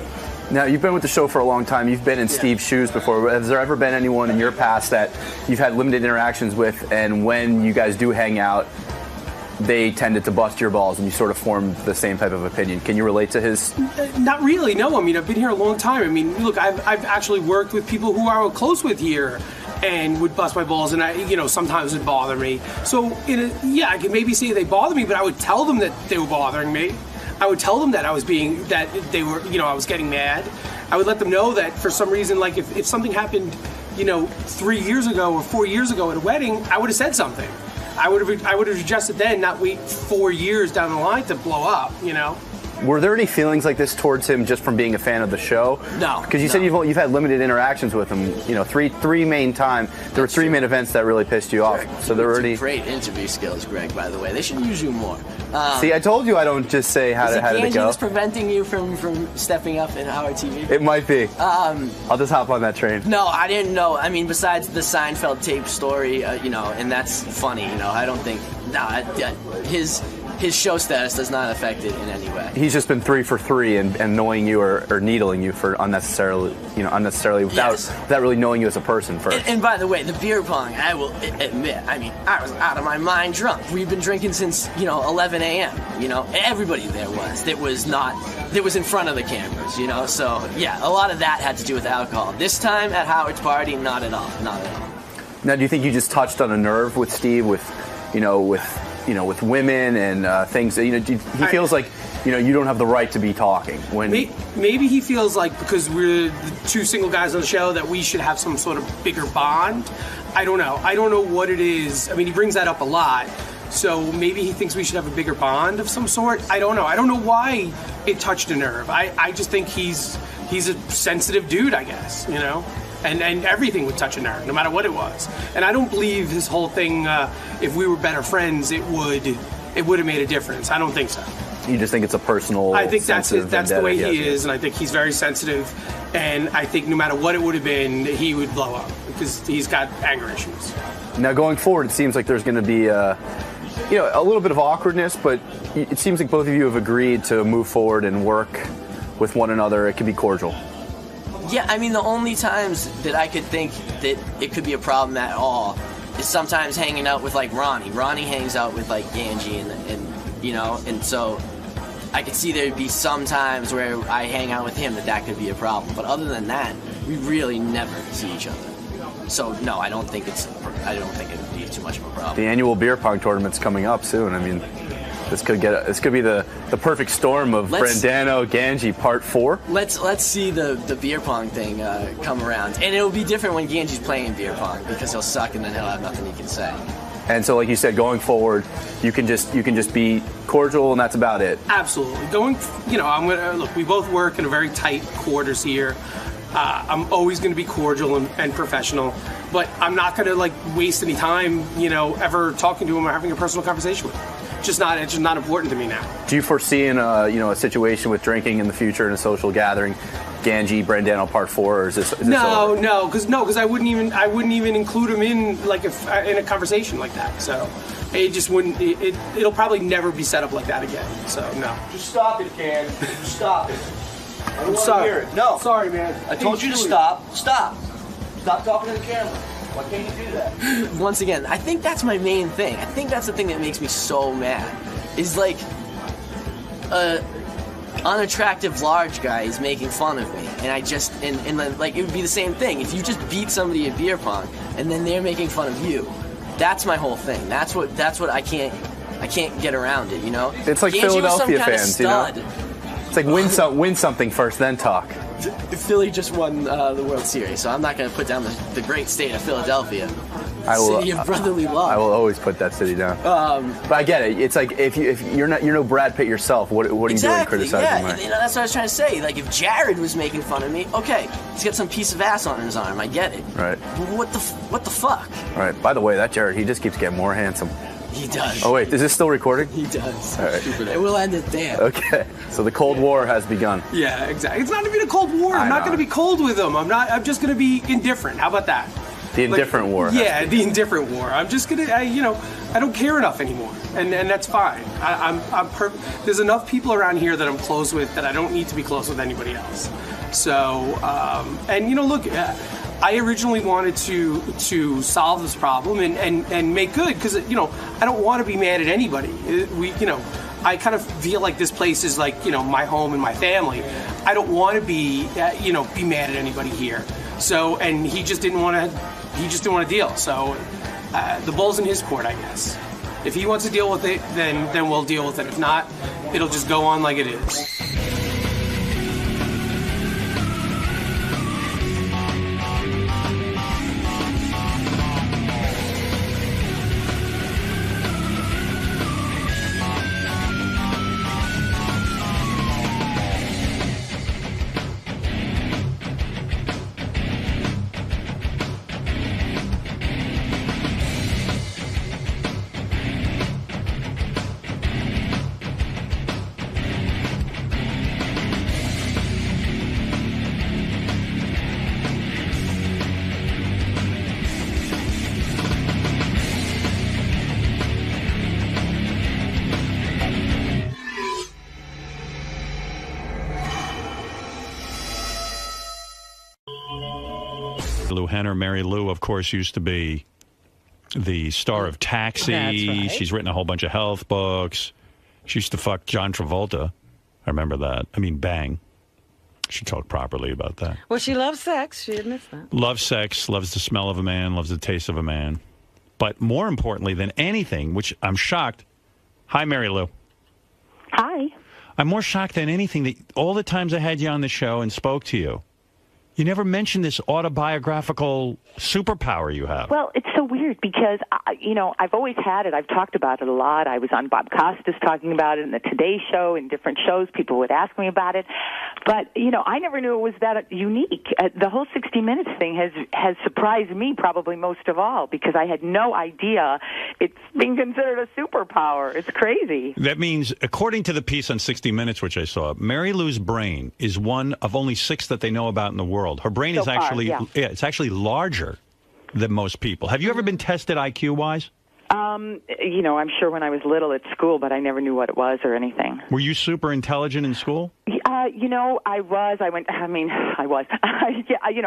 Now, you've been with the show for a long time. You've been in Steve's shoes before. Has there ever been anyone in your past that you've had limited interactions with, and when you guys do hang out, they tended to bust your balls and you sort of formed the same type of opinion? Can you relate to his? Not really, no. I mean, I've been here a long time. I mean, look, I've actually worked with people who I was close with here and would bust my balls, and sometimes it'd bother me. So, I could maybe say they bother me, but I would tell them that they were bothering me. I would tell them that I was I was getting mad. I would let them know that for some reason, like if something happened, 3 years ago or 4 years ago at a wedding, I would have said something. I would have adjusted then, not wait 4 years down the line to blow up, Were there any feelings like this towards him just from being a fan of the show? No. Because you said you've had limited interactions with him. Three main time. There were three main events that really pissed you off. So there were already great interview skills, Greg. By the way, they should use you more. See, I told you I don't just say how did it go. Is it preventing you from stepping up in Howard TV? It might be. I'll just hop on that train. No, I didn't know. I mean, besides the Seinfeld tape story, and that's funny. I don't think his show status does not affect it in any way. He's just been 3 for 3 and annoying you or needling you for unnecessarily without really knowing you as a person first. And by the way, the beer pong, I will admit, I mean, I was out of my mind drunk. We've been drinking since 11 a.m. Everybody there was. That was in front of the cameras. So yeah, a lot of that had to do with alcohol. This time at Howard's party, not at all. Now, do you think you just touched on a nerve with Steve with women and things? He feels like you don't have the right to be talking. When maybe he feels like because we're the two single guys on the show that we should have some sort of bigger bond. I don't know what it is. I mean, he brings that up a lot. So maybe he thinks we should have a bigger bond of some sort. I don't know. I don't know why it touched a nerve. I just think he's a sensitive dude, I guess. And everything would touch a nerve, no matter what it was. And I don't believe his whole thing, if we were better friends, it would have made a difference. I don't think so. You just think it's a personal... I think that's the way he is, and I think he's very sensitive. And I think no matter what it would have been, he would blow up because he's got anger issues. Now, going forward, it seems like there's going to be a little bit of awkwardness, but it seems like both of you have agreed to move forward and work with one another. It can be cordial. Yeah, I mean, the only times that I could think that it could be a problem at all is sometimes hanging out with, like, Ronnie. Ronnie hangs out with, like, Ganji and so I could see there'd be some times where I hang out with him that could be a problem. But other than that, we really never see each other. So, no, I don't think it would be too much of a problem. The annual beer pong tournament's coming up soon. I mean... This could be the perfect storm of Brandano Ganji Part 4. Let's see the beer pong thing come around, and it'll be different when Ganji's playing beer pong because he'll suck and then he'll have nothing he can say. And so, like you said, going forward, you can just be cordial, and that's about it. Absolutely. Look. We both work in a very tight quarters here. I'm always going to be cordial and professional, but I'm not going to waste any time, ever talking to him or having a personal conversation with him. It's just not important to me now. Do you foresee in a situation with drinking in the future in a social gathering, Ganji Brandano Part 4, or is this no, because I wouldn't even include him in in a conversation like that. So it just wouldn't. It'll probably never be set up like that again. So no. Just stop it, Can. Just stop it. I don't I'm want sorry. to hear it. No. Sorry, man. I told you to stop. Stop. Stop talking to the camera. Why can't you do that? Once again, I think that's my main thing. I think that's the thing that makes me so mad. Is like a unattractive large guy is making fun of me. And I just, and like, it would be the same thing. If you just beat somebody at beer pong, and then they're making fun of you, that's my whole thing. That's what I can't get around it, you know? It's like Ganji was some Philadelphia kind of fans, you know? stud. It's like win something first, then talk. Philly just won the World Series, so I'm not going to put down the great state of Philadelphia. City of brotherly love. I will always put that city down. But I get it. It's like if you're no Brad Pitt yourself, what are you doing criticizing Yeah, me? you know, that's what I was trying to say. Like, if Jared was making fun of me, okay, he's got some piece of ass on his arm. I get it. Right. But what the fuck? Right. By the way, that Jared, he just keeps getting more handsome. He does. Oh wait, is this still recording? He does. All right. And we'll end it there. Okay. So the Cold War has begun. Yeah, exactly. It's not even a Cold War. I'm not going to be cold with them. I'm just going to be indifferent. How about that? The indifferent war. Yeah, the indifferent war. I'm just gonna, I don't care enough anymore, and that's fine. There's enough people around here that I'm close with that I don't need to be close with anybody else. So, look, I originally wanted to solve this problem and make good because I don't want to be mad at anybody. I kind of feel like this place is like my home and my family. I don't want to be be mad at anybody here. So, and he just didn't want to deal. So, the ball's in his court, I guess. If he wants to deal with it, then we'll deal with it. If not, it'll just go on like it is. Lou Henner, Mary Lou, of course, used to be the star of Taxi. That's right. She's written a whole bunch of health books. She used to fuck John Travolta. I remember that. I mean, bang. She talked properly about that. Well, she loves sex. She admits that. Loves sex, loves the smell of a man, loves the taste of a man. But more importantly than anything, which I'm shocked. Hi, Mary Lou. Hi. I'm more shocked than anything that all the times I had you on the show and spoke to you, you never mentioned this autobiographical superpower you have. Well, it's so weird because, I've always had it. I've talked about it a lot. I was on Bob Costas talking about it in the Today Show, in different shows. People would ask me about it. But, I never knew it was that unique. The whole 60 Minutes thing has surprised me probably most of all because I had no idea it's being considered a superpower. It's crazy. That means, according to the piece on 60 Minutes, which I saw, Mary Lou's brain is one of only 6 that they know about in the world. Her brain So is actually, far, yeah. It's actually larger than most people. Have you ever been tested IQ-wise? I'm sure when I was little at school, but I never knew what it was or anything. Were you super intelligent in school? I was.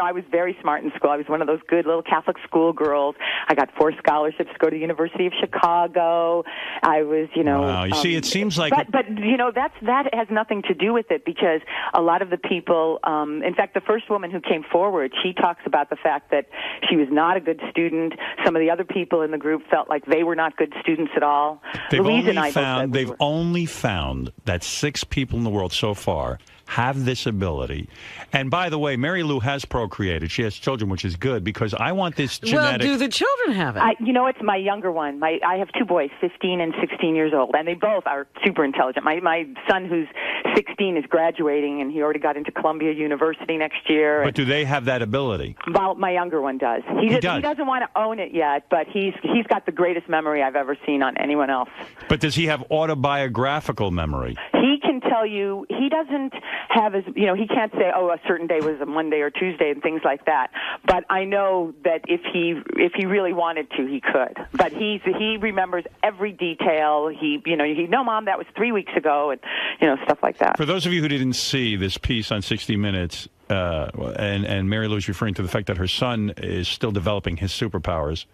I was very smart in school. I was one of those good little Catholic school girls. I got 4 scholarships to go to the University of Chicago. I was, Wow. You see, it seems like... But that has nothing to do with it because a lot of the people, in fact, the first woman who came forward, she talks about the fact that she was not a good student. Some of the other people in the group felt like they were not good students at all. They've Louise only found that 6 people in the world so far have this ability. And by the way, Mary Lou has procreated. She has children, which is good because I want this genetic... Well, do the children have it? It's my younger one. I have 2 boys, 15 and 16 years old, and they both are super intelligent. My son, who's 16, is graduating, and he already got into Columbia University next year. But do they have that ability? Well, my younger one does. He doesn't want to own it yet, but he's got the greatest memory I've ever seen on anyone else. But does he have autobiographical memory? He can tell you, he doesn't have he can't say, a certain day was a Monday or Tuesday and things like that. But I know that if he really wanted to, he could. But he remembers every detail. No, Mom, that was 3 weeks ago, and stuff like that. For those of you who didn't see this piece on 60 Minutes, and Mary Lou's referring to the fact that her son is still developing his superpowers.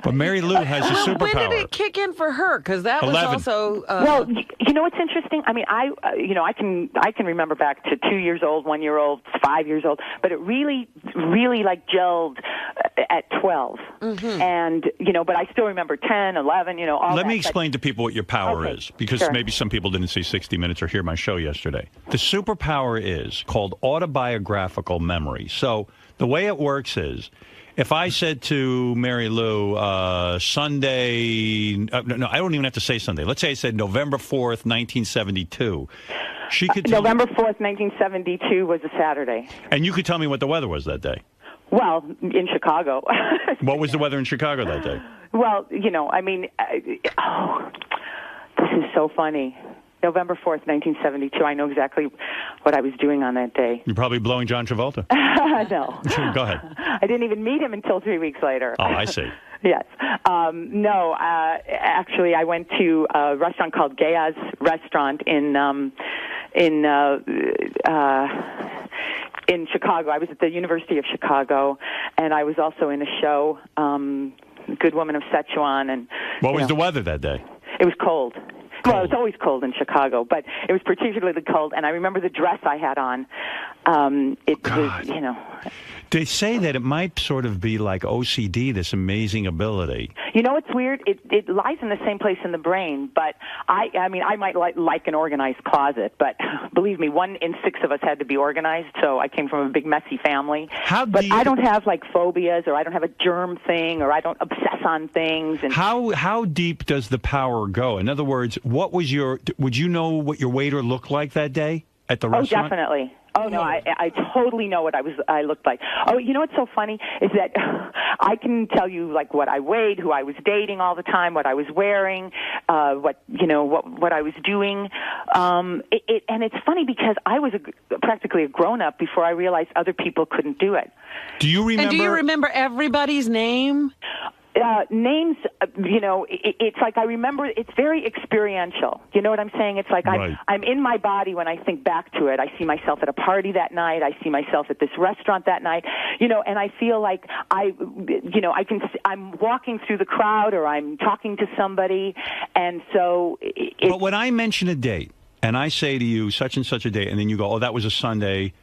But Mary Lou has a superpower. When did it kick in for her? Because that was 11. also. Well, you know what's interesting? I mean, I can remember back to 2 years old, 1 year old, 5 years old, but it really like gelled at 12. Mm-hmm. And but I still remember 10, 11. All Let that, me explain to people what your power Okay, is, because sure. maybe some people didn't see 60 Minutes or hear my show yesterday. The superpower is called autobiographical memory. So the way it works is, if I said to Mary Lou, Sunday, no, I don't even have to say Sunday. Let's say I said November 4th, 1972. She could tell November 4th, 1972 was a Saturday. And you could tell me what the weather was that day. Well, in Chicago. What was the weather in Chicago that day? Well, I mean, this is so funny. November 4th, 1972. I know exactly what I was doing on that day. You're probably blowing John Travolta. No. Go ahead. I didn't even meet him until 3 weeks later. Oh, I see. Yes. No, actually, I went to a restaurant called Gaya's Restaurant in Chicago. I was at the University of Chicago, and I was also in a show, Good Woman of Szechuan. And what was the weather that day? It was cold. Well, it's always cold in Chicago, but it was particularly cold. And I remember the dress I had on. It was, They say that it might sort of be like OCD, this amazing ability. It's weird. It lies in the same place in the brain, but I mean, I might like an organized closet, but believe me, 1 in 6 of us had to be organized, so I came from a big, messy family. I don't have, like, phobias, or I don't have a germ thing, or I don't obsess on things. And How deep does the power go? In other words, would you know what your waiter looked like that day at the restaurant? Oh, definitely. Oh, no, I totally know what I looked like. Oh, what's so funny is that I can tell you, like, what I weighed, who I was dating all the time, what I was wearing, what I was doing. And it's funny because I was practically a grown-up before I realized other people couldn't do it. Do you remember? And do you remember everybody's name? Names, it's like I remember, it's very experiential. You know what I'm saying? It's like Right. I'm in my body when I think back to it. I see myself at a party that night. I see myself at this restaurant that night, and I feel like I'm walking through the crowd, or I'm talking to somebody. And so But when I mention a date and I say to you such and such a date, and then you go, oh, that was a Sunday.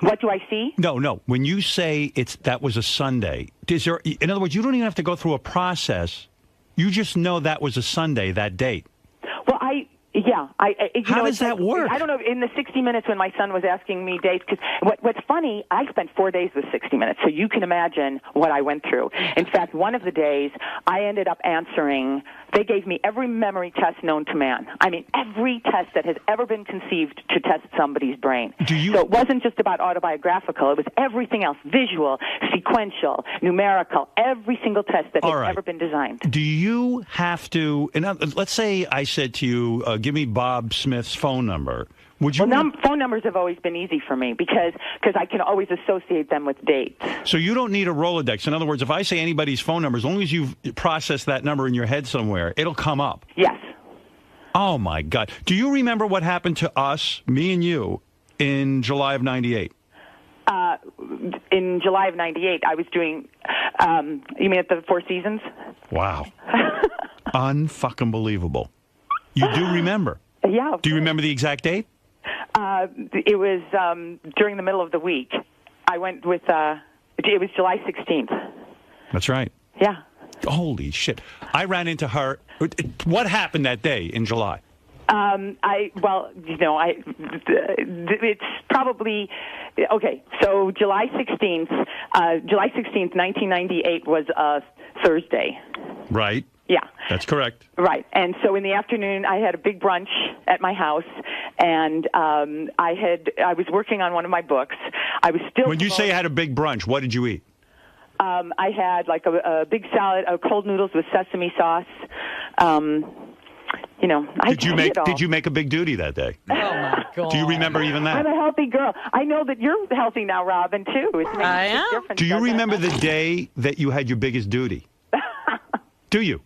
What do I see? No. When you say that was a Sunday, in other words, you don't even have to go through a process. You just know that was a Sunday, that date. Well, How does that work? I don't know. In the 60 Minutes, when my son was asking me dates, because what's funny, I spent 4 days with 60 Minutes, so you can imagine what I went through. In fact, one of the days, I ended up answering. They gave me every memory test known to man. I mean, every test that has ever been conceived to test somebody's brain. So it wasn't just about autobiographical. It was everything else: visual, sequential, numerical. Every single test that has ever been designed. Do you have to? Let's say I said to you, "Give me Bob Smith's phone number." Would you? Well, phone numbers have always been easy for me because I can always associate them with dates. So you don't need a Rolodex. In other words, if I say anybody's phone number, as long as you've processed that number in your head somewhere, it'll come up. Yes. Oh, my God. Do you remember what happened to us, me and you, in July of 98? In July of 98, I was doing, you mean at the Four Seasons? Wow. Unfucking believable. You do remember? Yeah. Do you remember the exact date? It was during the middle of the week. I went with, it was July 16th. That's right. Yeah. Holy shit. I ran into her. What happened that day in July? It's probably, okay, so July 16th, 1998 was a Thursday. Right. Yeah. That's correct. Right. And so in the afternoon, I had a big brunch at my house, and I was working on one of my books. I was still. When you say you had a big brunch, what did you eat? I had like a big salad, cold noodles with sesame sauce. Did you make a big duty that day? Oh my God! Do you remember even that? I'm a healthy girl. I know that you're healthy now, Robin, too. I am. Do you remember the day that you had your biggest duty? Do you?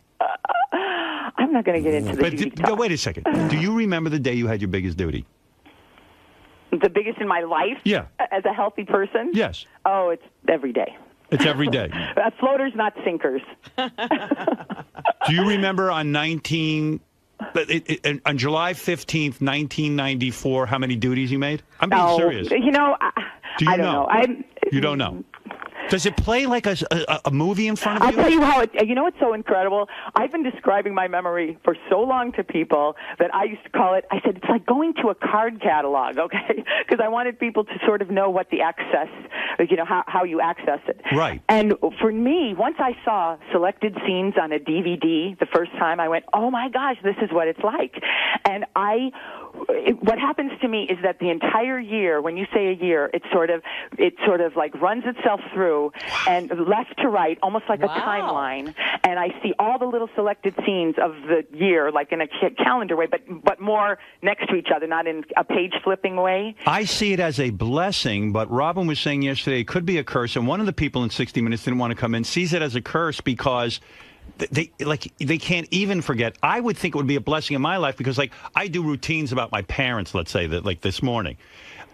I'm not going to get into the duty talk. No, wait a second. Do you remember the day you had your biggest duty? The biggest in my life? Yeah. As a healthy person? Yes. Oh, it's every day. It's every day. Floaters, not sinkers. Do you remember on on July 15th, 1994, how many duties you made? I'm being serious. You know, Do you I don't know. You don't know. Does it play like a movie in front of I'll you? tell you how. You know what's so incredible? I've been describing my memory for so long to people that I used to call it. I said it's like going to a card catalog, okay? Because I wanted people to sort of know what the access, you know, how you access it. Right. And for me, once I saw selected scenes on a DVD the first time, I went, "Oh my gosh, this is what it's like." And what happens to me is that the entire year, when you say a year, it sort of like runs itself through and left to right, almost like a timeline. And I see all the little selected scenes of the year, like in a calendar way, but more next to each other, not in a page flipping way. I see it as a blessing, but Robin was saying yesterday it could be a curse, and one of the people in 60 Minutes didn't want to come in, sees it as a curse because they can't even forget. I would think it would be a blessing in my life because, like, I do routines about my parents, let's say, that like this morning.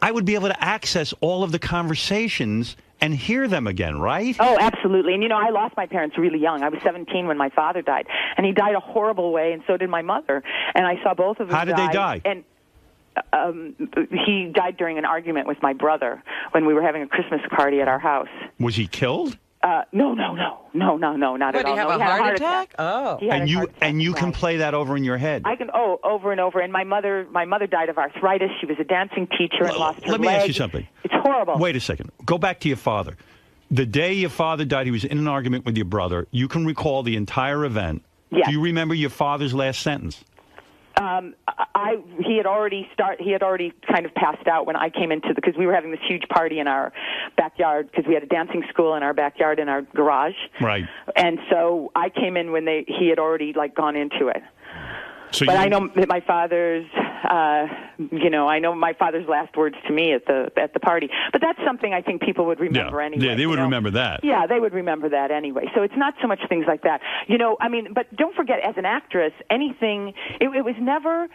I would be able to access all of the conversations and hear them again, right? Oh, absolutely. And, you know, I lost my parents really young. I was 17 when my father died. And he died a horrible way, and so did my mother. And I saw both of them die. How did they die? And he died during an argument with my brother when we were having a Christmas party at our house. Was he killed? No, not at all. Did he have a heart attack? Oh. And you can play that over in your head. I can, over and over. And my mother died of arthritis. She was a dancing teacher and lost her Let me leg. ask you something. It's horrible. Wait a second. Go back to your father. The day your father died, he was in an argument with your brother. You can recall the entire event. Yes. Do you remember your father's last sentence? He had already kind of passed out when I came into because we were having this huge party in our backyard because we had a dancing school in our backyard in our garage. Right. And so I came in when he had already gone into it. So but I know that my father's, I know my father's last words to me at the party. But that's something I think people would remember anyway. Yeah, they would remember that. Yeah, they would remember that anyway. So it's not so much things like that. But don't forget, as an actress, anything, it was never...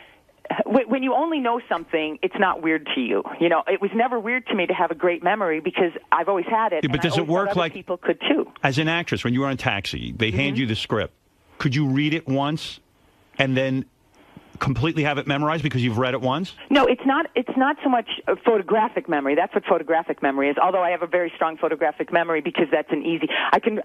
When you only know something, it's not weird to you. You know, it was never weird to me to have a great memory because I've always had it. Yeah, but does it work like people could too? As an actress, when you were on Taxi, they hand you the script. Could you read it once and then completely have it memorized because you've read it once? No, it's not so much a photographic memory. That's what photographic memory is. Although I have a very strong photographic memory because that's an easy. I can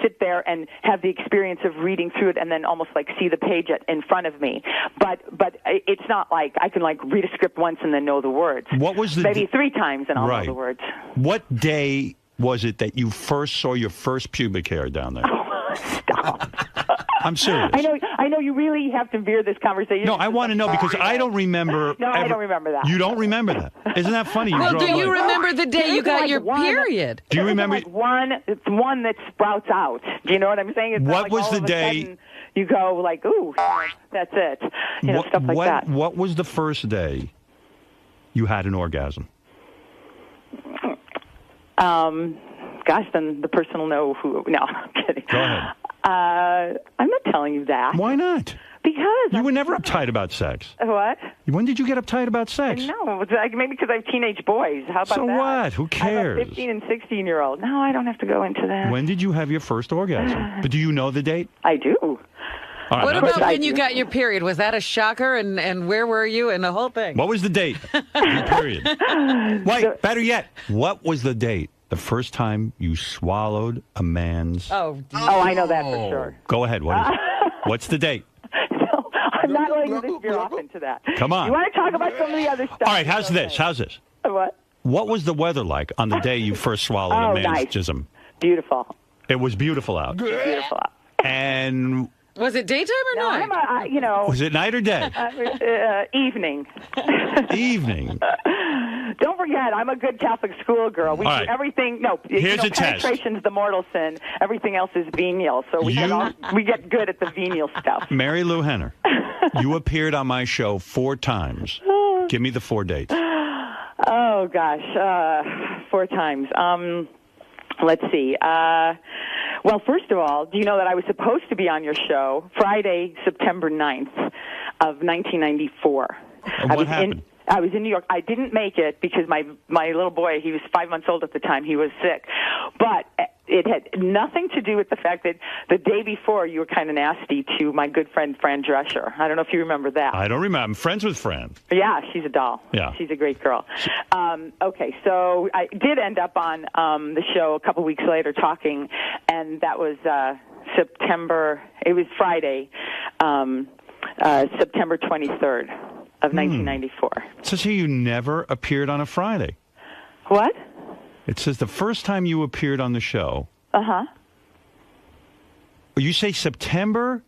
sit there and have the experience of reading through it and then almost see the page in front of me. But it's not like I can read a script once and then know the words. What was the maybe 3 times and I'll know the words. What day was it that you first saw your first pubic hair down there? Oh, stop. I'm serious. I know you really have to veer this conversation. No, I want to know because I don't remember. No, I don't remember that. You don't remember that? Isn't that funny? Well, do you remember the day you got your period? Do you remember? It's one that sprouts out. Do you know what I'm saying? It's what was the day? You go ooh, that's it. Stuff like that. What was the first day you had an orgasm? Gosh, then the person will know who. No, I'm kidding. Go ahead. I'm not telling you that. Why not? Because you were never uptight about sex. What? When did you get uptight about sex? No, maybe because I have teenage boys. How about that? So what? Who cares? I have a 15 and 16-year-old. No, I don't have to go into that. When did you have your first orgasm? But do you know the date? I do. All right, what about when you got your period? Was that a shocker? And where were you and the whole thing? What was the date? Your period. Wait, better yet, what was the date? The first time you swallowed a man's... Oh, I know that for sure. Go ahead. What's the date? No, I'm not letting you veer off into that. Come on. You want to talk about some of the other stuff? All right, how's this? What? What was the weather like on the day you first swallowed a man's jism? Beautiful. It was beautiful out. Beautiful out. And... Was it daytime or night? Was it night or day? Evening. Evening. Don't forget, I'm a good Catholic schoolgirl. We do everything. No, here's a test. Penetration's the mortal sin. Everything else is venial. So we get good at the venial stuff. Mary Lou Henner, you appeared on my show 4 times. Give me the 4 dates. Oh gosh, 4 times. Let's see. Well, first of all, do you know that I was supposed to be on your show Friday, September 9th of 1994? What happened? I was in New York. I didn't make it because my little boy, he was 5 months old at the time. He was sick. But it had nothing to do with the fact that the day before you were kind of nasty to my good friend Fran Drescher. I don't know if you remember that. I don't remember. I'm friends with Fran. Yeah, she's a doll. Yeah. She's a great girl. Okay, so I did end up on the show a couple weeks later talking, and that was September. It was Friday, September 23rd of 1994. So you never appeared on a Friday. What? It says the first time you appeared on the show. Uh-huh. You say September?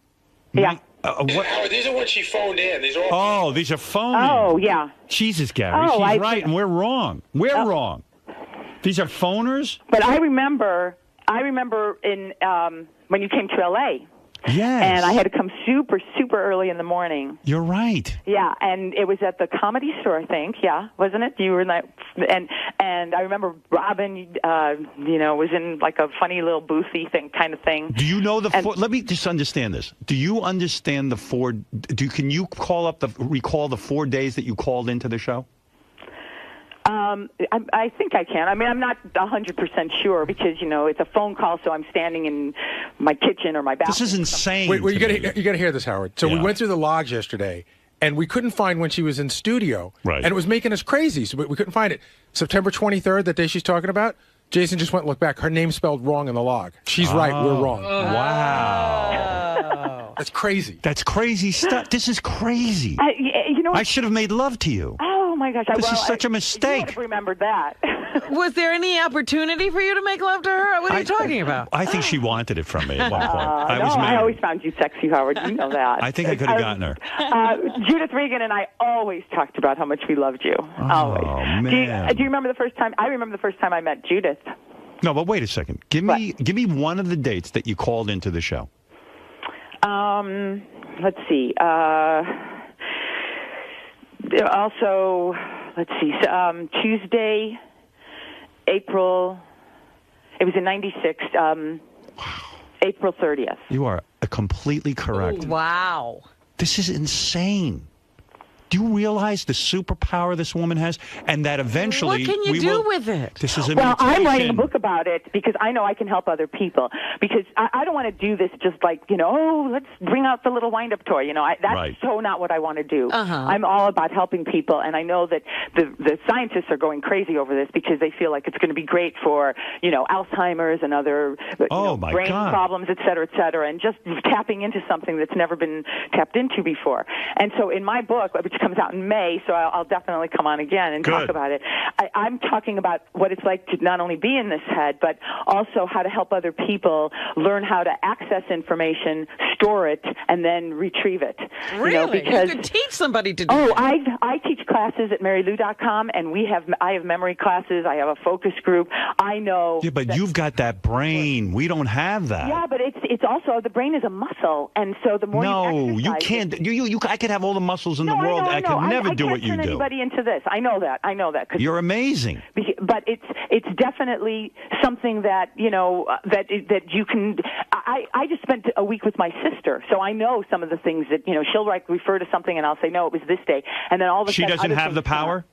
Yeah. What? Howard, these are when she phoned in. These are all. Oh, these are phone. Oh, yeah. Jesus, Gary, Oh, she's right, and we're wrong. We're wrong. These are phoners? But I remember in when you came to L.A. Yes. And I had to come super, super early in the morning. You're right. Yeah, and it was at the Comedy Store, I think. Yeah, wasn't it? You were in that, and I remember Robin, was in like a funny little boothy thing, kind of thing. Do you know let me just understand this. Do you understand the four? Can you recall the 4 days that you called into the show? I think I can. I mean, I'm not 100% sure because, it's a phone call, so I'm standing in my kitchen or my bathroom. This is insane. Wait, you got to hear this, Howard. So we went through the logs yesterday, and we couldn't find when she was in studio. Right. And it was making us crazy, so we couldn't find it. September 23rd, that day she's talking about, Jason just went and looked back. Her name's spelled wrong in the log. She's right. We're wrong. Wow. That's crazy. That's crazy stuff. This is crazy. I should have made love to you. Oh, my gosh. This is such a mistake. You would have remembered that. Was there any opportunity for you to make love to her? What are you talking about? I think she wanted it from me at one point. I always found you sexy, Howard. You know that. I think I could have gotten her. Judith Regan and I always talked about how much we loved you. Always. Oh, man. Do you remember the first time? I remember the first time I met Judith. No, but wait a second. Give me one of the dates that you called into the show. Let's see. Also, let's see. Tuesday, April. It was in '96. April 30th. You are completely correct. Wow. This is insane. Do you realize the superpower this woman has, and that eventually what can you do with it? This is a well, mutation. I'm writing a book about it because I know I can help other people. Because I don't want to do this just like let's bring out the little wind-up toy. That's so not what I want to do. I'm all about helping people, and I know that the scientists are going crazy over this because they feel like it's going to be great for Alzheimer's and other brain problems, et cetera, and just tapping into something that's never been tapped into before. And so in my book, which comes out in May, so I'll definitely come on again and talk about it. I'm talking about what it's like to not only be in this head, but also how to help other people learn how to access information, store it, and then retrieve it. Really? Because, you could teach somebody to do that. I teach classes at marylou.com, and I have memory classes. I have a focus group. I know. Yeah, but you've got that brain. We don't have that. Yeah, but it's also the brain is a muscle, and so the more you can't. I could have all the muscles in the world. I could never do what you do. I can't turn anybody into this. I know that. You're amazing. But it's definitely something that that you can. I just spent a week with my sister, so I know some of the things that she'll refer to something, and I'll say no, it was this day, and then all of a sudden she doesn't have the power.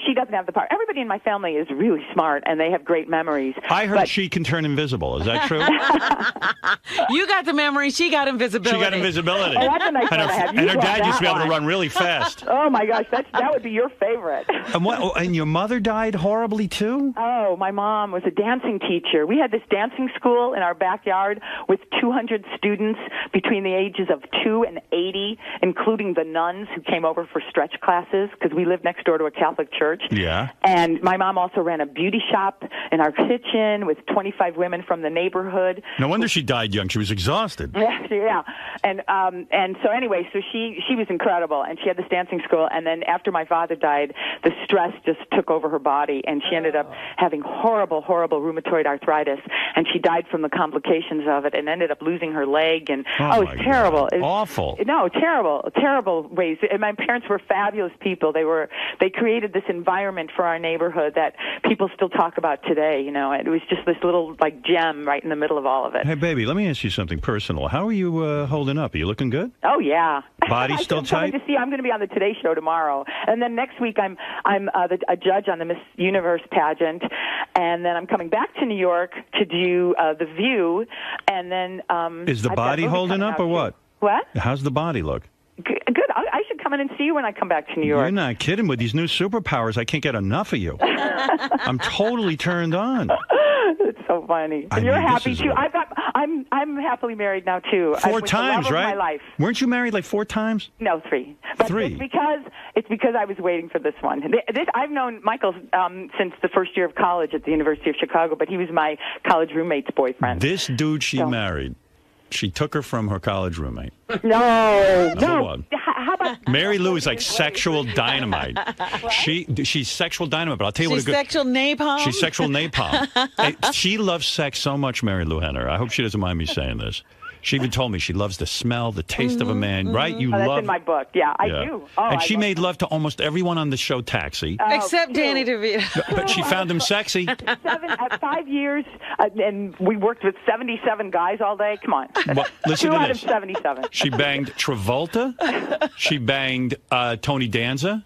She doesn't have the power. Everybody in my family is really smart, and they have great memories. I heard she can turn invisible. Is that true? You got the memory. She got invisibility. She got invisibility. Oh, that's a nice one to have. And her dad used to be able to run really fast. Oh, my gosh. That would be your favorite. And your mother died horribly, too? Oh, my mom was a dancing teacher. We had this dancing school in our backyard with 200 students between the ages of 2 and 80, including the nuns who came over for stretch classes because we lived next door to a Catholic church. Yeah. And my mom also ran a beauty shop in our kitchen with 25 women from the neighborhood. No wonder she died young. She was exhausted. Yeah. And so anyway, so she was incredible, and she had this dancing school, and then after my father died, the stress just took over her body, and she ended up having horrible rheumatoid arthritis, and she died from the complications of it and ended up losing her leg, and it was terrible. Awful. No, terrible ways. And my parents were fabulous people. They created created this environment for our neighborhood that people still talk about today. You know, it was just this little like gem right in the middle of all of it. Hey, baby, let me ask you something personal. How are you holding up? Are you looking good? Oh yeah. Body still tight? I'm going to be on the Today Show tomorrow, and then next week I'm a judge on the Miss Universe pageant, and then I'm coming back to New York to do The View, and then is the body holding up or what? What? How's the body look? Good. I should come in and see you when I come back to New York. You're not kidding. With these new superpowers, I can't get enough of you. I'm totally turned on. It's so funny. And you're happy too. I'm happily married now too. 4 times, the love right? Of my life. Weren't you married like 4 times? No, 3. But 3. It's because I was waiting for this one. I've known Michael since the first year of college at the University of Chicago, but he was my college roommate's boyfriend. This dude she married, she took her from her college roommate. No. Number one. How about Mary Lou is like sexual dynamite. She's sexual dynamite, but I'll tell you what a good... Sexual napalm? She's sexual napalm. Hey, she loves sex so much, Mary Lou Henner. I hope she doesn't mind me saying this. She even told me she loves the smell, the taste of a man, right? You that's love... in my book. Yeah, I do. Oh, and she made love to almost everyone on the show Taxi. Except Danny DeVito. But she found him sexy. 5 years, and we worked with 77 guys all day. Come on. Well, listen 2 to out this. of 77. She banged Travolta. She banged Tony Danza.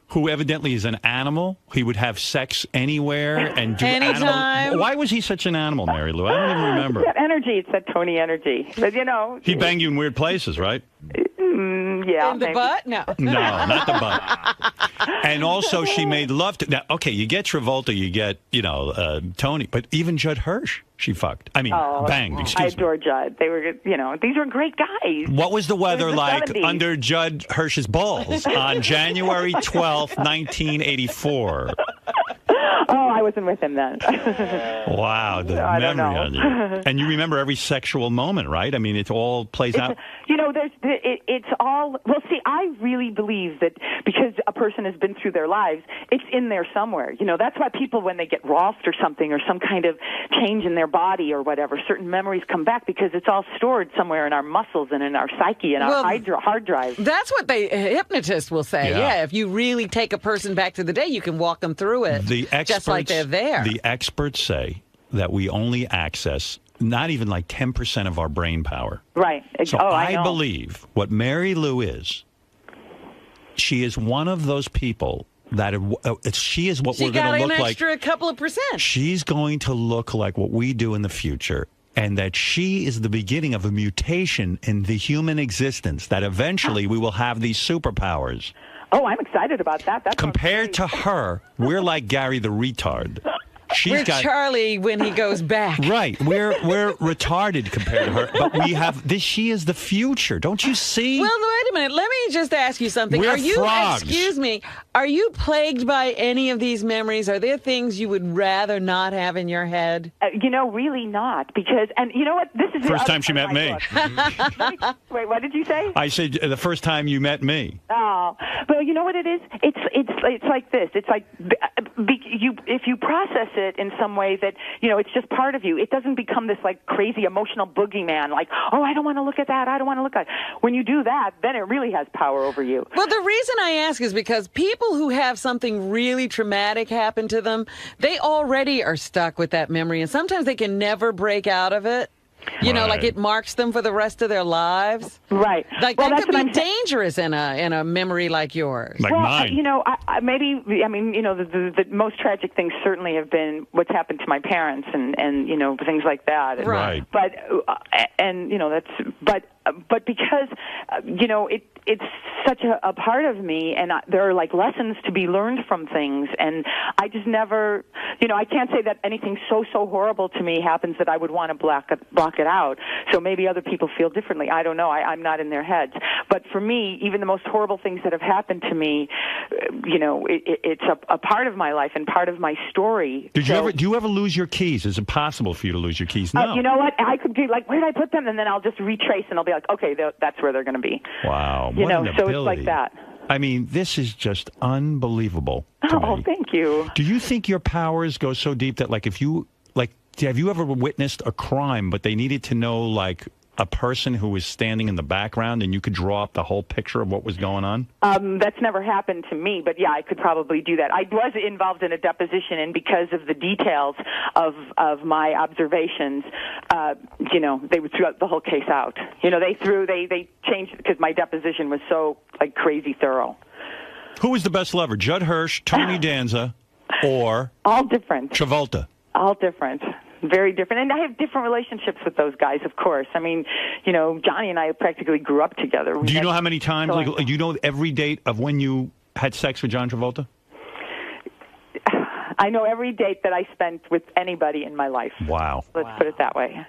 Who evidently is an animal. He would have sex anywhere and do animal. Why was he such an animal, Mary Lou? I don't even remember. It's that energy. It's that Tony energy. But, you know. He banged you in weird places, right? Yeah. In the butt? No. No, not the butt. And also, she made love to... Now, okay, you get Travolta, you get, Tony, but even Judd Hirsch, she fucked. I mean, banged, I excuse me. adore Judd. They were, these were great guys. What was the weather It was the like 70s. under Judd Hirsch's balls on January 12th, 1984? Oh, I wasn't with him then. Wow, the I don't memory know. on you. And you remember every sexual moment, right? I mean, it all plays out. It's all, well, see, I really believe that because a person has been through their lives, it's in there somewhere. That's why people, when they get lost or something, or some kind of change in their body or whatever, certain memories come back because it's all stored somewhere in our muscles and in our psyche and our hard drive. That's what hypnotists will say. Yeah, if you really take a person back to the day, you can walk them through it. Just like they're there. The experts say that we only access not even like 10% of our brain power. Right. So I know. believe what Mary Lou is, she is one of those people that she is what she we're going to look got an like. extra couple of percent. She's going to look like what we do in the future. And that she is the beginning of a mutation in the human existence, that eventually we will have these superpowers. Oh, I'm excited about that. Compared to her, we're like Gary the retard. We're Charlie when he goes back. Right. We're retarded compared to her, but we have this. She is the future. Don't you see? Well, wait a minute. Let me just ask you something. We're Are you frogs. Excuse me. Are you plagued by any of these memories? Are there things you would rather not have in your head? Really not, because you know what? This is first time she met me. Wait, what did you say? I said the first time you met me. Oh, well, you know what it is? It's like this. It's like if you process it in some way that it's just part of you. It doesn't become this like crazy emotional boogeyman. Like, oh, I don't want to look at that. I don't want to look at. When you do that, then it really has power over you. Well, the reason I ask is because people who have something really traumatic happen to them, they already are stuck with that memory, and sometimes they can never break out of it. Like it marks them for the rest of their lives. Right. Like that could be dangerous in a memory like yours. Like mine. The most tragic things certainly have been what's happened to my parents and things like that. Right. But but because it's such a part of me, and there are like lessons to be learned from things, and I just never, I can't say that anything so horrible to me happens that I would want to block it out. So maybe other people feel differently. I don't know. I'm not in their heads. But for me, even the most horrible things that have happened to me, it's a part of my life and part of my story. Do you ever lose your keys? Is it possible for you to lose your keys? No. You know what? I could be like, where did I put them? And then I'll just retrace, and I'll be like, okay, that's where they're going to be. Wow. So ability. it's like that. I mean, this is just unbelievable to me. Thank you. Do you think your powers go so deep that, like, have you ever witnessed a crime, but they needed to know, like, a person who was standing in the background and you could draw up the whole picture of what was going on? That's never happened to me, but yeah, I could probably do that. I was involved in a deposition, and because of the details of my observations, they would throw the whole case out. They changed because my deposition was so like crazy thorough. Who was the best lover, Judd Hirsch, Tony Danza, or all different Travolta? All different. Very different. And I have different relationships with those guys, of course. I mean, Johnny and I practically grew up together. Do you know how many times, do you know every date of when you had sex with John Travolta? I know every date that I spent with anybody in my life. Wow. Let's put it that way.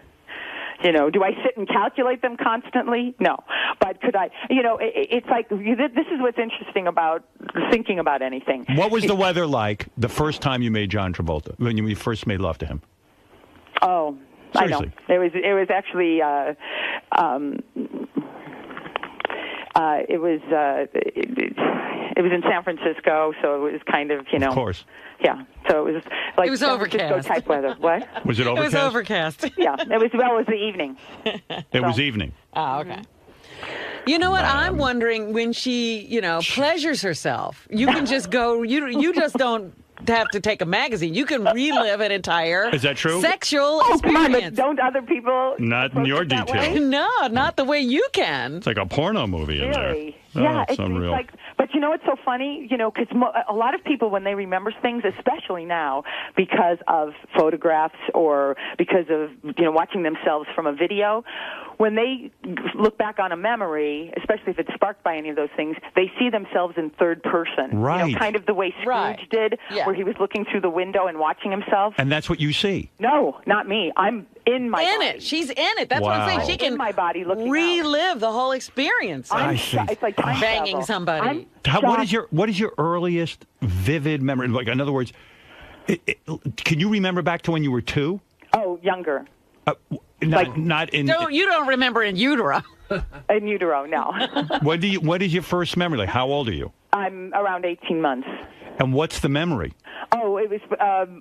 Do I sit and calculate them constantly? No. But could I, it's like, this is what's interesting about thinking about anything. What was the weather like the first time you made John Travolta, when you first made love to him? Oh, seriously? I know. It was actually it was in San Francisco, so it was kind of Of course. Yeah. So it was like It was San overcast. Francisco type weather. What? Was it overcast? It was overcast. Yeah. It was the evening. It was evening. Oh, okay. You know what? I'm wondering when she, pleasures herself. You can just go. You just don't have to take a magazine. You can relive an entire Is that true? sexual Come on, experience. but don't other people? Not in your detail. No, not the way you can. It's like a porno movie in there. Really? Oh, Yeah, it's unreal. like, but you know what's so funny? Because a lot of people, when they remember things, especially now, because of photographs or because of watching themselves from a video, when they look back on a memory, especially if it's sparked by any of those things, they see themselves in third person. Right. Kind of the way Scrooge did, where he was looking through the window and watching himself. And that's what you see. No, not me. I'm in my body. In it. She's in it. That's what I'm Wow. saying. She can in my body looking relive the whole experience. I see. It's like time banging travel. somebody. What is your earliest vivid memory? Like, in other words, can you remember back to when you were 2? Oh, younger. Not in. You don't remember in utero. In utero, no. What is your first memory? Like, how old are you? I'm around 18 months. And what's the memory? Oh, it was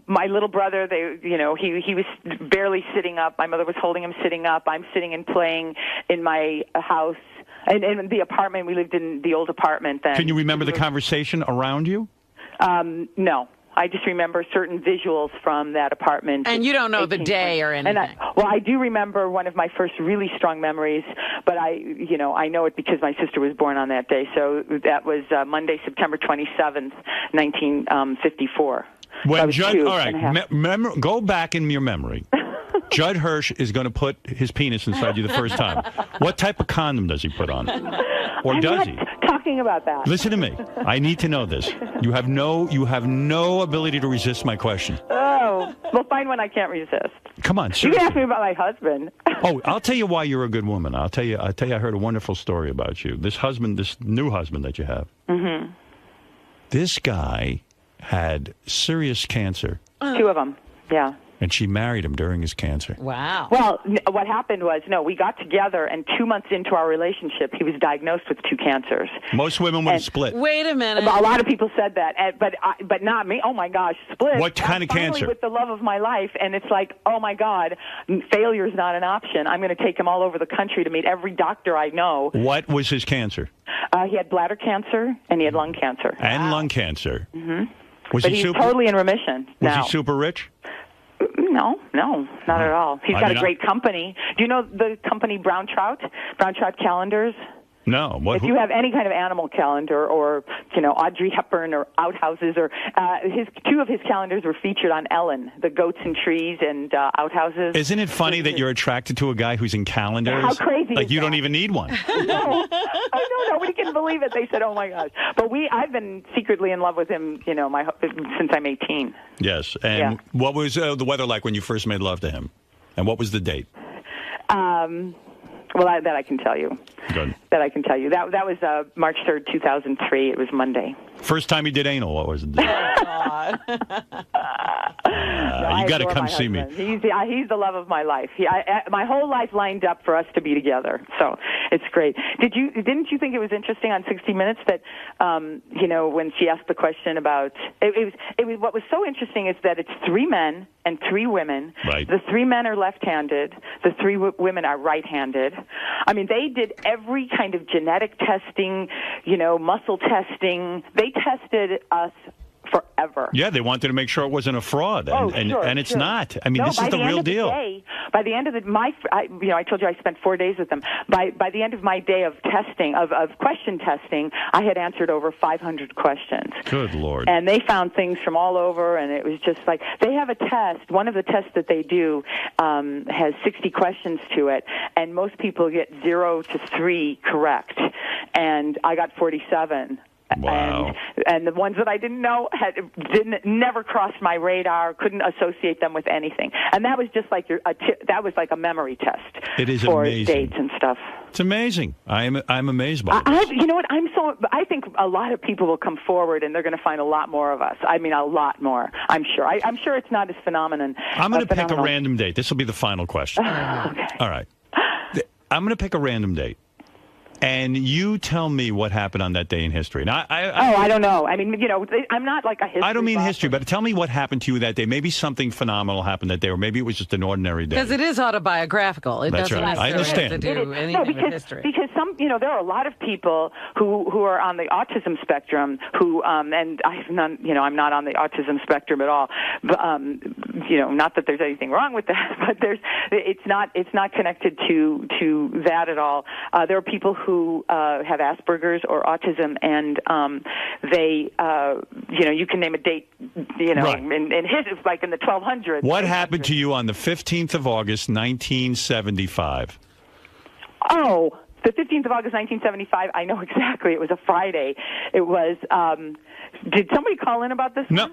my little brother. He was barely sitting up. My mother was holding him sitting up. I'm sitting and playing in my house. And in the apartment, we lived in the old apartment then. Can you remember the conversation around you? No. I just remember certain visuals from that apartment. And you don't know the day or anything. I do remember one of my first really strong memories, but I know it because my sister was born on that day. So that was Monday, September 27th, 1954. When Judd, all right, go back in your memory. Judd Hirsch is going to put his penis inside you the first time. What type of condom does he put on? Or does he? Talking about that. Listen to me. I need to know this. You have no ability to resist my question. Oh, well, find one I can't resist. Come on, You seriously. can ask me about my husband. Oh, I'll tell you why you're a good woman. I'll tell you. I heard a wonderful story about you. This new husband that you have. Mm-hmm. This guy had serious cancer. 2 of them, yeah. And she married him during his cancer. Wow. Well, what happened was, we got together, and 2 months into our relationship, he was diagnosed with 2 cancers. Most women would have split. Wait a minute. A lot of people said that, but not me. Oh my gosh, split. What kind of Finally cancer? With the love of my life, and it's like, oh my God, failure's not an option. I'm going to take him all over the country to meet every doctor I know. What was his cancer? He had bladder cancer and he had lung cancer. And lung cancer. Mm-hmm. Was but he he's totally in remission Was now. he super rich? No, not at all. He's got a great company. Do you know the company Brown Trout Calendars? No. If you have any kind of animal calendar or, Audrey Hepburn or Outhouses or 2 of his calendars were featured on Ellen, the Goats and Trees and Outhouses. Isn't it funny that you're attracted to a guy who's in calendars? How crazy Like is you that? don't even need one. No, I know, nobody can believe it. They said, "Oh my gosh!" But I've been secretly in love with him, since I'm 18. Yes. And what was the weather like when you first made love to him? And what was the date? Well, that I can tell you. Good. That I can tell you. That was March 3rd, 2003. It was Monday. First time you did anal, what was it? Oh, God. You got to adore come my see me. husband. He's the love of my life. My whole life lined up for us to be together. So it's great. Didn't you think it was interesting on 60 Minutes that when she asked the question about it was what was so interesting is that it's 3 men and 3 women. Right. The 3 men are left-handed. The 3 women are right-handed. I mean, they did every kind of genetic testing, muscle testing. They tested us forever. Yeah, they wanted to make sure it wasn't a fraud, and it's not. I mean, No, this is the real deal. By the end of I told you I spent 4 days with them. By the end of my day of testing, of question testing, I had answered over 500 questions. Good Lord. And they found things from all over, and it was just like, they have a test. One of the tests that they do has 60 questions to it, and most people get 0 to 3 correct. And I got 47. Wow. And the ones that I didn't know never crossed my radar, couldn't associate them with anything. And that was just like that was like a memory test. It is for amazing. Dates and stuff. It's amazing. I'm amazed by it. You know what? I think a lot of people will come forward and they're going to find a lot more of us. I mean, a lot more. I'm sure. I'm sure it's not as phenomenon. I'm going to pick a random date. This will be the final question. Okay. All right. I'm going to pick a random date. And you tell me what happened on that day in history. Now, I don't know. I mean, I'm not like a history I don't mean buff. history, but tell me what happened to you that day. Maybe something phenomenal happened that day, or maybe it was just an ordinary day. Because it is autobiographical. That's doesn't right. I necessarily have understand. to do anything with history. Because there are a lot of people who are on the autism spectrum who, and I have none, I'm not on the autism spectrum at all. But, not that there's anything wrong with that, but it's not connected to that at all. There are people who have Asperger's or autism, and they, you can name a date, Right. in his, like in the 1200s. What happened to you on the 15th of August, 1975? Oh, the 15th of August, 1975. I know exactly. It was a Friday. It was. Did somebody call in about this? No.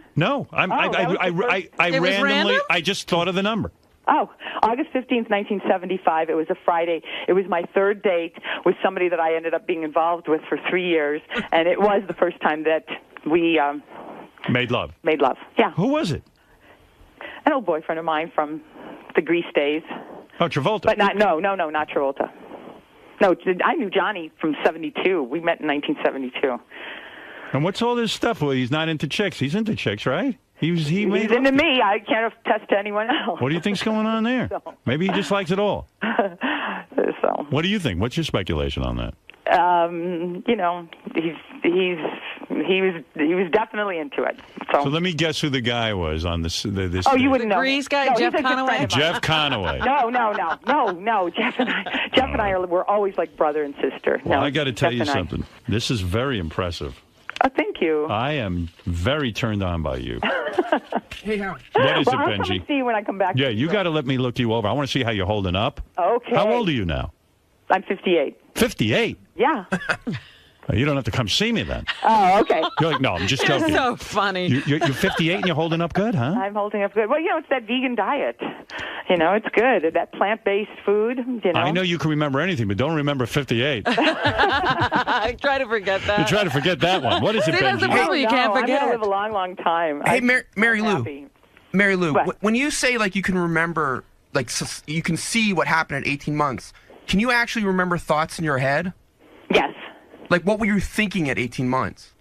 I randomly. random? I just thought of the number. Oh, August 15th, 1975. It was a Friday. It was my 3rd date with somebody that I ended up being involved with for 3 years, and it was the first time that we made love. Made love. Yeah. Who was it? An old boyfriend of mine from the Grease days. Oh, Travolta. But not Travolta. No, I knew Johnny from 72. We met in 1972. And what's all this stuff? Well, he's not into chicks. He's into chicks, right? He's into me. I can't attest to anyone else. What do you think's going on there? Maybe he just likes it all. So. What do you think? What's your speculation on that? He was definitely into it. So let me guess who the guy was on this. Oh, you wouldn't know. The Grease guy, Jeff Conaway? Jeff Conaway. No. Jeff and I were always like brother and sister. Well, no, I got to tell Jeff you and I. something. This is very impressive. Oh, thank you. I am very turned on by you. Hey, Howard. What is it, I'll come Benji? and see you when I come back. Yeah, you got to let me look you over. I want to see how you're holding up. Okay. How old are you now? I'm 58. 58? Yeah. You don't have to come see me then. Oh, okay. You're like, no, I'm just joking. It's so funny. You're 58 and you're holding up good, huh? I'm holding up good. Well, it's that vegan diet. It's good. That plant-based food, I know you can remember anything, but don't remember 58. I try to forget that. You try to forget that one. What is it, See, that's the Benji? problem. You can't I'm forget. going to live a long, long time. Hey, Mary I'm Lou. happy. Mary Lou, What? when you say like you can remember, like you can see what happened at 18 months, can you actually remember thoughts in your head? Yes. Like what were you thinking at 18 months?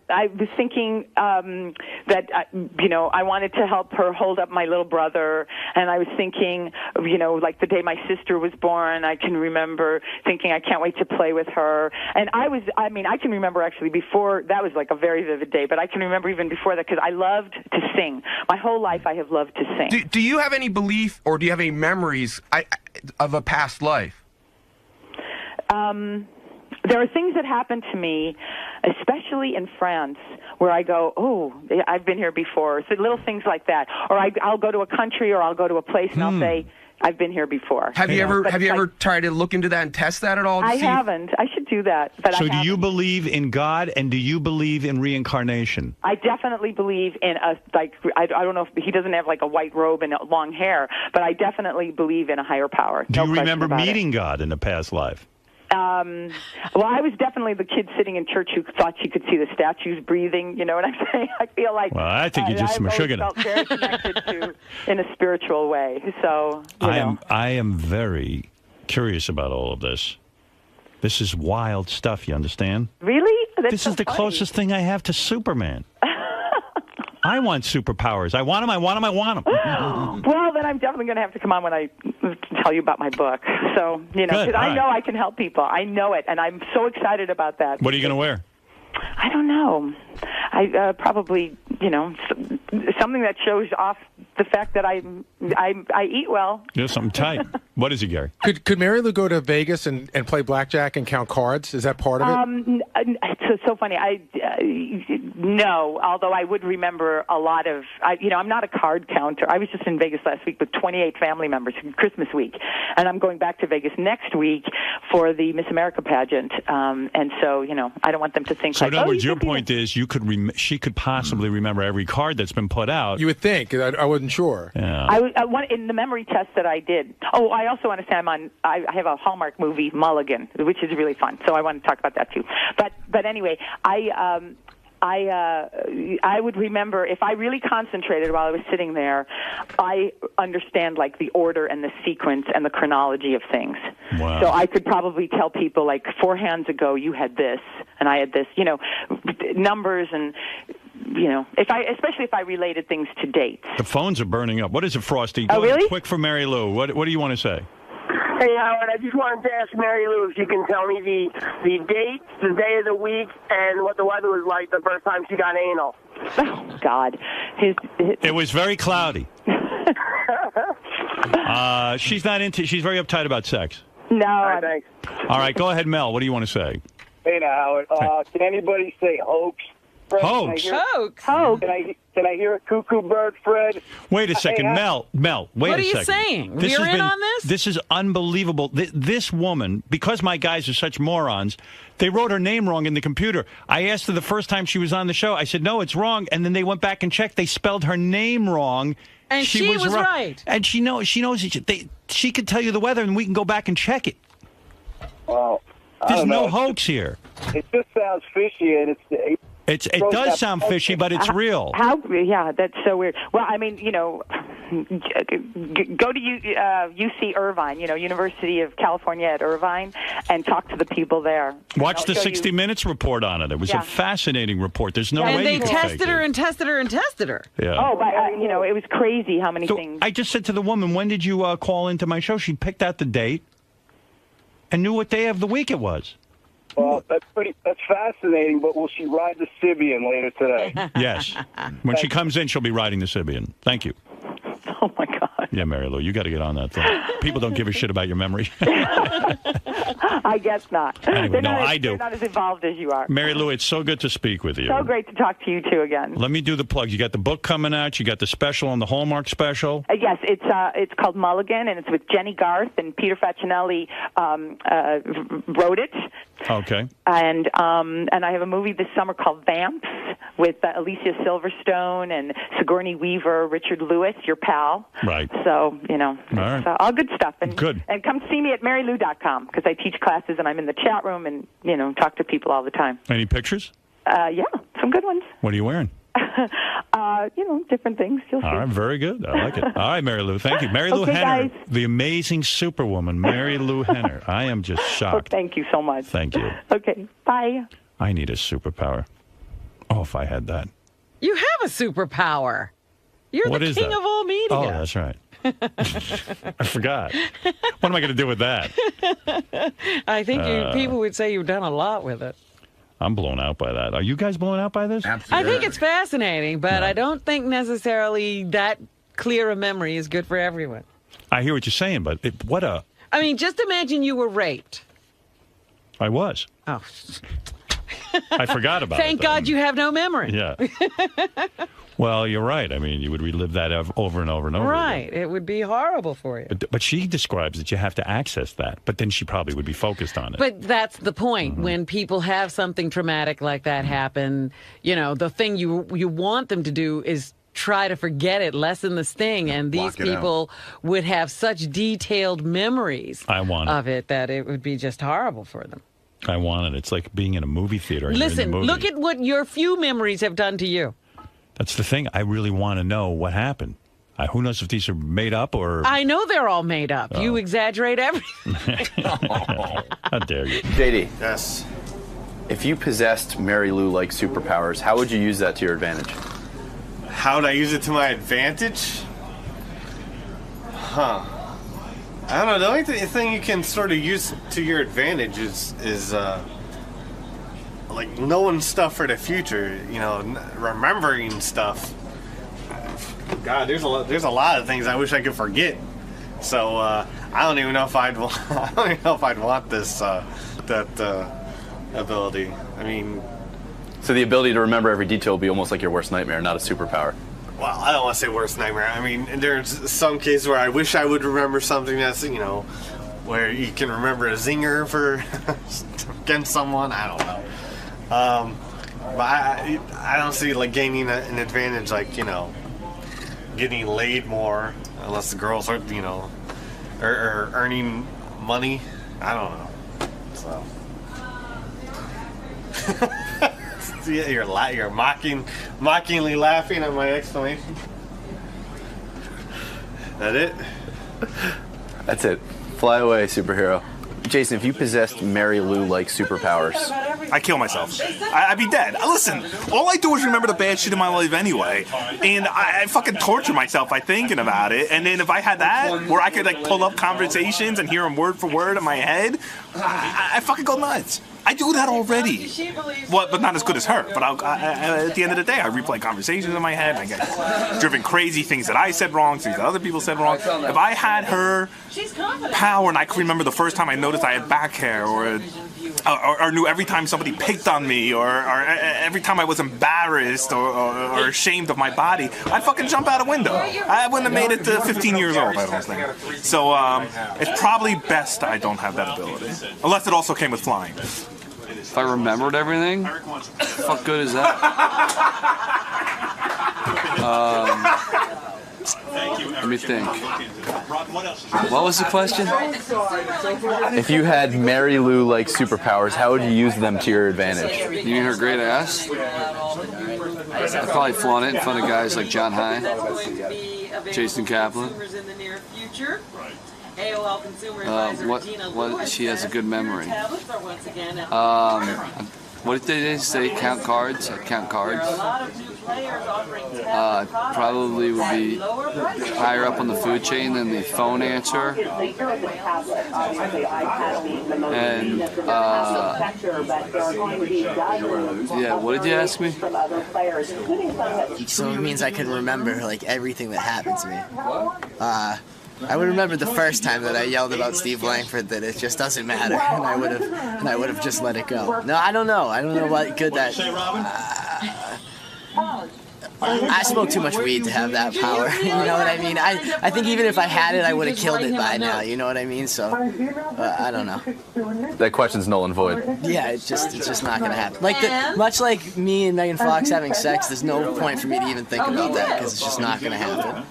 I was thinking that, I wanted to help her hold up my little brother. And I was thinking, like the day my sister was born, I can remember thinking I can't wait to play with her. And I can remember actually before, that was like a very vivid day, but I can remember even before that because I loved to sing. My whole life I have loved to sing. Do you have any belief or do you have any memories of a past life? There are things that happen to me, especially in France, where I go, oh, I've been here before. So little things like that. Or I'll go to a country or I'll go to a place and I'll say, I've been here before. Have you ever tried to look into that and test that at all? I haven't. I should do that. But So do you believe in God and do you believe in reincarnation? I definitely believe in I don't know if he doesn't have like a white robe and long hair, but I definitely believe in a higher power. Do you remember meeting God in a past life? Well, I was definitely the kid sitting in church who thought she could see the statues breathing. You know what I'm saying? I feel like. Well, I think you're just I've always Meshuggah. felt very connected to in a spiritual way. So I am very curious about all of this. This is wild stuff. You understand? Really? That's This so is the funny. closest thing I have to Superman. I want superpowers. I want them. I want them. I want them. Well, then I'm definitely going to have to come on when I tell you about my book. So, Good, because all I right. know I can help people. I know it, and I'm so excited about that. What are you going to wear? I don't know. I probably, something that shows off the fact that I eat well. Yeah, something tight. What is it, Gary? Could Mary Lou go to Vegas and play blackjack and count cards? Is that part of it? It's so funny. No, although I would remember a lot of, I'm not a card counter. I was just in Vegas last week with 28 family members, Christmas week, and I'm going back to Vegas next week for the Miss America pageant. And so, I don't want them to think So like, in other words, you your could be point is she could possibly remember every card that's been put out. You would think. I wasn't sure. Yeah. I want in the memory test that I did. Oh, I also want to say I have a Hallmark movie, Mulligan, which is really fun. So I want to talk about that too. But anyway, I would remember if I really concentrated while I was sitting there. I understand like the order and the sequence and the chronology of things. Wow. So I could probably tell people like 4 hands ago you had this and I had this. Numbers and. Especially if I related things to dates. The phones are burning up. What is it, Frosty? Oh, Go ahead, really? quick for Mary Lou. What do you want to say? Hey, Howard, I just wanted to ask Mary Lou if she can tell me the dates, the day of the week, and what the weather was like the first time she got anal. Oh, God. It was very cloudy. She's not into. She's very uptight about sex. No. All right, thanks. All right, go ahead, Mel. What do you want to say? Hey, now, Howard, can anybody say hoax? Fred, Hoax? Hoax. Can I hear a cuckoo bird, Fred? Wait a second, Hey, Mel, wait What a are you second. saying? This You're has in on this? This is unbelievable. This woman, because my guys are such morons, they wrote her name wrong in the computer. I asked her the first time she was on the show. I said, no, it's wrong. And then they went back and checked. They spelled her name wrong. And she was wrong. right. And she knows. She could tell you the weather, and we can go back and check it. Well, I There's don't no know. hoax here. It just sounds fishy, and It does sound fishy, but it's real. Yeah, that's so weird. Well, I mean, go to UC Irvine, University of California at Irvine, and talk to the people there. Watch the They'll show 60 you- Minutes report on it. It was Yeah. a fascinating report. There's no and way they you can fake tested her it. and tested her and tested her. Yeah. Oh, but it was crazy how many So things. I just said to the woman, when did you call into my show? She picked out the date and knew what day of the week it was. Well, that's fascinating, but will she ride the Sibian later today? Yes. When she comes in, she'll be riding the Sibian. Thank you. Oh, my God. Yeah, Mary Lou, you got to get on that thing. People don't give a shit about your memory. I guess not. Anyway, They're no, not as- I do. They're not as evolved as you are. Mary Lou, it's so good to speak with you. So great to talk to you, too, again. Let me do the plugs. You got the book coming out. You got the special on the Hallmark special. Yes, it's called Mulligan, and it's with Jenny Garth, and Peter Facinelli wrote it. Okay. And I have a movie this summer called Vamps with Alicia Silverstone and Sigourney Weaver, Richard Lewis, your pal. Right. So, All right. all good stuff. And, Good. And come see me at marylou.com because I teach classes and I'm in the chat room and, talk to people all the time. Any pictures? Yeah, some good ones. What are you wearing? Different things. You'll see. All right, very good. I like it. All right, Mary Lou, thank you. Mary Lou Okay, Henner, guys. the amazing superwoman, Mary Lou Henner. I am just Oh, shocked. thank you so much. Thank you. Okay, bye. I need a superpower. Oh, if I had that. You have a superpower. You're What the is king that? of all media. Oh, that's right. I forgot. What am I going to do with that? I think people would say you've done a lot with it. I'm blown out by that. Are you guys blown out by this? I think it's fascinating, but I don't think necessarily that clear a memory is good for everyone. I hear what you're saying, but I mean, just imagine you were raped. I was. Oh. I forgot about Thank it. though. God you have no memory. Yeah. Well, you're right. I mean, you would relive that over and over and over. Right. It would be horrible for you. But she describes that you have to access that. But then she probably would be focused on it. But that's the point. Mm-hmm. When people have something traumatic like that happen, the thing you want them to do is try to forget it, lessen the sting, and these Block it out. people would have such detailed memories I want it. of it that it would be just horrible for them. I want it. It's like being in a movie theater. And Listen, you're in the movie. look at what your few memories have done to you. That's the thing. I really want to know what happened. Who knows if these are made up or... I know they're all made up. Oh. You exaggerate everything. How dare you? JD. Yes. If you possessed Mary Lou-like superpowers, how would you use that to your advantage? How would I use it to my advantage? Huh. I don't know. The only thing you can sort of use to your advantage is like knowing stuff for the future. You know, remembering stuff. God, there's a lot of things I wish I could forget. So I don't even know if I'd want this ability. I mean, So the ability to remember every detail would be almost like your worst nightmare, not a superpower. well, I don't want to say worst nightmare. I mean, there's some cases where I wish I would remember something that's, you know, where you can remember a zinger for against someone. I don't know. But I don't see like gaining an advantage, like, you know, getting laid more, unless the girls are, you know, or earning money. I don't know. So. Yeah, you're mockingly laughing at my exclamation. That it? That's it. Fly away, superhero. Jason, if you possessed Mary Lou-like superpowers, I kill myself. I'd be dead. Listen, all I do is remember the bad shit in my life anyway, and I fucking torture myself by thinking about it. And then if I had that, where I could like pull up conversations and hear them word for word in my head, I fucking go nuts. I do that already. Well, but not as good as her. But at the end of the day, I replay conversations in my head. I get driven crazy, things that I said wrong, things that other people said wrong. If I had her power and I could remember the first time I noticed I had back hair, or knew every time somebody picked on me, or every time I was embarrassed or ashamed of my body, I'd fucking jump out a window. I wouldn't have made it to 15 years old, I don't think. So it's probably best I don't have that ability. Unless it also came with flying. If I remembered everything, fuck good is that? Let me think. What was the question? if you had Mary Lou-like superpowers, how would you use them to your advantage? You mean her great ass? I'd probably flaunt it in front of guys like John Hine, Jason Kaplan. What? She has a good memory. What did they say? Count cards? Count cards. Probably would be higher up on the food chain than the phone answer. And yeah, what did you ask me? So it means I could remember like everything that happened to me. I would remember the first time that I yelled about Steve Langford that it just doesn't matter, and I would have just let it go. No, I don't know. I don't know what good that. I smoke too much weed to have that power. You know what I mean? I think even if I had it, I would have killed it by now. You know what I mean? So I don't know. That question's null and void. Yeah, it's just not gonna happen. Much like me and Megan Fox having sex, there's no point for me to even think about that because it's just not gonna happen.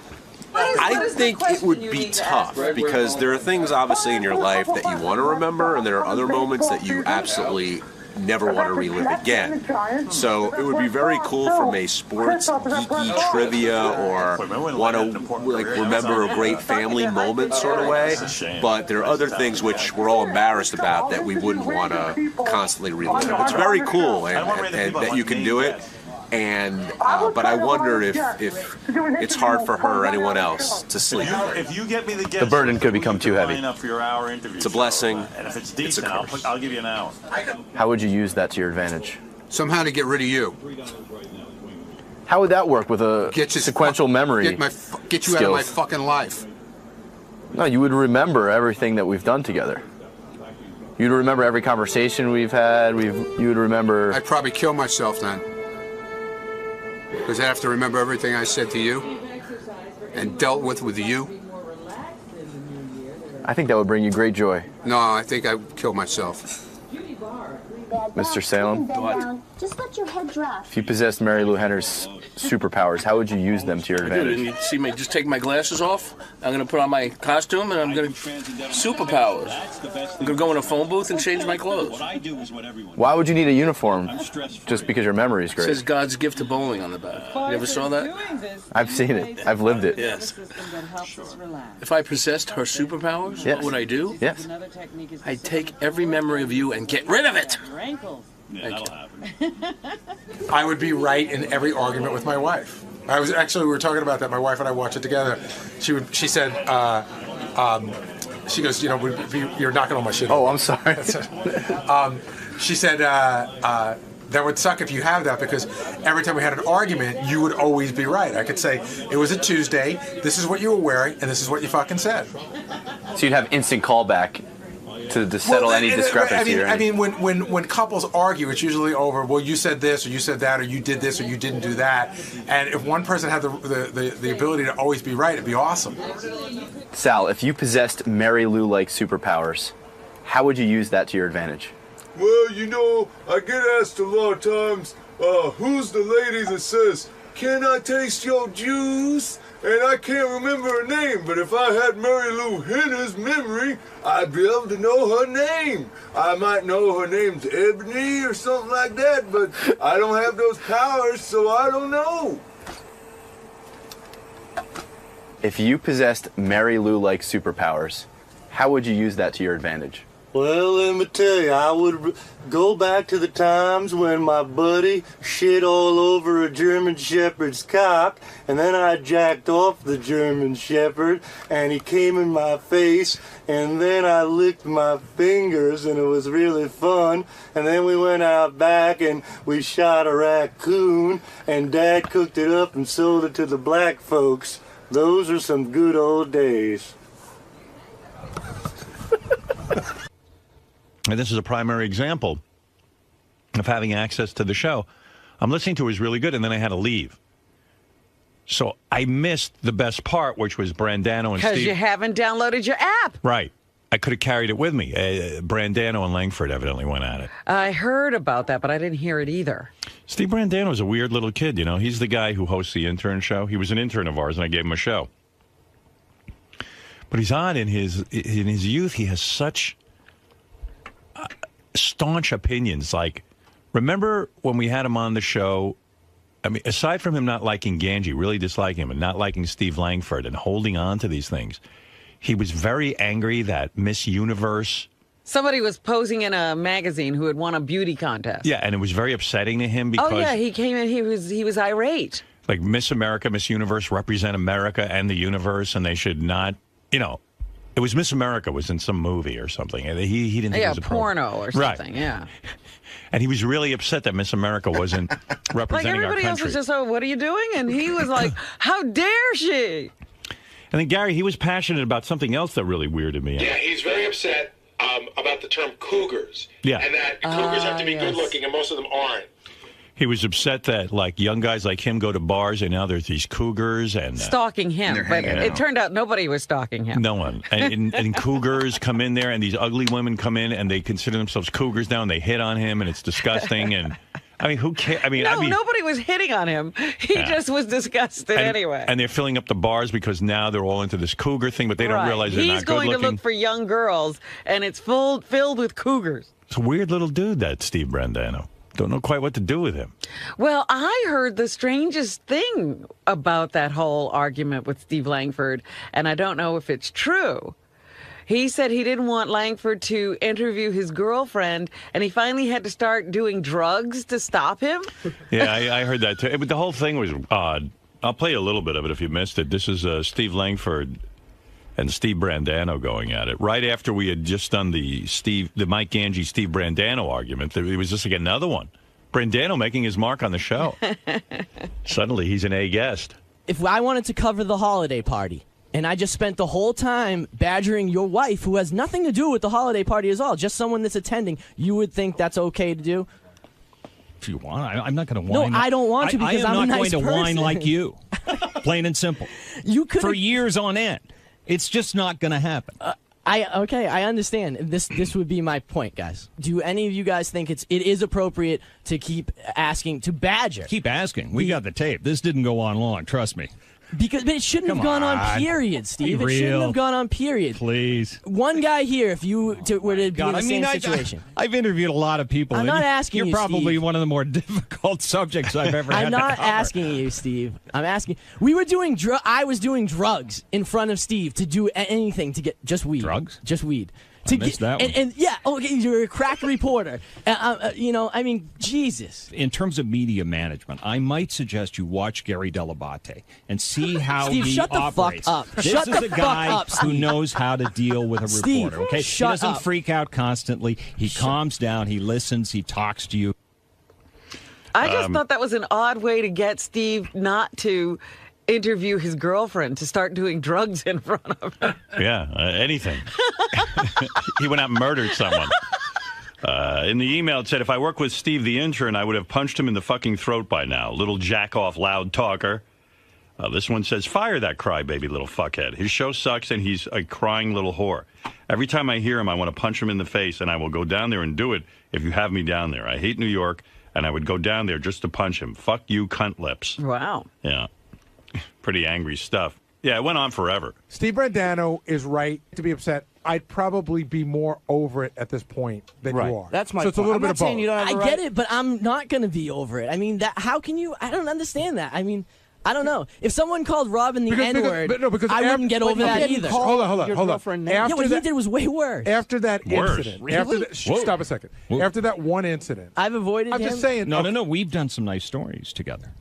I think it would be tough because there are things obviously in your life that you want to remember, and there are other moments that you absolutely never want to relive again. So it would be very cool from a sports geeky trivia or want to like remember a great family moment sort of way. But there are other things which we're all embarrassed about that we wouldn't want to constantly relive. It's very cool and that you can do it. And but I wonder if it's hard for her or anyone else to sleep. If you get me the guest, The burden could become too heavy. For your hour interview. It's a blessing. And if it's decent, I'll give you an hour. How would you use that to your advantage? Somehow to get rid of you. How would that work with a sequential memory? Get you out of my fucking life. No, you would remember everything that we've done together. You'd remember every conversation we've had. You would remember. I'd probably kill myself then. Because I have to remember everything I said to you and dealt with you. I think that would bring you great joy. No, I think I'd kill myself. Mr. Salem? What? Just let your head drop. If you possessed Mary Lou Henner's superpowers, how would you use them to your Dude, advantage? and you see me just take my glasses off. I'm going to put on my costume, and I'm going to superpowers. I'm going to go in a phone booth and change my clothes. Why would you need a uniform just because your memory is It great? says God's gift to bowling on the back. You ever saw that? I've seen it. I've lived it. Yes. If I possessed her superpowers, Yes. what would I do? Yes. I'd take every memory of you and get rid of it. Thank you. I would be right in every argument with my wife. We were talking about that. My wife and I watched it together. She said, she goes, you're knocking all my shit. Oh, I'm sorry. She said, that would suck if you have that, because every time we had an argument, you would always be right. I could say, it was a Tuesday, this is what you were wearing, and this is what you fucking said. So you'd have instant callback to settle any discrepancy. I mean, when couples argue, it's usually over, well, you said this, or you said that, or you did this, or you didn't do that. And if one person had the ability to always be right, it'd be awesome. Sal, if you possessed Mary Lou-like superpowers, how would you use that to your advantage? Well, I get asked a lot of times, who's the lady that says, "Can I taste your juice?" And I can't remember her name, but if I had Mary Lou Henner's memory, I'd be able to know her name. I might know her name's Ebony or something like that, but I don't have those powers, so I don't know. If you possessed Mary Lou-like superpowers, how would you use that to your advantage? Well, let me tell you, I would go back to the times when my buddy shit all over a German Shepherd's cock, and then I jacked off the German Shepherd, and he came in my face, and then I licked my fingers, and it was really fun, and then we went out back, and we shot a raccoon, and Dad cooked it up and sold it to the black folks. Those are some good old days. And this is a primary example of having access to the show. I'm listening to it was really good, and then I had to leave. So I missed the best part, which was Brandano and Steve. Because you haven't downloaded your app. Right. I could have carried it with me. Brandano and Langford evidently went at it. I heard about that, but I didn't hear it either. Steve Brandano is a weird little kid, He's the guy who hosts the intern show. He was an intern of ours, and I gave him a show. But he's odd. In his youth, he has such staunch opinions. Like, remember when we had him on the show? I mean, aside from him not liking Ganji, really disliking him, and not liking Steve Langford and holding on to these things, he was very angry that Miss Universe... Somebody was posing in a magazine who had won a beauty contest. Yeah, and it was very upsetting to him because... Oh, yeah, he came in, he was irate. Like, Miss America, Miss Universe represent America and the universe, and they should not, It was Miss America was in some movie or something. He didn't think it was a porno or something, right. Yeah. And he was really upset that Miss America wasn't representing our country. Like, everybody else was just, what are you doing? And he was like, how dare she? And then, Gary, he was passionate about something else that really weirded me out. Yeah, he's very upset about the term cougars. Yeah. And that cougars have to be good looking, and most of them aren't. He was upset that, like, young guys like him go to bars, and now there's these cougars and... Stalking him. But it turned out nobody was stalking him. No one. And cougars come in there, and these ugly women come in, and they consider themselves cougars now, and they hit on him, and it's disgusting, and... I mean, who cares? I mean, nobody was hitting on him. He just was disgusted anyway. And they're filling up the bars because now they're all into this cougar thing, but they don't realize they're not good looking. He's going to look for young girls, and it's filled with cougars. It's a weird little dude, that Steve Brandano. Don't know quite what to do with him. Well, I heard the strangest thing about that whole argument with Steve Langford, and I don't know if it's true. He said he didn't want Langford to interview his girlfriend, and he finally had to start doing drugs to stop him. Yeah, I heard that too. But the whole thing was odd. I'll play a little bit of it if you missed it. This is Steve Langford and Steve Brandano going at it. Right after we had just done the Mike Ganji, Steve Brandano argument, it was just like another one. Brandano making his mark on the show. Suddenly, he's an A guest. If I wanted to cover the holiday party, and I just spent the whole time badgering your wife, who has nothing to do with the holiday party at all, just someone that's attending, you would think that's okay to do? If you want, I'm not going to whine. No, I don't want to because I'm a nice person. I'm not going to whine like you. Plain and simple. You could for years on end. It's just not going to happen. I understand. This would be my point, guys. Do any of you guys think it is appropriate to keep asking, to badger? Keep asking. We got the tape. This didn't go on long. Trust me. But it shouldn't have gone on, period, Steve. It shouldn't have gone on, period. Please. One guy here, if you were to be in the same situation. I've interviewed a lot of people. I'm not asking you, You're probably Steve. one of the more difficult subjects I've ever had I'm to not cover. asking you, Steve. I'm asking. We were doing I was doing drugs in front of Steve to do anything to get just weed. Drugs? Just weed. I missed that one. And yeah, okay, you're a crack reporter. I mean, Jesus. In terms of media management, I might suggest you watch Gary Dell'Abate and see how Steve, he shut the operates. fuck up. This Shut is the a fuck guy up, who Steve. knows how to deal with a Steve, reporter. Okay, shut he doesn't up. freak out constantly. He calms down. He listens. He talks to you. I just thought that was an odd way to get Steve not to interview his girlfriend, to start doing drugs in front of her. Yeah, anything. He went out and murdered someone. In the email, it said, if I worked with Steve the intern, I would have punched him in the fucking throat by now. Little jack-off loud talker. This one says, fire that crybaby little fuckhead. His show sucks, and he's a crying little whore. Every time I hear him, I want to punch him in the face, and I will go down there and do it if you have me down there. I hate New York, and I would go down there just to punch him. Fuck you, cunt lips. Wow. Yeah. Pretty angry stuff. Yeah, it went on forever. Steve Brandano is right to be upset. I'd probably be more over it at this point than you are. That's my So it's a point. little I'm bit not of saying both. you don't have I get it, but I'm not going to be over it. I mean, how can you? I don't understand that. I mean, I don't know. If someone called Robin the N-word, I wouldn't get over that either. Hold on. Yeah, what he did was way worse. After that Worse. incident. Really? After that, stop a second. Whoa. After that one incident. I've avoided I'm him. just saying. No. We've done some nice stories together.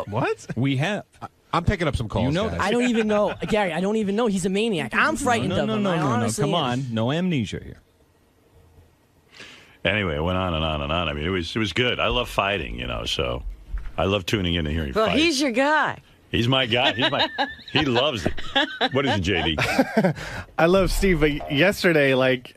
What? We have. I'm picking up some calls. You know guys. that. I don't even know. Gary, I don't even know. He's a maniac. I'm frightened of him. I honestly Come am. on. No amnesia here. Anyway, it went on and on and on. I mean, it was good. I love fighting, so I love tuning in and hearing Well, fights. he's your guy. He's my guy. He loves it. What is it, JD? I love Steve, but yesterday,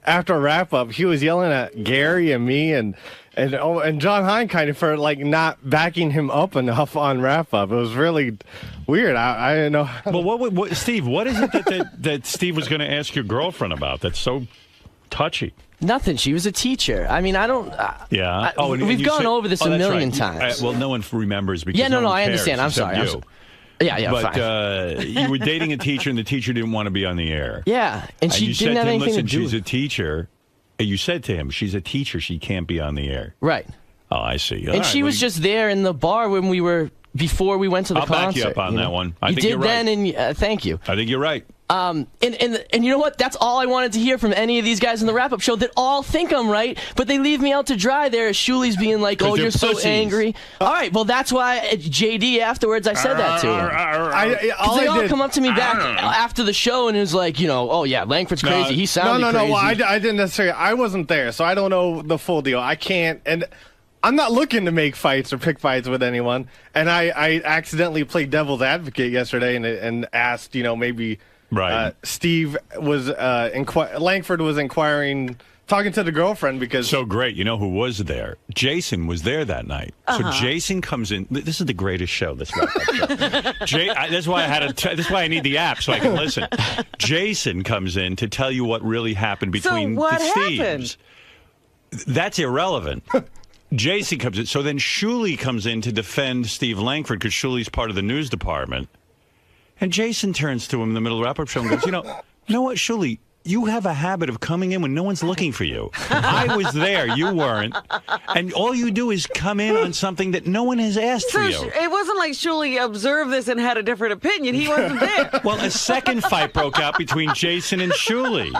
after a wrap up, he was yelling at Gary and me and John Hine kind of for not backing him up enough on wrap up. It was really weird. I didn't know. Well, what Steve? What is it that Steve was going to ask your girlfriend about? That's so touchy. Nothing. She was a teacher. I mean, I don't. Yeah. We've gone over this a million times. Well, no one remembers because Yeah, no, one I cares understand. I'm except sorry. you. Yeah, But fine. you were dating a teacher, and the teacher didn't want to be on the air. Yeah, and she you didn't said have to him, anything listen, to do she's with a teacher. And you said to him, she's a teacher. She can't be on the air. Right. Oh, I see. All And right, she was just there in the bar when we were before we went to the I'll concert. back you up on that one. I You think did you're right. then, and thank you. I think you're right. And you know what? That's all I wanted to hear from any of these guys in the wrap-up show that all think I'm right, but they leave me out to dry there. Shuli's being like, "Oh, they're you're so pussies. angry." All right, well, that's why JD afterwards I said that to him. Because they all come up to me back after the show and it was like, "Oh yeah, Langford's crazy. He sounded no. crazy." Well, I didn't necessarily. I wasn't there, so I don't know the full deal. I can't, and I'm not looking to make fights or pick fights with anyone. And I accidentally played devil's advocate yesterday and asked, maybe. Right. Steve was Langford was inquiring, talking to the girlfriend because. So great. You know who was there? Jason was there that night. So Jason comes in. This is the greatest show. This that's why that's why I need the app so I can listen. Jason comes in to tell you what really happened between So what the happened? Steves. That's irrelevant. Jason comes in. So then Shuli comes in to defend Steve Langford because Shuli's part of the news department. And Jason turns to him in the middle of the wrap-up show and goes, you know what, Shuli, you have a habit of coming in when no one's looking for you. I was there. You weren't. And all you do is come in on something that no one has asked for you. It wasn't like Shuli observed this and had a different opinion. He wasn't there. Well, a second fight broke out between Jason and Shuli.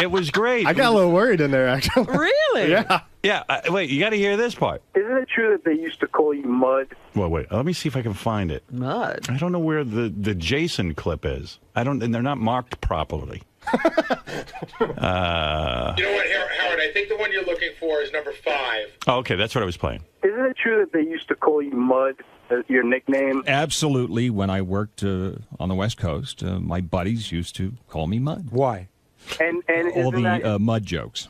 It was great. I got a little worried in there, actually. Really? Yeah. Yeah. Wait, you got to hear this part. Isn't it true that they used to call you Mud? Well, wait. Let me see if I can find it. Mud. I don't know where the Jason clip is. And they're not marked properly. You know what, Howard? I think the one you're looking for is number 5. Oh, okay, that's what I was playing. Isn't it true that they used to call you Mud as your nickname? Absolutely. When I worked on the West Coast, my buddies used to call me Mud. Why? And all isn't the that... mud jokes.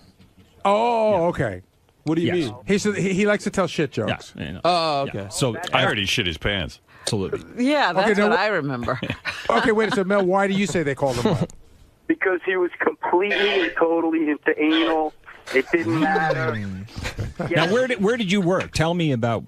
Oh, okay. What do you mean? He likes to tell shit jokes. Yeah, Oh, okay. Yeah. So I heard he shit his pants. Absolutely. Yeah, that's Okay, now what I remember. Okay, wait a second, Mel. Why do you say they call them Mud? because he was completely and totally into anal. It didn't matter. Now, where did you work? Tell me about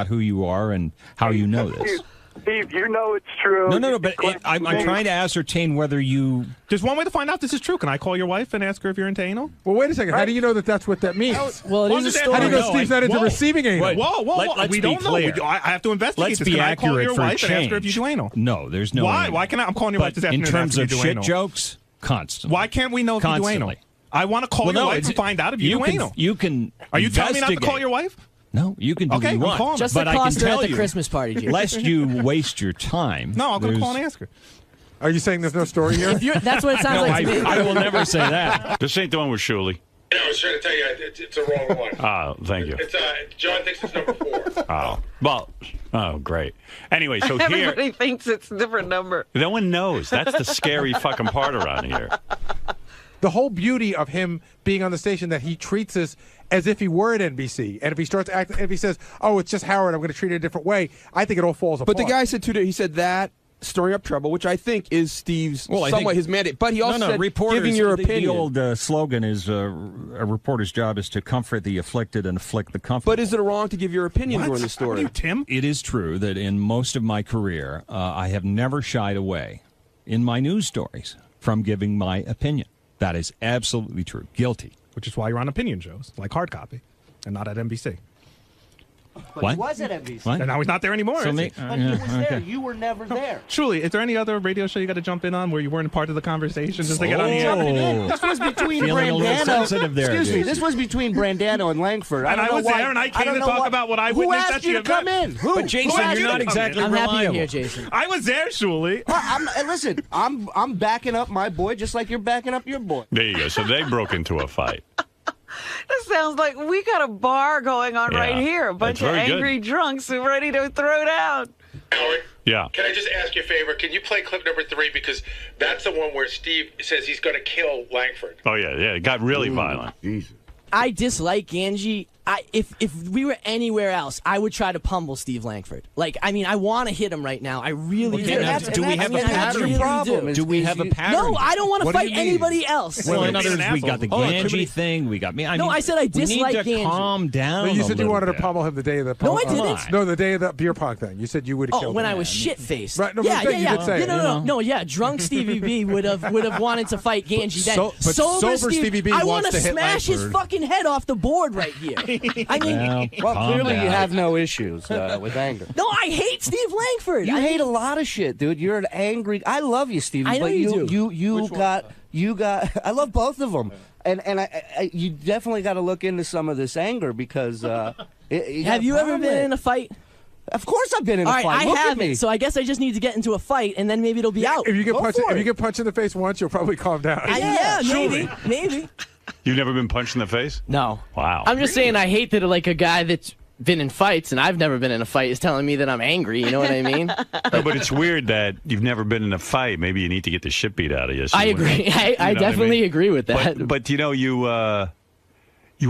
who you are and how you know this. Steve, you know it's true. No, but I'm trying to ascertain whether you... There's one way to find out this is true. Can I call your wife and ask her if you're into anal? Well, wait a second. How do you know that that's what that means? Well, it is a story. How do you know Steve's not into receiving anal? Whoa. We don't know. I have to investigate Let's this. be Can I call accurate your for wife and ask her change. if you do anal? No, there's no Why? anal. Why can't I'm calling your wife this afternoon in terms and of asking if you shit do anal? jokes, constantly. Why can't we know if you do anal? I want to call your wife and find out if you do anal. You can. Are you telling me not to call your wife? No, you can do what you want. Just but the I can cost her at tell the you, Christmas party, Jim. lest you waste your time. No, I'll go call and ask her. Are you saying there's no story here? That's what it sounds like to me. I will never say that. This ain't the one with Shuley. I was trying to tell you, it's a wrong one. Oh, thank you. It's John thinks it's number 4. Oh, well, great. Anyway, so here, Everybody thinks it's a different number. no one knows. That's the scary fucking part around here. The whole beauty of him being on the station that he treats us as if he were at NBC, and if he starts acting, if he says, "Oh, it's just Howard, I'm going to treat it a different way," I think it all falls apart. But the guy said today, he said that stirring up trouble, which I think is Steve's somewhat his mandate. But he also said giving your opinion. The old slogan is a reporter's job is to comfort the afflicted and afflict the comfortable. But is it wrong to give your opinion during the story? Tim? It is true that in most of my career, I have never shied away in my news stories from giving my opinion. That is absolutely true. Guilty. Which is why you're on opinion shows, like Hard Copy, and not at NBC. But What? he was at NBC. What? And now he's not there anymore. So is me- he? But he was there. You were never there. Truly, is there any other radio show you got to jump in on where you weren't part of the conversation just to get on the air? This was between Feeling a little Brandano. sensitive there, Excuse me. Jason. This was between Brandano and Langford. And I was there, and I came to talk about what I witnessed at the Who asked you to come event. in? Who? But Jason, Who asked you're you not to come exactly in? I'm happy you're reliable. here, Jason. I was there, Shuley. Listen, I'm backing up my boy just like you're backing up your boy. There you go. So they broke into a fight. This sounds like we got a bar going on right here. A bunch of very good. angry drunks who are ready to throw down. Howard, Yeah. can I just ask you a favor? Can you play clip number 3? Because that's the one where Steve says he's going to kill Langford. Oh, yeah. It got really violent. Jesus. I dislike Angie. If we were anywhere else, I would try to pummel Steve Langford. Like, I mean, I want to hit him right now. I really do. Do we have a pattern? Do we have a pattern? No, I don't want to What do fight you mean? anybody else. Well, in other words, we got the Oh, Ganji thing. We got me. No, I said I dislike We need to Ganji. calm down. No, you a said you little wanted to bit. pummel him the day of the No, I pong. didn't. No, the day of the beer pong thing. You said you would have Oh, killed when him. I was shit faced. Right, no, yeah, but yeah, you yeah. did say it. No, yeah. Drunk Stevie B would have wanted to fight Ganji then. But sober Stevie B I wants want to to hit smash his Langford. fucking head off the board right here. I mean, Well, Calm clearly you down. have no issues with anger. no, I hate Steve Langford. You hate a lot of shit, dude. You're an angry. I love you, Stevie. I know but you do. You got. I love both of them, and you definitely got to look into some of this anger because. Have you ever been in a fight? Of course, I've been in a All right, fight. I Look at haven't. me. So I guess I just need to get into a fight, and then maybe it'll be out. If you get Go punched, for if you it. get punched in the face once, you'll probably calm down. Yeah, maybe. You've never been punched in the face? No. Wow. I'm just saying I hate that like a guy that's been in fights and I've never been in a fight is telling me that I'm angry. You know what I mean? No, but it's weird that you've never been in a fight. Maybe you need to get the shit beat out of you. I agree. I definitely agree with that. But you know, you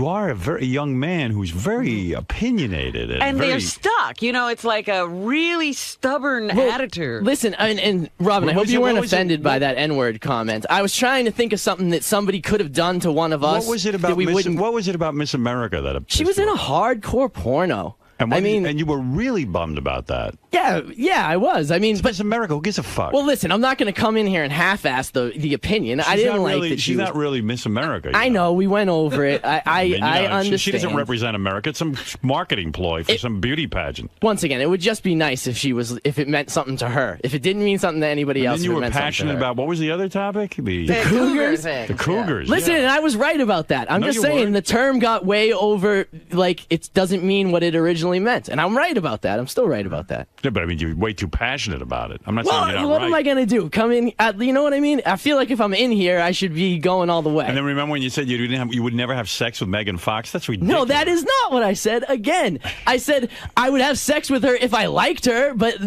are a very young man who's very opinionated. And very, they're stuck. You know, it's like a really stubborn attitude. Listen, and Robin, I hope you weren't offended by that N-word comment. I was trying to think of something that somebody could have done to one of us. What was it about? What was it about Miss America that she was in a hardcore porno? And and you were really bummed about that. Yeah, I was. I mean, but Miss America, who gives a fuck? Well, listen, I'm not going to come in here and half-ass the opinion. I didn't like that. She's not really Miss America. I know. We went over it. I understand. She doesn't represent America. It's some marketing ploy for some beauty pageant. Once again, it would just be nice if if it meant something to her. If it didn't mean something to anybody else, Then you it were meant passionate about what was the other topic? The Cougars. The Cougars. Listen, and I was right about that. I'm No, just you saying weren't. the term got way over. Like it doesn't mean what it originally meant, and I'm right about that. I'm still right about that. Yeah, but I mean, you're way too passionate about it. I'm not Well, saying you're not what right. am I going to do? Come in? You know what I mean? I feel like if I'm in here, I should be going all the way. And then remember when you said you would never have sex with Megan Fox? That's ridiculous. No, that is not what I said. Again, I said I would have sex with her if I liked her, but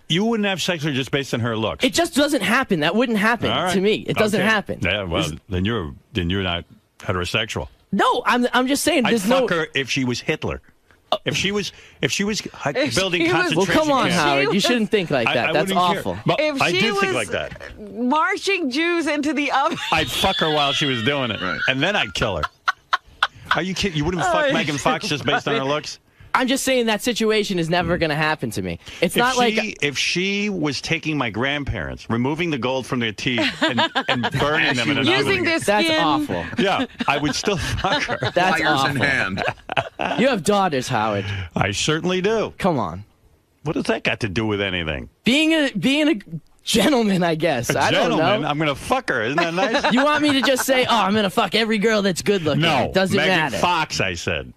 you wouldn't have sex with her just based on her looks. it just doesn't happen. That wouldn't happen All right. to me. It doesn't Okay. happen. Yeah, well, then you're not heterosexual. No, I'm just saying. I'd There's fuck no. her if she was Hitler. If she was If building she was- concentration Well, come on, camps, Howard. You was- shouldn't think like that. I That's wouldn't care. awful. But If I she did think was like that. marching Jews into the oven. I'd fuck her while she was doing it, and then I'd kill her. Are you kidding? You wouldn't fuck Megan Fox just based on her looks? I'm just saying that situation is never going to happen to me. It's not like if she was taking my grandparents, removing the gold from their teeth, and burning them in an Using oven. their that's skin. awful. Yeah, I would still fuck her. That's Pliers awful. in hand. You have daughters, Howard. I certainly do. Come on. What does that got to do with anything? Being a gentleman, I guess. A I don't gentleman? know. I'm going to fuck her. Isn't that nice? You want me to just say, "Oh, I'm going to fuck every girl that's good looking"? No, It doesn't Megan matter. Fox, I said.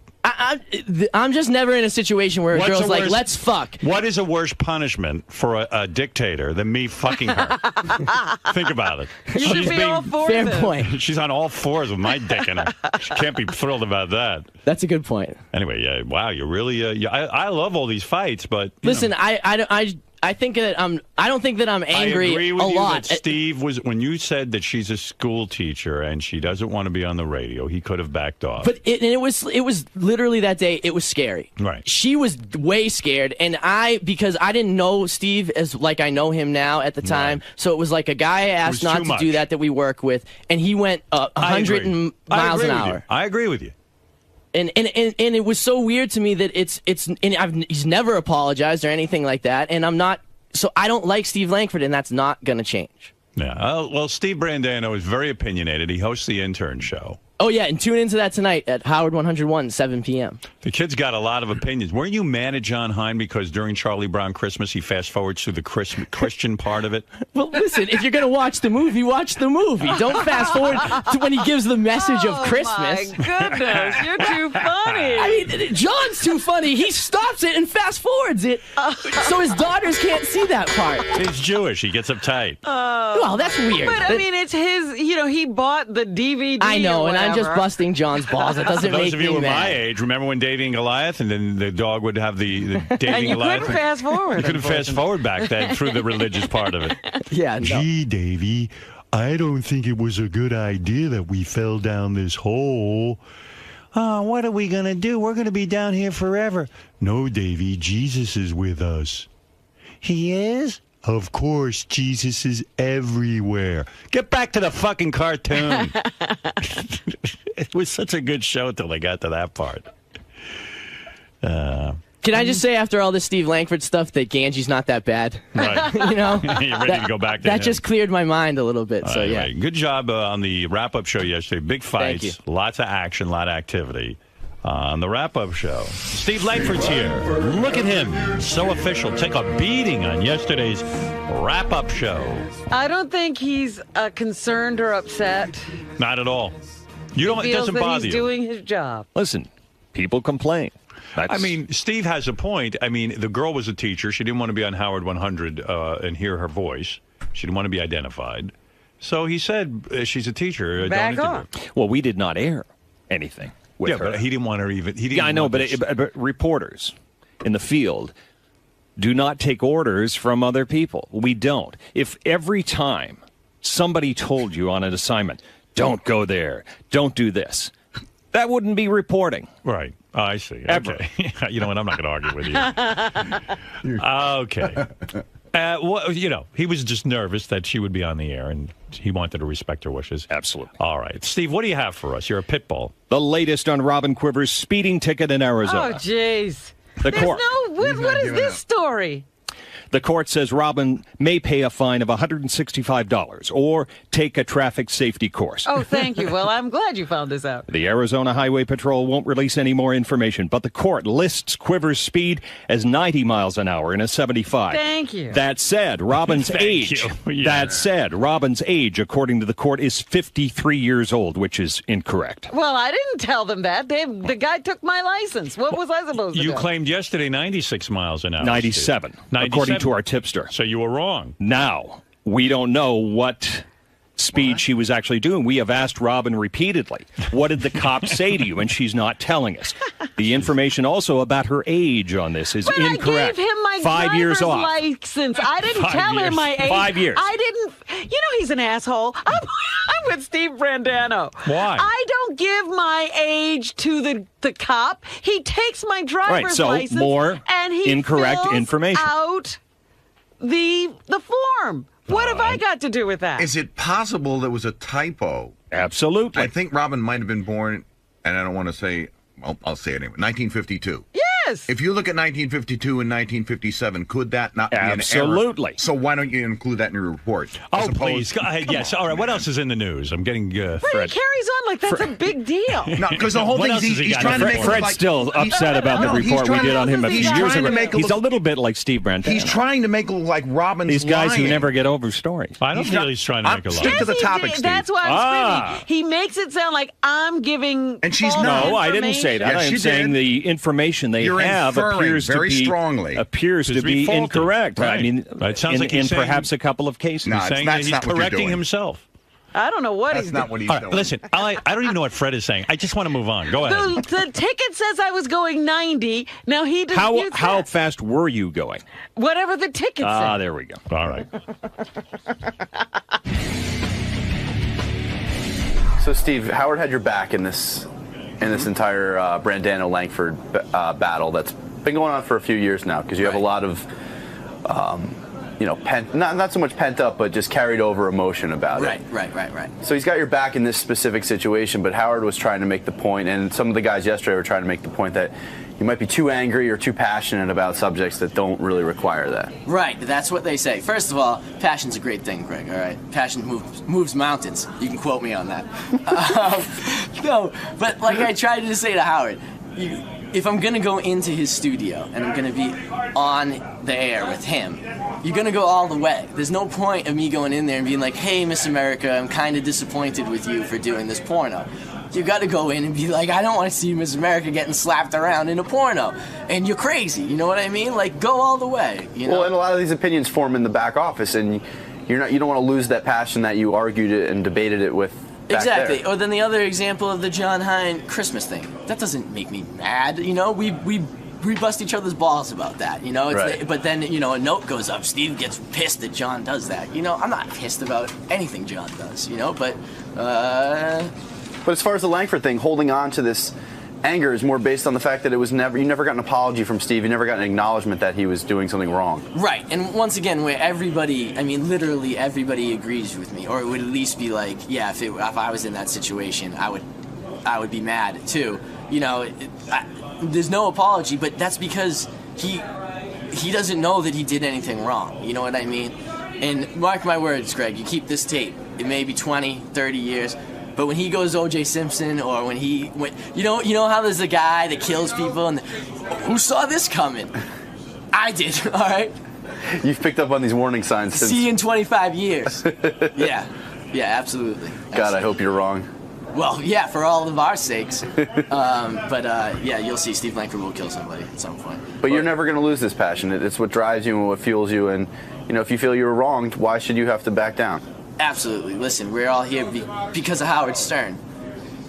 I'm just never in a situation where a What's girl's a like, worse- "Let's fuck." What is a worse punishment for a dictator than me fucking her? Think about it. You should be all for Fair this. point. She's on all fours with my dick in her. She can't be thrilled about that. That's a good point. Anyway, yeah, wow, you're really. I love all these fights, but you Listen, know. I think that I don't think that I'm angry I agree with a you lot. that Steve was when you said that she's a school teacher and she doesn't want to be on the radio. He could have backed off. But it was literally that day. It was scary. Right. She was way scared, and because I didn't know Steve as like I know him now at the time. Right. So it was like a guy I asked was not too to much. do that we work with, and he went 100 miles an hour. I agree with you. And it was so weird to me that he's never apologized or anything like that, and I'm not. So I don't like Steve Langford, and that's not going to change. Yeah. Well, Steve Brandano is very opinionated. He hosts the Intern Show. Oh, yeah, and tune into that tonight at Howard 101, 7 p.m. The kid's got a lot of opinions. Weren't you mad at John Hine because during Charlie Brown Christmas he fast forwards through the Christian part of it? Well, listen, if you're going to watch the movie, watch the movie. Don't fast forward to when he gives the message of Christmas. My goodness, you're too funny. I mean, John's too funny. He stops it and fast forwards it so his daughters can't see that part. He's Jewish. He gets uptight. Well, that's weird. But I mean, it's his. He bought the DVD. I know, or and I'm just whatever. busting John's balls. It doesn't For those make of you me who are mad. my age, remember when Davy and Goliath, and then the dog would have the Davy And you Goliath? couldn't fast forward. You couldn't fast forward back then through the religious part of it. Yeah, no. Gee, Davy, I don't think it was a good idea that we fell down this hole. What are we going to do? We're going to be down here forever. No, Davy, Jesus is with us. He is? Of course, Jesus is everywhere. Get back to the fucking cartoon. It was such a good show until they got to that part. Can I just say, after all this Steve Langford stuff, that Ganji's not that bad? Right. You know? You're ready to go back to That him. just cleared my mind a little bit. So, yeah. Good job on the wrap-up show yesterday. Big Thank fights, lots of action, a lot of activity. On the wrap-up show, Steve Langford's here. Look at him. So official. Take a beating on yesterday's wrap-up show. I don't think he's concerned or upset. Not at all. You don't. He It feels doesn't that bother he's you. doing his job. Listen, people complain. I mean, Steve has a point. I mean, the girl was a teacher. She didn't want to be on Howard 100 and hear her voice. She didn't want to be identified. So he said, she's a teacher. Back don't off. interview. Well, we did not air anything with her. But he didn't want her even. He didn't Yeah, I know, want but, this- but reporters in the field do not take orders from other people. We don't. If every time somebody told you on an assignment, don't go there, don't do this, that wouldn't be reporting. Right. Oh, I see. Ever. Okay. You know what? I'm not going to argue with you. Okay. Well, he was just nervous that she would be on the air, and he wanted to respect her wishes. Absolutely. All right. Steve, what do you have for us? You're a pit bull. The latest on Robin Quiver's speeding ticket in Oh, Arizona. jeez. The court. What is this story? The court says Robin may pay a fine of $165 or take a traffic safety course. Oh, thank you. Well, I'm glad you found this out. The Arizona Highway Patrol won't release any more information, but the court lists Quiver's speed as 90 miles an hour in a 75. Thank you. That said, Robin's Thank age. you. Yeah. That said, Robin's age, according to the court, is 53 years old, which is incorrect. Well, I didn't tell them that. The guy took my license. What was I supposed to do? You claimed yesterday 96 miles an hour. 97, Steve. according to our tipster. So you were wrong. Now, we don't know what speed she was actually doing. We have asked Robin repeatedly, what did the cop say to you? And she's not telling us. The information also about her age on this is But incorrect. I gave him my 5 years driver's off. license. I didn't 5 tell years. him my age. 5 years. I didn't. He's an asshole. I'm with Steve Brandano. Why? I don't give my age to the cop. He takes my driver's Right, so license more and he incorrect fills information. out the form. What have I got to do with that? Is it possible there was a typo? Absolutely. I think Robin might have been born, and I don't want to say, I'll say it anyway, 1952. Yes. If you look at 1952 and 1957, could that not be an error? Absolutely. So why don't you include that in your report? Oh, please. Go ahead. Yes. All right. What else is in the news? I'm getting But Fred. he carries on like that's a big deal. No, because the whole What thing else is has he he's got? trying to make Fred's like, still upset about the report we did on him a few years ago. He's a little bit like Steve Brandano. He's trying to make it look like Robin's These guys lying. who never get over stories. I don't feel he's trying to make a lie. Stick to the Yes, he topic, did. Steve. That's why I'm screaming. He makes it sound like I'm giving. And she's false not. No, I didn't say that. Yes, I'm you saying did. the information they You're have inferring appears very to be strongly. faulty. Right. Incorrect. I mean, It sounds in, like he's in saying- perhaps a couple of cases. No, He's saying that's that he's not what you're correcting doing. himself. I don't know what That's he's not doing. what he's All right, doing. listen, I don't even know what Fred is saying. I just want to move on. Go ahead. The ticket says I was going 90. Now he disputes How that. fast were you going? Whatever the ticket says. There we go. All right. So, Steve, Howard had your back in this entire Brandano-Langford battle that's been going on for a few years now, because you have a lot of, not so much pent up, but just carried over emotion about it. Right. So he's got your back in this specific situation, but Howard was trying to make the point, and some of the guys yesterday were trying to make the point that you might be too angry or too passionate about subjects that don't really require that. Right, that's what they say. First of all, passion's a great thing, Greg, all right? Passion moves mountains. You can quote me on that. No, but like I tried to say to Howard, if I'm going to go into his studio and I'm going to be on the air with him, you're going to go all the way. There's no point of me going in there and being like, hey, Miss America, I'm kind of disappointed with you for doing this porno. You got to go in and be like, I don't want to see Miss America getting slapped around in a porno. And you're crazy, you know what I mean? Like, go all the way, you know? Well, and a lot of these opinions form in the back office, and you don't want to lose that passion that you argued it and debated it with back Exactly. there. Or then the other example of the John Hine Christmas thing. That doesn't make me mad, you know? We bust each other's balls about that, you know? Right. But then, you know, a note goes up. Steve gets pissed that John does that. You know, I'm not pissed about anything John does, you know? But as far as the Langford thing, holding on to this anger is more based on the fact that you never got an apology from Steve. You never got an acknowledgement that he was doing something wrong. Right, and once again, where everybody, I mean, literally everybody agrees with me, or it would at least be like, yeah, if I was in that situation, I would be mad too. You know, there's no apology, but that's because he doesn't know that he did anything wrong. You know what I mean? And mark my words, Greg, you keep this tape. It may be 20, 30 years. But when he goes O.J. Simpson, or when you know how there's a guy that kills people, and who saw this coming? I did. All right. You've picked up on these warning signs since. See you in 25 years. Yeah, absolutely. God, I hope you're wrong. Well, yeah, for all of our sakes. Yeah, you'll see Steve Langford will kill somebody at some point. But you're never going to lose this passion. It's what drives you and what fuels you. And if you feel you were wronged, why should you have to back down? Absolutely. Listen, we're all here because of Howard Stern.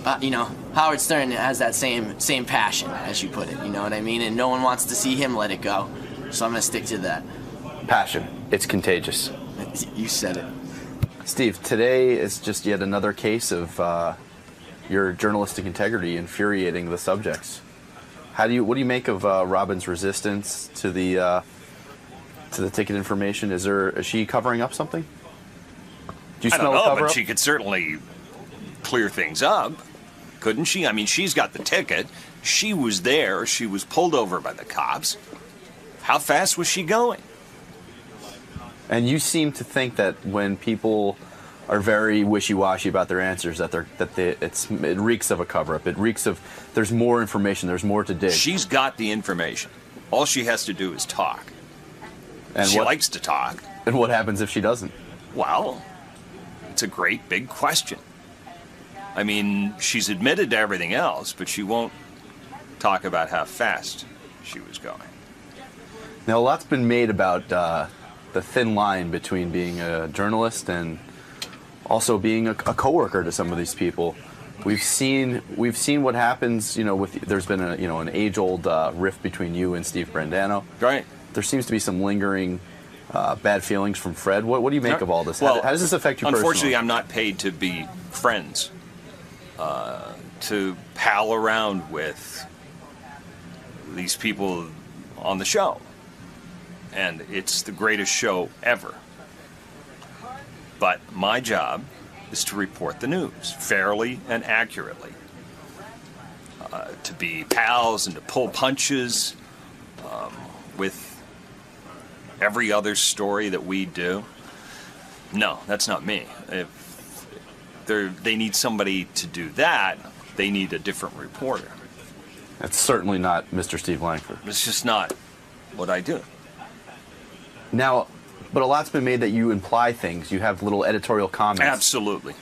Howard Stern has that same passion, as you put it. You know what I mean? And no one wants to see him let it go. So I'm going to stick to that. Passion. It's contagious. You said it. Steve, today is just yet another case of your journalistic integrity infuriating the subjects. What do you make of Robin's resistance to the ticket information? Is she covering up something? Do you I smell don't a know, cover but up? she could certainly clear things up, couldn't she? I mean, she's got the ticket. She was there. She was pulled over by the cops. How fast was she going? And you seem to think that when people are very wishy-washy about their answers, it reeks of a cover-up. It reeks of there's more information, there's more to dig. She's got the information. All she has to do is talk. And she likes to talk. And what happens if she doesn't? Well, it's a great big question. I mean, she's admitted to everything else, but she won't talk about how fast she was going. Now, a lot's been made about the thin line between being a journalist and also being a coworker to some of these people. We've seen what happens. There's been an age-old rift between you and Steve Brandano. Right. There seems to be some lingering bad feelings from Fred. What do you make of all this? Well, how does this affect you unfortunately, personally? I'm not paid to be friends to pal around with these people on the show. And it's the greatest show ever. But my job is to report the news fairly and accurately. To be pals and to pull punches with every other story that we do. No, that's not me. If they need somebody to do that, they need a different reporter. That's certainly not Mr. Steve Langford. It's just not what I do. Now, but a lot's been made that you imply things. You have little editorial comments. Absolutely.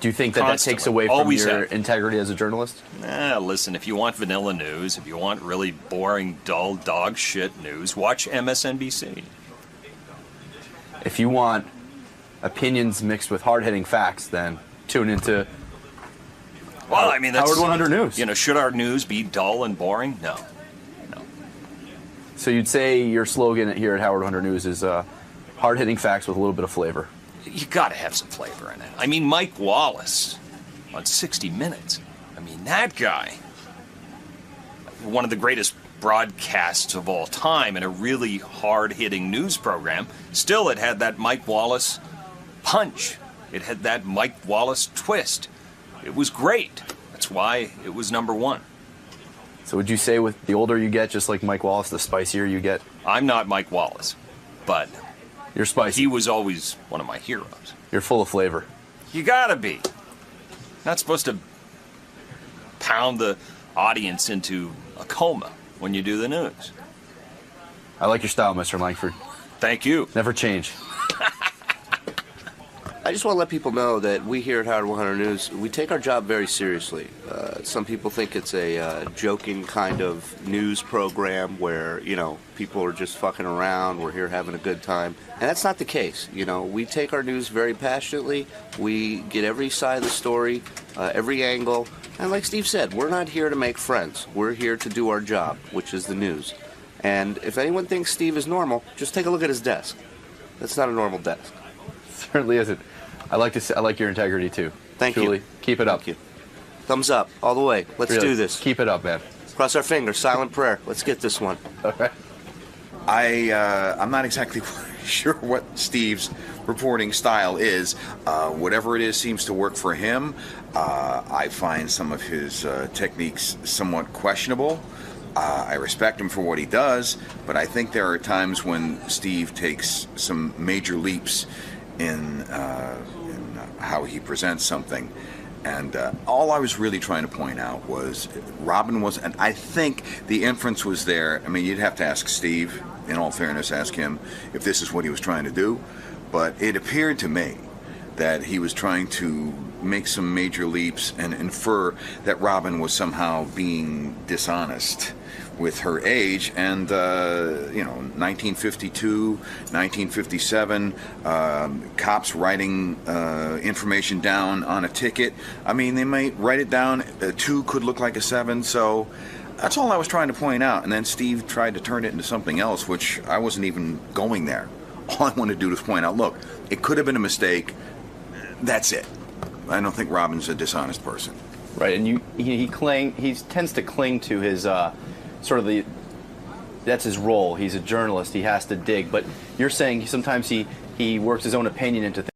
Do you think that Constantly. takes away from Always your have. integrity as a journalist? Listen, if you want vanilla news, if you want really boring, dull, dog shit news, watch MSNBC. If you want opinions mixed with hard-hitting facts, then tune into Well, I mean, that's Howard 100 News. You know, should our news be dull and boring? No. So you'd say your slogan here at Howard 100 News is hard-hitting facts with a little bit of flavor. You got to have some flavor in it. I mean, Mike Wallace on 60 Minutes. I mean, that guy, one of the greatest broadcasts of all time and a really hard-hitting news program, still it had that Mike Wallace punch. It had that Mike Wallace twist. It was great. That's why it was number one. So would you say with the older you get, just like Mike Wallace, the spicier you get? I'm not Mike Wallace, but you're spicy. He was always one of my heroes. You're full of flavor. You gotta be. Not supposed to pound the audience into a coma when you do the news. I like your style, Mr. Langford. Thank you. Never change. I just want to let people know that we here at Howard 100 News, we take our job very seriously. Some people think it's a joking kind of news program where, you know, people are just fucking around, we're here having a good time. And that's not the case. You know, we take our news very passionately. We get every side of the story, every angle. And like Steve said, we're not here to make friends. We're here to do our job, which is the news. And if anyone thinks Steve is normal, just take a look at his desk. That's not a normal desk. Certainly isn't. I like your integrity too. Thank Truly. you. Keep it up. Thank you. Thumbs up, all the way. Let's Really. do this. Keep it up, man. Cross our fingers, silent prayer. Let's get this one. Okay. I'm not exactly sure what Steve's reporting style is. Whatever it is seems to work for him. I find some of his techniques somewhat questionable. I respect him for what he does, but I think there are times when Steve takes some major leaps in how he presents something. And all I was really trying to point out was Robin was, and I think the inference was there. I mean, you'd have to ask Steve, in all fairness, ask him if this is what he was trying to do. But it appeared to me that he was trying to make some major leaps and infer that Robin was somehow being dishonest with her age. And, 1952, 1957, cops writing information down on a ticket. I mean, they might write it down. A 2 could look like a 7. So that's all I was trying to point out. And then Steve tried to turn it into something else, which I wasn't even going there. All I wanted to do was point out, look, it could have been a mistake. That's it. I don't think Robin's a dishonest person. Right, and he tends to cling to his that's his role. He's a journalist. He has to dig. But you're saying sometimes he works his own opinion into things.